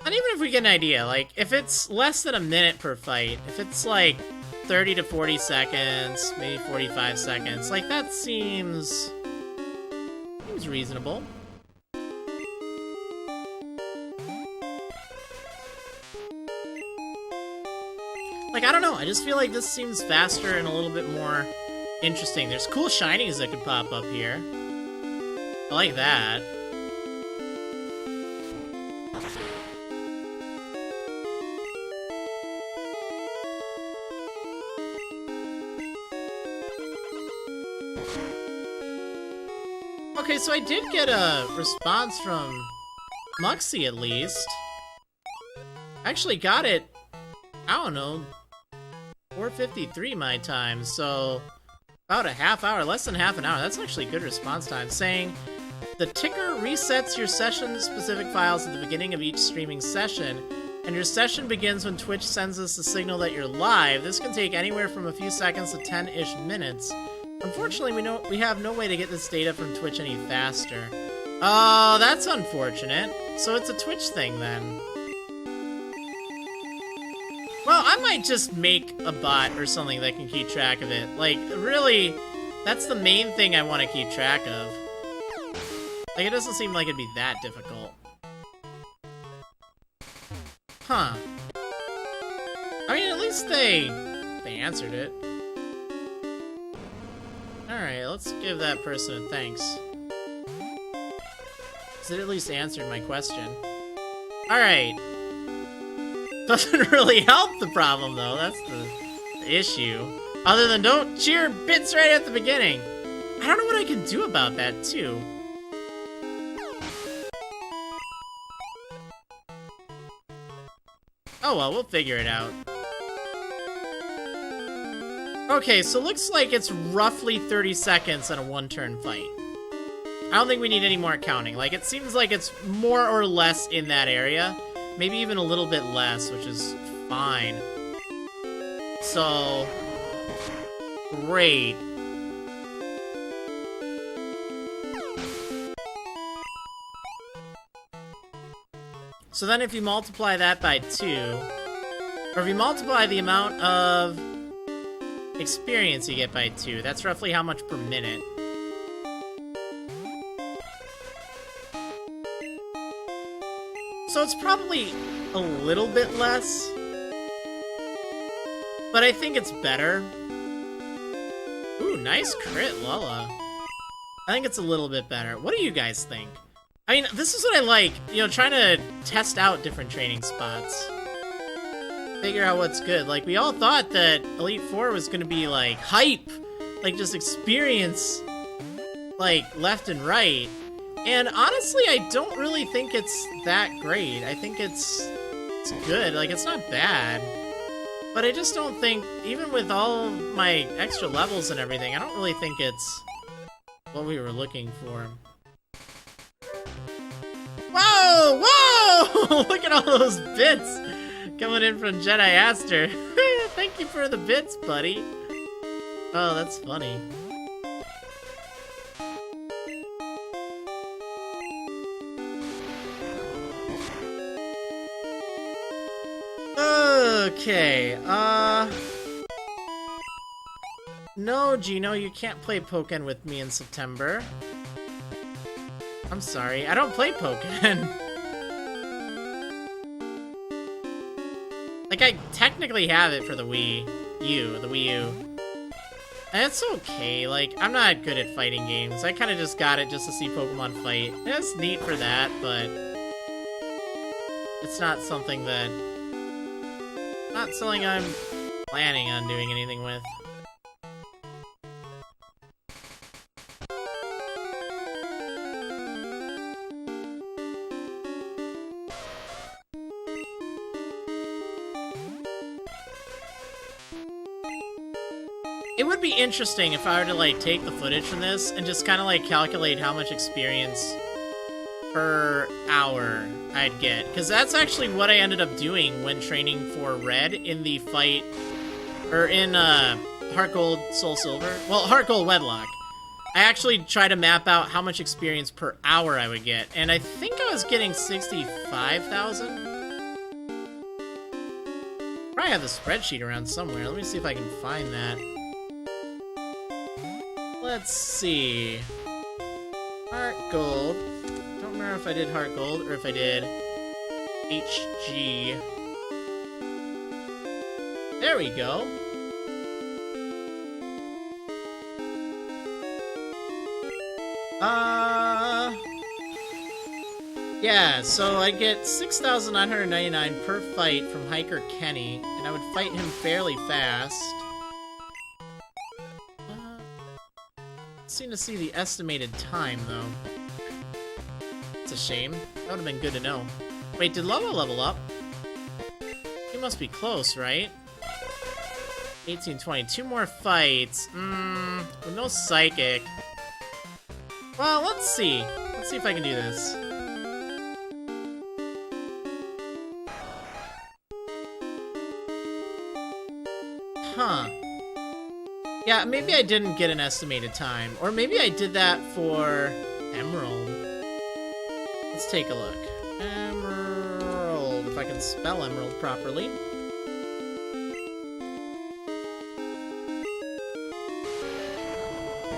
And even if we get an idea, like, if it's less than a minute per fight, if it's like 30 to 40 seconds, maybe 45 seconds, like, that seems reasonable. Like, I don't know, I just feel like this seems faster and a little bit more interesting. There's cool shinies that could pop up here. I like that. Okay, so I did get a response from Muxie, at least. I actually got it, I don't know, 4:53 my time, so about a half hour, less than half an hour. That's actually good response time, saying, the ticker resets your session-specific files at the beginning of each streaming session, and your session begins when Twitch sends us a signal that you're live. This can take anywhere from a few seconds to 10-ish minutes. Unfortunately, we have no way to get this data from Twitch any faster. Oh, that's unfortunate. So it's a Twitch thing, then. Well, I might just make a bot or something that can keep track of it. Like, really, that's the main thing I want to keep track of. Like, it doesn't seem like it'd be that difficult. Huh. I mean, at least they answered it. Alright, let's give that person a thanks. Because it at least answered my question. Alright. Doesn't really help the problem, though. That's the issue. Other than don't cheer bits right at the beginning. I don't know what I can do about that, too. Oh well, we'll figure it out. Okay, so looks like it's roughly 30 seconds in a one-turn fight. I don't think we need any more counting. Like, it seems like it's more or less in that area. Maybe even a little bit less, which is fine. So... great. So then if you multiply that by 2, or if you multiply the amount of experience you get by 2, that's roughly how much per minute. So it's probably a little bit less, but I think it's better. Ooh, nice crit, Lala. I think it's a little bit better. What do you guys think? I mean, this is what I like, you know, trying to test out different training spots. Figure out what's good. Like, we all thought that Elite Four was gonna be, like, hype. Like, just experience, like, left and right. And honestly, I don't really think it's that great. I think it's good. Like, it's not bad. But I just don't think, even with all my extra levels and everything, I don't really think it's what we were looking for. Whoa! Whoa! Look at all those bits coming in from Jedi Aster. Thank you for the bits, buddy. Oh, that's funny. Okay, no, Gino, you can't play Pokken with me in September. I'm sorry, I don't play Pokken. Like, I technically have it for the Wii U. And it's okay, like, I'm not good at fighting games. I kinda just got it just to see Pokemon fight. And it's neat for that, but it's not something that... not something I'm planning on doing anything with. It would be interesting if I were to, like, take the footage from this and just kind of, like, calculate how much experience per hour I'd get. Because that's actually what I ended up doing when training for Red in the fight, or in, Heart Gold, Soul Silver. Well, Heart Gold, Wedlocke. I actually tried to map out how much experience per hour I would get, and I think I was getting 65,000. Probably have the spreadsheet around somewhere. Let me see if I can find that. Let's see. Heart Gold. Don't remember if I did Heart Gold or if I did HG. There we go. Yeah, so I get 6,999 per fight from Hiker Kenny, and I would fight him fairly fast. Seem to see the estimated time, though. It's a shame. That would have been good to know. Wait, did Lobo level up? He must be close, right? 1820. 2 more fights. With no Psychic. Well, let's see. Let's see if I can do this. Huh. Yeah, maybe I didn't get an estimated time. Or maybe I did that for Emerald. Let's take a look. Emerald. If I can spell Emerald properly.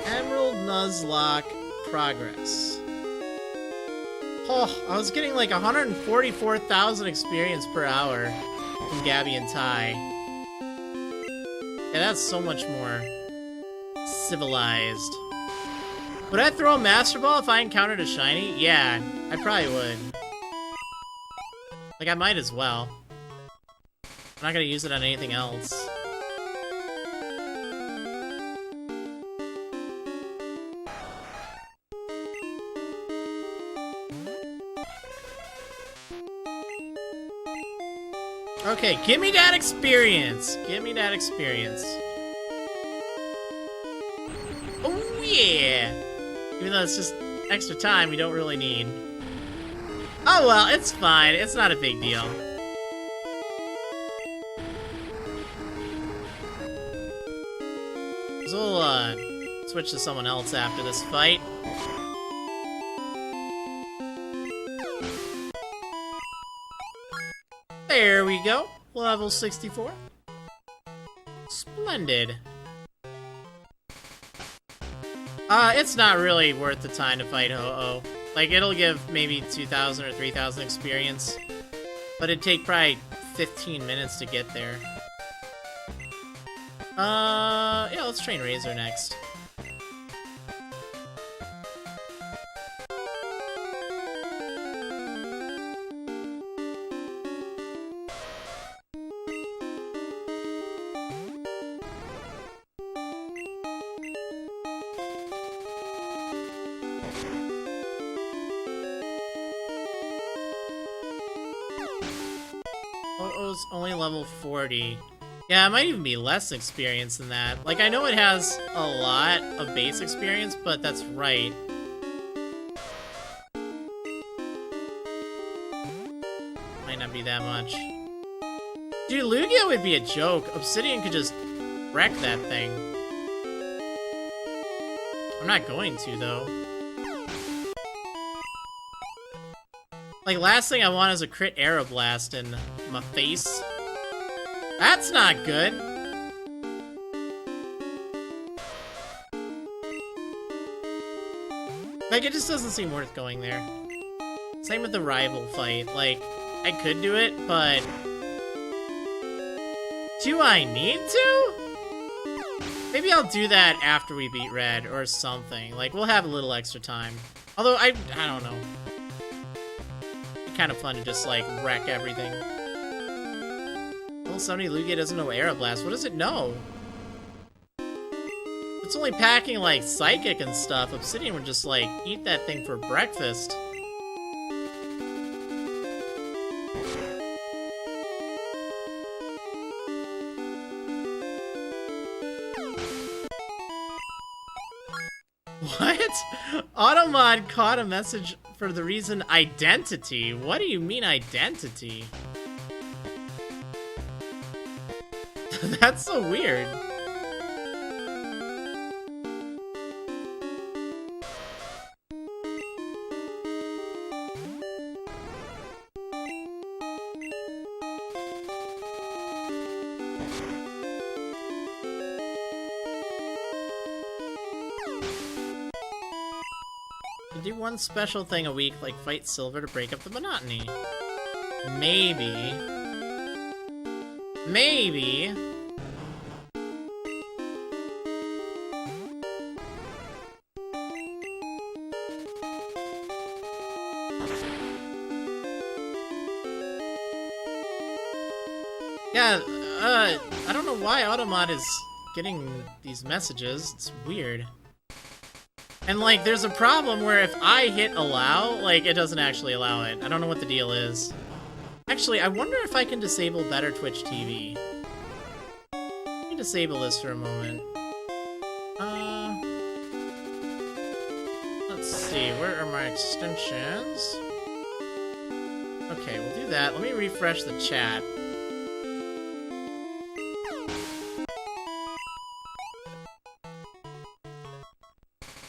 Emerald Nuzlocke progress. Oh, I was getting like 144,000 experience per hour from Gabby and Ty. Yeah, that's so much more civilized. Would I throw a Master Ball if I encountered a shiny? Yeah, I probably would. Like, I might as well. I'm not gonna use it on anything else. Okay, give me that experience. Give me that experience. Yeah! Even though it's just extra time we don't really need. Oh well, it's fine. It's not a big deal. So we'll, switch to someone else after this fight. There we go. Level 64. Splendid. It's not really worth the time to fight Ho-Oh. Like, it'll give maybe 2,000 or 3,000 experience. But it'd take probably 15 minutes to get there. Yeah, let's train Razor next. Oh-Oh's only level 40. Yeah, it might even be less experience than that. Like, I know it has a lot of base experience, but that's right. Might not be that much. Dude, Lugia would be a joke. Obsidian could just wreck that thing. I'm not going to, though. Like, last thing I want is a crit Aeroblast in my face. That's not good. Like, it just doesn't seem worth going there. Same with the rival fight. Like, I could do it, but... do I need to? Maybe I'll do that after we beat Red or something. Like, we'll have a little extra time. Although, I don't know. It's kind of fun to just, like, wreck everything. Well, Sony Lugia doesn't know Aeroblast. What does it know? It's only packing, like, Psychic and stuff. Obsidian would just, like, eat that thing for breakfast. What? Automod caught a message for the reason identity. What do you mean identity? That's so weird. You do one special thing a week, like fight Silver to break up the monotony. Maybe. Maybe. Yeah, I don't know why Automod is getting these messages. It's weird. And, like, there's a problem where if I hit allow, like, it doesn't actually allow it. I don't know what the deal is. Actually, I wonder if I can disable Better Twitch TV. Let me disable this for a moment. Let's see, where are my extensions? Okay, we'll do that. Let me refresh the chat.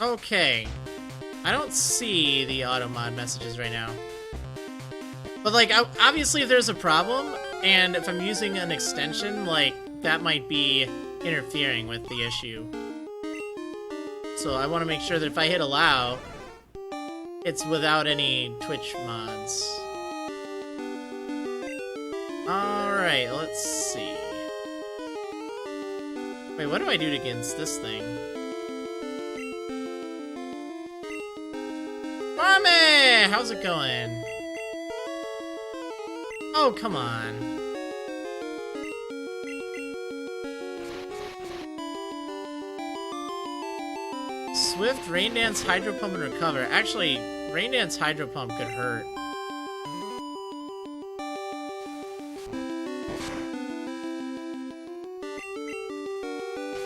Okay. I don't see the Automod messages right now. But, like, obviously if there's a problem, and if I'm using an extension, like, that might be interfering with the issue. So I want to make sure that if I hit allow, it's without any Twitch mods. Alright, let's see. Wait, what do I do against this thing? Mame! How's it going? Oh, come on. Swift, Rain Dance, Hydro Pump, and Recover. Actually, Rain Dance, Hydro Pump could hurt.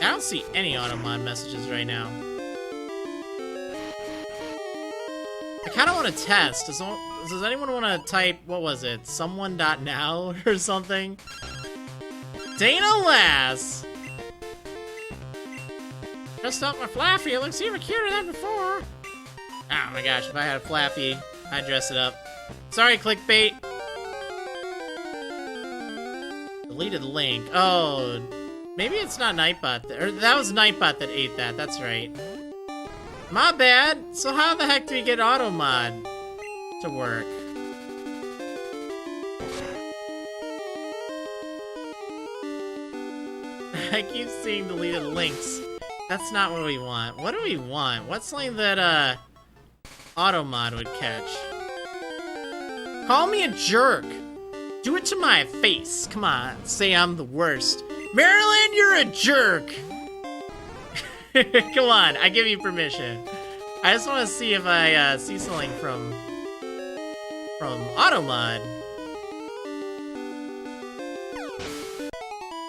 I don't see any Automod messages right now. I kind of want to test. Does anyone want to type, what was it, someone.now or something? Dana Lass! Dressed up my Flaffy, it looks even cuter than before. Oh my gosh, if I had a Flaffy, I'd dress it up. Sorry, clickbait. Deleted the link. Oh, maybe it's not Nightbot. Or that was Nightbot that ate that, that's right. My bad. So how the heck do we get auto mod to work? I keep seeing deleted links. That's not what we want. What do we want? What's something that auto mod would catch? Call me a jerk. Do it to my face. Come on, say I'm the worst. Marriland, you're a jerk. Come on, I give you permission. I just want to see if I see something from Automod.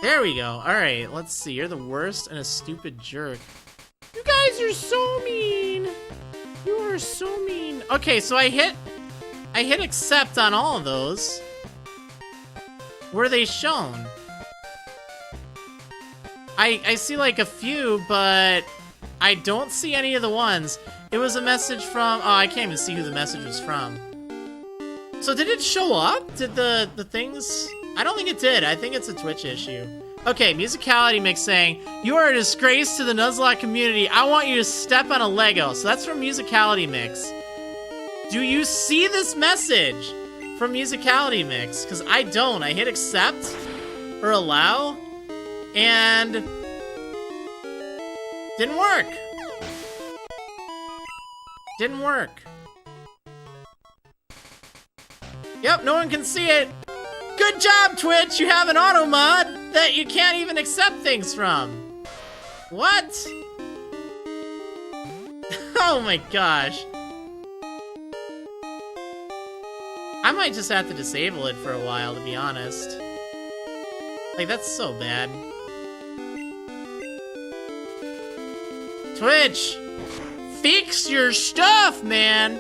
There we go. Alright, let's see. You're the worst and a stupid jerk. You guys are so mean. You are so mean. Okay, so I hit accept on all of those. Were they shown? I see like a few, but I don't see any of the ones. It was a message from, oh, I can't even see who the message was from. So did it show up? Did the things? I don't think it did. I think it's a Twitch issue. Okay, Musicality Mix saying, you are a disgrace to the Nuzlocke community. I want you to step on a Lego. So that's from Musicality Mix. Do you see this message from Musicality Mix? Because I don't. I hit accept or allow. And didn't work. Didn't work. Yep, no one can see it. Good job, Twitch. You have an auto mod that you can't even accept things from. What? Oh my gosh. I might just have to disable it for a while, to be honest. Like, that's so bad. Twitch, fix your stuff, man.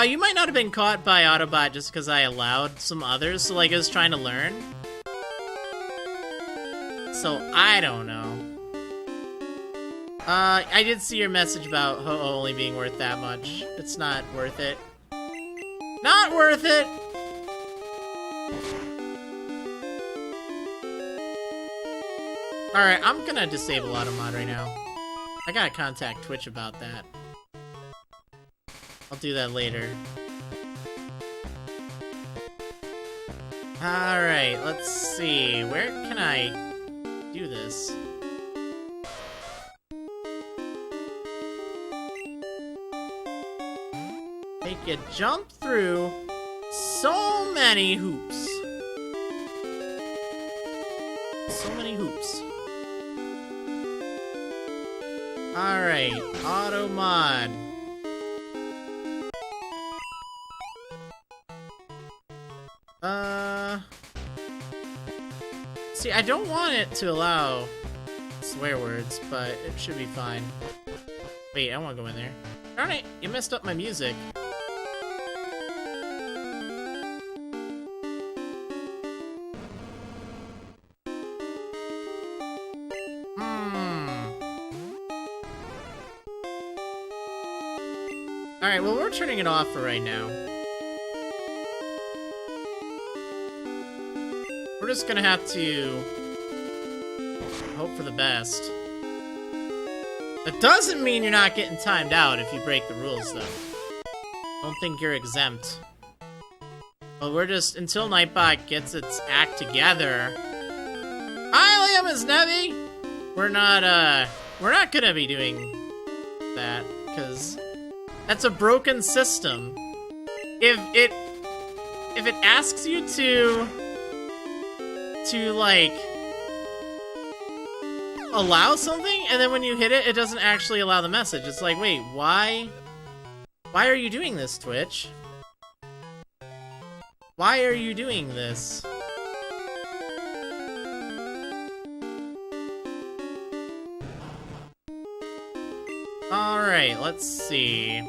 You might not have been caught by Autobot just because I allowed some others, so like I was trying to learn. So I don't know. I did see your message about Ho-Oh only being worth that much. It's not worth it. Not worth it! Alright, I'm gonna disable Automod right now. I gotta contact Twitch about that. I'll do that later. Alright, let's see. Where can I do this? Make you jump through so many hoops. So many hoops. Alright, auto mod. See, I don't want it to allow swear words, but it should be fine. Wait, I want to go in there. Darn it, you messed up my music. Alright, well, we're turning it off for right now. We're just gonna have to hope for the best. That doesn't mean you're not getting timed out if you break the rules, though. Don't think you're exempt. But we're just, until Nightbot gets its act together. Hi, Liam and Snevy! We're not gonna be doing that, because that's a broken system. If it asks you to like allow something, and then when you hit it, it doesn't actually allow the message. It's like, wait, why are you doing this, Twitch? Why are you doing this? Alright, let's see.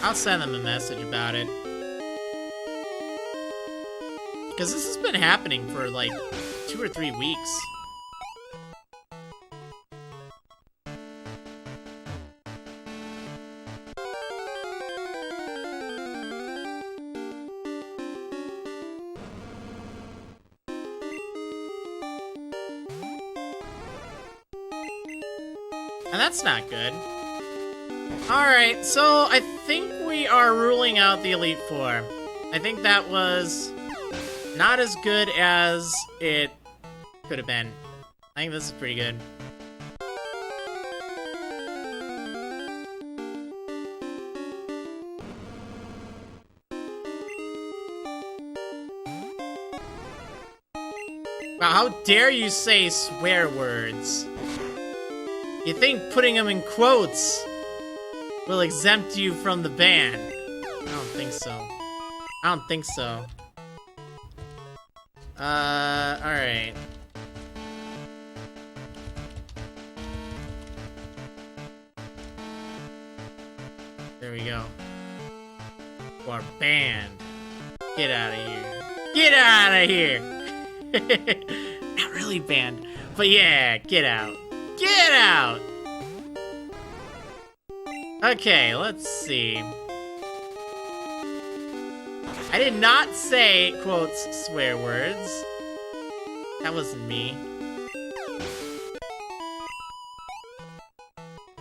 I'll send them a message about it. Because this has been happening for like 2 or 3 weeks. And that's not good. Alright, so I think we are ruling out the Elite Four. I think that was not as good as it could have been. I think this is pretty good. Wow, how dare you say swear words? You think putting them in quotes will exempt you from the ban? I don't think so. I don't think so. Alright. There we go. You are banned. Get out of here. Get out of here! Not really banned, but yeah, get out. Get out! Okay, let's see. I did not say, quotes, swear words. That wasn't me.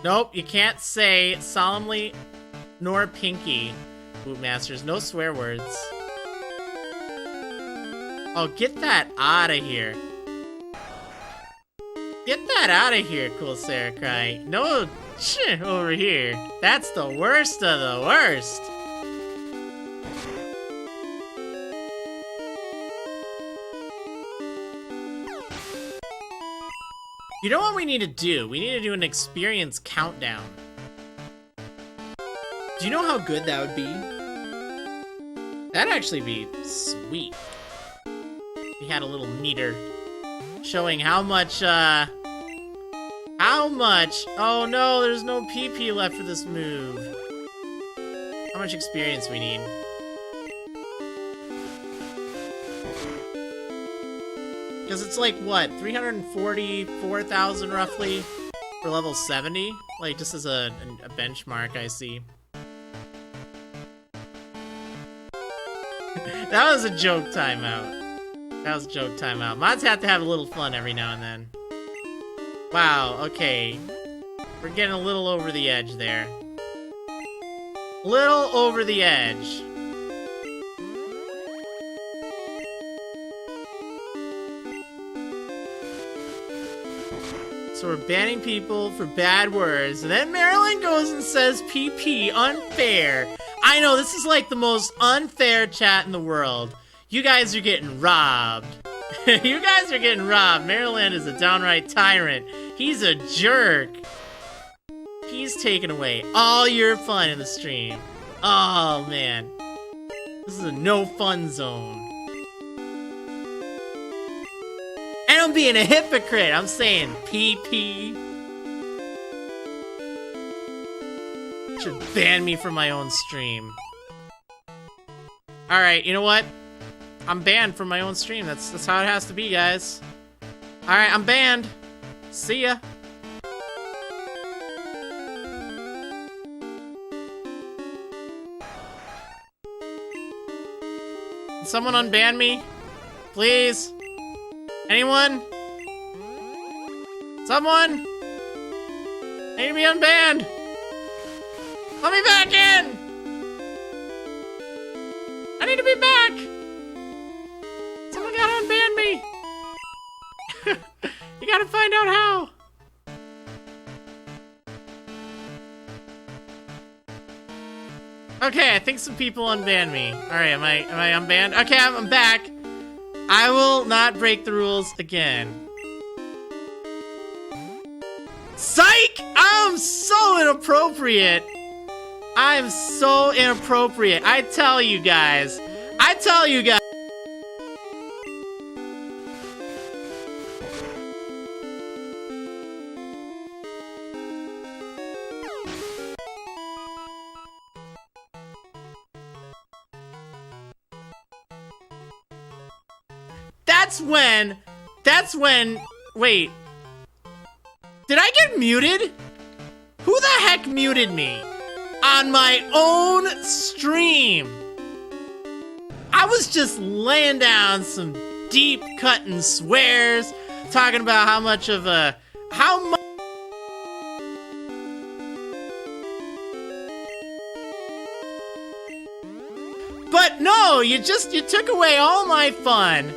Nope, you can't say solemnly nor pinky, Bootmasters. No swear words. Oh, get that out of here. Get that out of here, Cool Sarah Cry. No shit over here. That's the worst of the worst. You know what we need to do? We need to do an experience countdown. Do you know how good that would be? That'd actually be sweet. We had a little meter showing how much, oh no, there's no PP left for this move. How much experience we need. Because it's like, what, 344,000 roughly for level 70? Like, just as a benchmark, I see. That was a joke timeout. That was a joke timeout. Mods have to have a little fun every now and then. Wow, okay. We're getting a little over the edge there. Little over the edge. So we're banning people for bad words. And then Marriland goes and says PP, unfair. I know, this is like the most unfair chat in the world. You guys are getting robbed. You guys are getting robbed. Marriland is a downright tyrant. He's a jerk. He's taking away all your fun in the stream. Oh, man. This is a no fun zone. And I'm being a hypocrite. I'm saying PP. Should ban me from my own stream. Alright, you know what? I'm banned from my own stream. That's how it has to be, guys. Alright, I'm banned. See ya. Can someone unban me? Please? Anyone? Someone? I need to be unbanned! Let me back in! I need to be back! Someone gotta unban me! You gotta find out how! Okay, I think some people unbanned me. Alright, am I unbanned? Okay, I'm back. I will not break the rules again. Psych! I'm so inappropriate! I'm so inappropriate. I tell you guys. that's when, wait. Did I get muted? Who the heck muted me? On my own stream. I was just laying down some deep cutting swears, talking about how much of a, but no, you took away all my fun.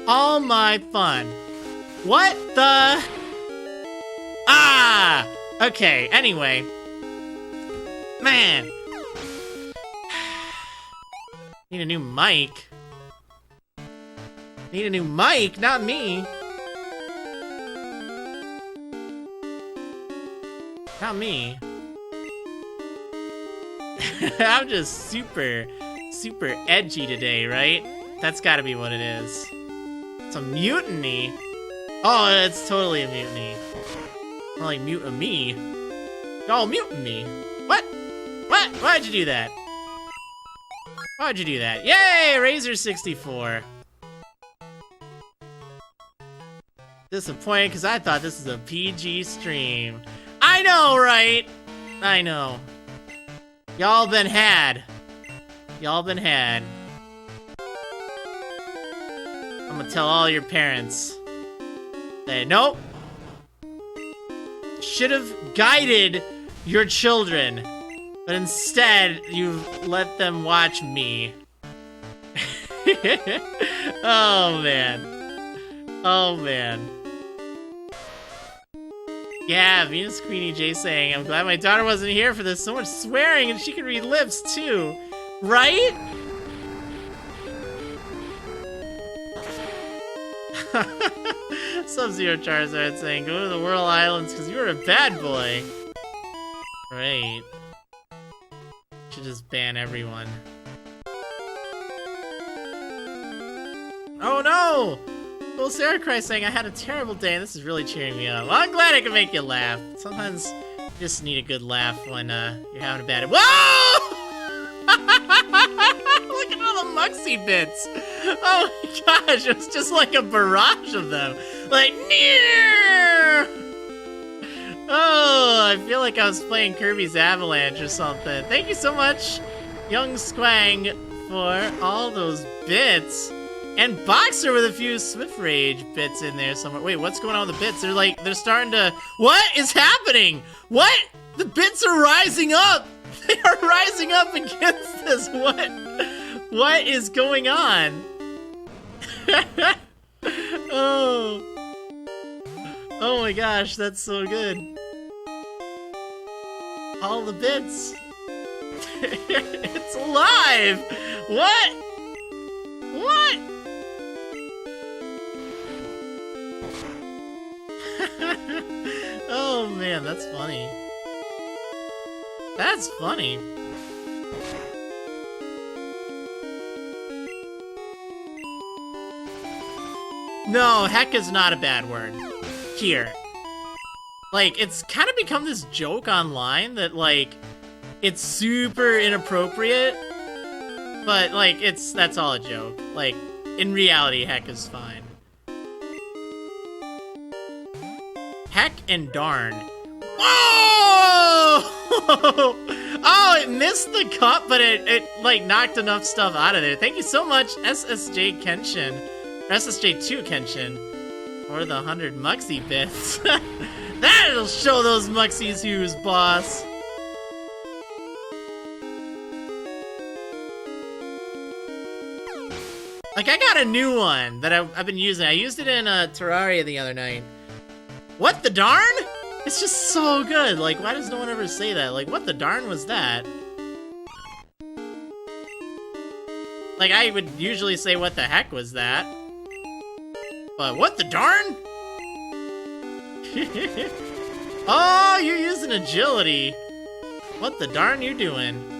All my fun. What the? Ah! Okay, anyway. Man. Need a new mic. Need a new mic, not me. Not me. I'm just super edgy today, right? That's gotta be what it is. It's a mutiny. Oh, it's totally a mutiny. More like mutiny. Oh, mutiny. What? What? Why'd you do that? Why'd you do that? Yay! Razor64. Disappointed because I thought this was a PG stream. I know, right? I know. Y'all been had. Y'all been had. I'm gonna tell all your parents that nope. Should have guided your children, but instead you let them watch me. Oh man. Oh man. Yeah, Venus Queenie J saying, I'm glad my daughter wasn't here for this. So much swearing and she can read lips too. Right? Sub-Zero Charizard saying, go to the Whirl Islands because you were a bad boy. Right. Should just ban everyone. Oh no! Well, Sarah Christ saying, I had a terrible day and this is really cheering me up. Well, I'm glad I can make you laugh. Sometimes you just need a good laugh when you're having a bad day. Whoa! Look at all the Muxie bits. Oh my gosh, it was just like a barrage of them. Like, near! Oh, I feel like I was playing Kirby's Avalanche or something. Thank you so much, Young Squang, for all those bits. And Boxer with a few Swift Rage bits in there somewhere. Wait, what's going on with the bits? They're starting to... What is happening? What? The bits are rising up! They are rising up against this. What is going on? Oh. Oh my gosh, that's so good. All the bits. It's alive! What? What? Oh man, that's funny. That's funny. No, heck is not a bad word. Here. Like, it's kind of become this joke online that, like, it's super inappropriate, but, like, that's all a joke. Like, in reality, heck is fine. Heck and darn. Whoa! Oh, it missed the cup, but it like knocked enough stuff out of there. Thank you so much, SSJ Kenshin, or SSJ2 Kenshin, for the 100 Muxie bits. That'll show those Muxies who's boss. Like, I got a new one that I've been using. I used it in Terraria the other night. What the darn? It's just so good. Like, why does no one ever say that? Like, what the darn was that? Like, I would usually say, what the heck was that? But what the darn? Oh, you're using agility. What the darn you doing?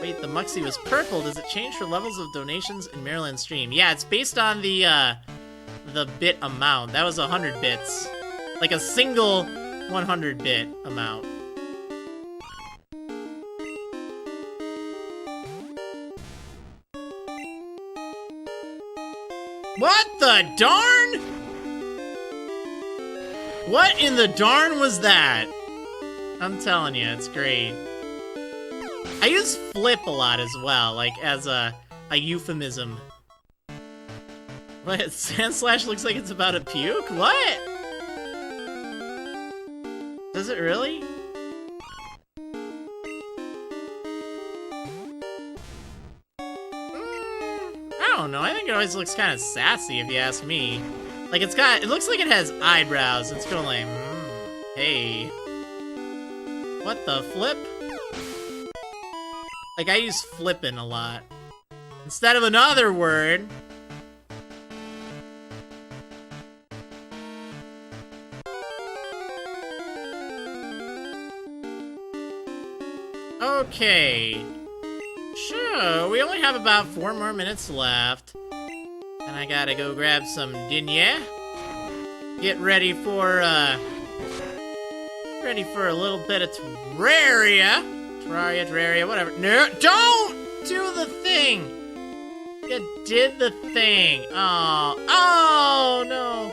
Wait, the Muxie was purple. Does it change for levels of donations in Marriland stream? Yeah, it's based on the bit amount. That was 100 bits. Like a single 100 bit amount. What the darn? What in the darn was that? I'm telling you, it's great. I use flip a lot as well, like as a euphemism. What? Sandslash looks like it's about to puke? What? Does it really? I don't know. I think it always looks kind of sassy if you ask me. Like it looks like it has eyebrows. It's going like, hey. What the flip? Like I use flippin' a lot. Instead of another word. Okay. Sure, we only have about 4 more minutes left. And I gotta go grab some dinner. Get ready for a little bit of Terraria. Terraria, whatever. No, don't do the thing! You did the thing. Oh no.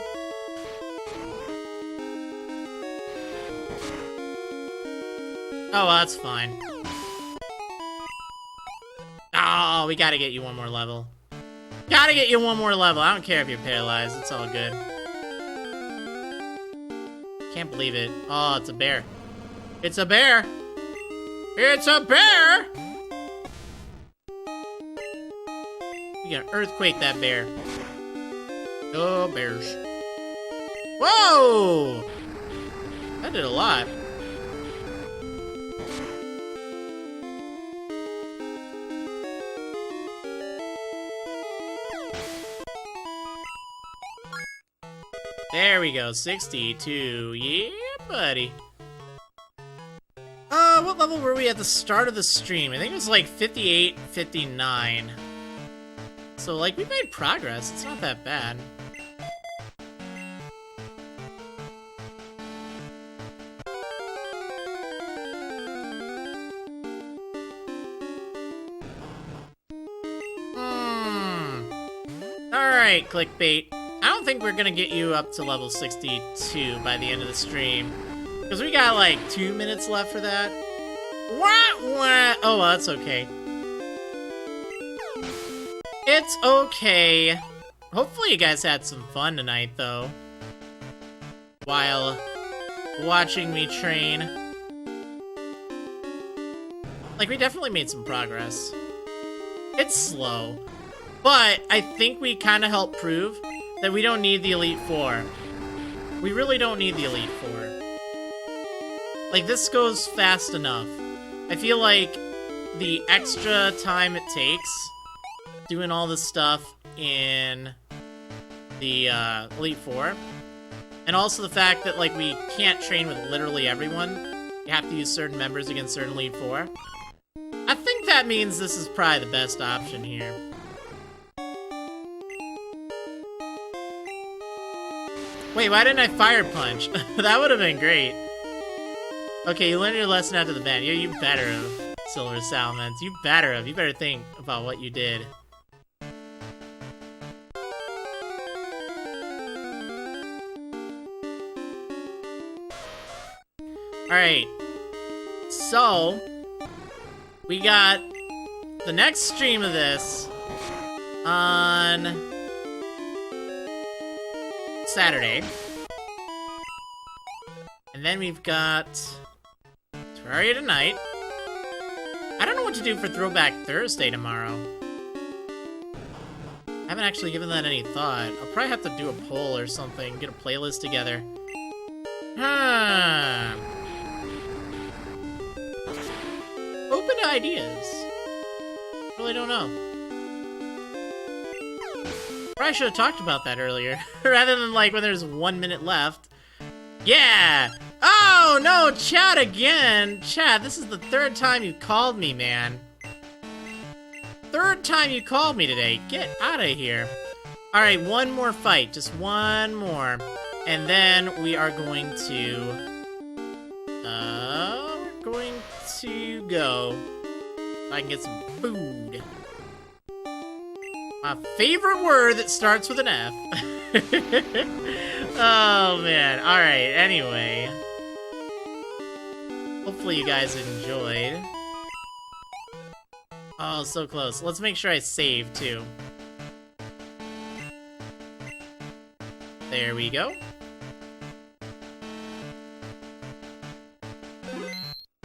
Oh, well, that's fine. Oh, we gotta get you one more level. Gotta get you one more level. I don't care if you're paralyzed. It's all good. Can't believe it. Oh, it's a bear. It's a bear. It's a bear! You're gonna earthquake that bear. Oh, bears. Whoa! That did a lot. There we go, 62. Yeah, buddy. What level were we at the start of the stream? I think it was like 58, 59. So, like, we made progress. It's not that bad. Alright, clickbait. I don't think we're gonna get you up to level 62 by the end of the stream. Because we got like 2 minutes left for that. What? Oh, well, that's okay. It's okay. Hopefully you guys had some fun tonight, though. While watching me train. Like, we definitely made some progress. It's slow. But I think we kind of helped prove that we don't need the Elite Four. We really don't need the Elite Four. Like, this goes fast enough. I feel like the extra time it takes doing all this stuff in the Elite Four, and also the fact that, like, we can't train with literally everyone. You have to use certain members against certain Elite Four. I think that means this is probably the best option here. Wait, why didn't I fire punch? That would have been great. Okay, you learned your lesson after the ban. You better have, Silver Salamence. You better have. You better think about what you did. Alright. So, we got the next stream of this on Saturday. And then we've got Terraria tonight. I don't know what to do for Throwback Thursday tomorrow. I haven't actually given that any thought. I'll probably have to do a poll or something, get a playlist together. Open to ideas. Really don't know. Probably should have talked about that earlier, rather than like when there's 1 minute left. Yeah! Oh no, Chad again! Chad, this is the 3rd time you called me, man. 3rd time you called me today. Get out of here. Alright, one more fight. Just one more. And then we are going to... we're going to go. So I can get some food. My favorite word that starts with an F. Oh, man. Alright, anyway. Hopefully you guys enjoyed. Oh, so close. Let's make sure I save, too. There we go.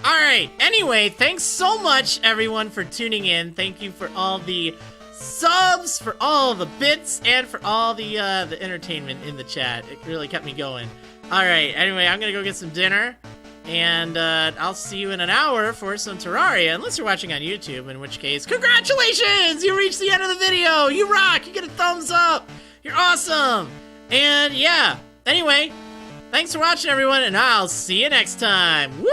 Alright, anyway, thanks so much, everyone, for tuning in. Thank you for all the subs, for all the bits, and for all the entertainment in the chat. It really kept me going. Alright, anyway, I'm gonna go get some dinner, and I'll see you in an hour for some Terraria, unless you're watching on YouTube, in which case, congratulations! You reached the end of the video! You rock! You get a thumbs up! You're awesome! And yeah, anyway, thanks for watching, everyone, and I'll see you next time. Woo!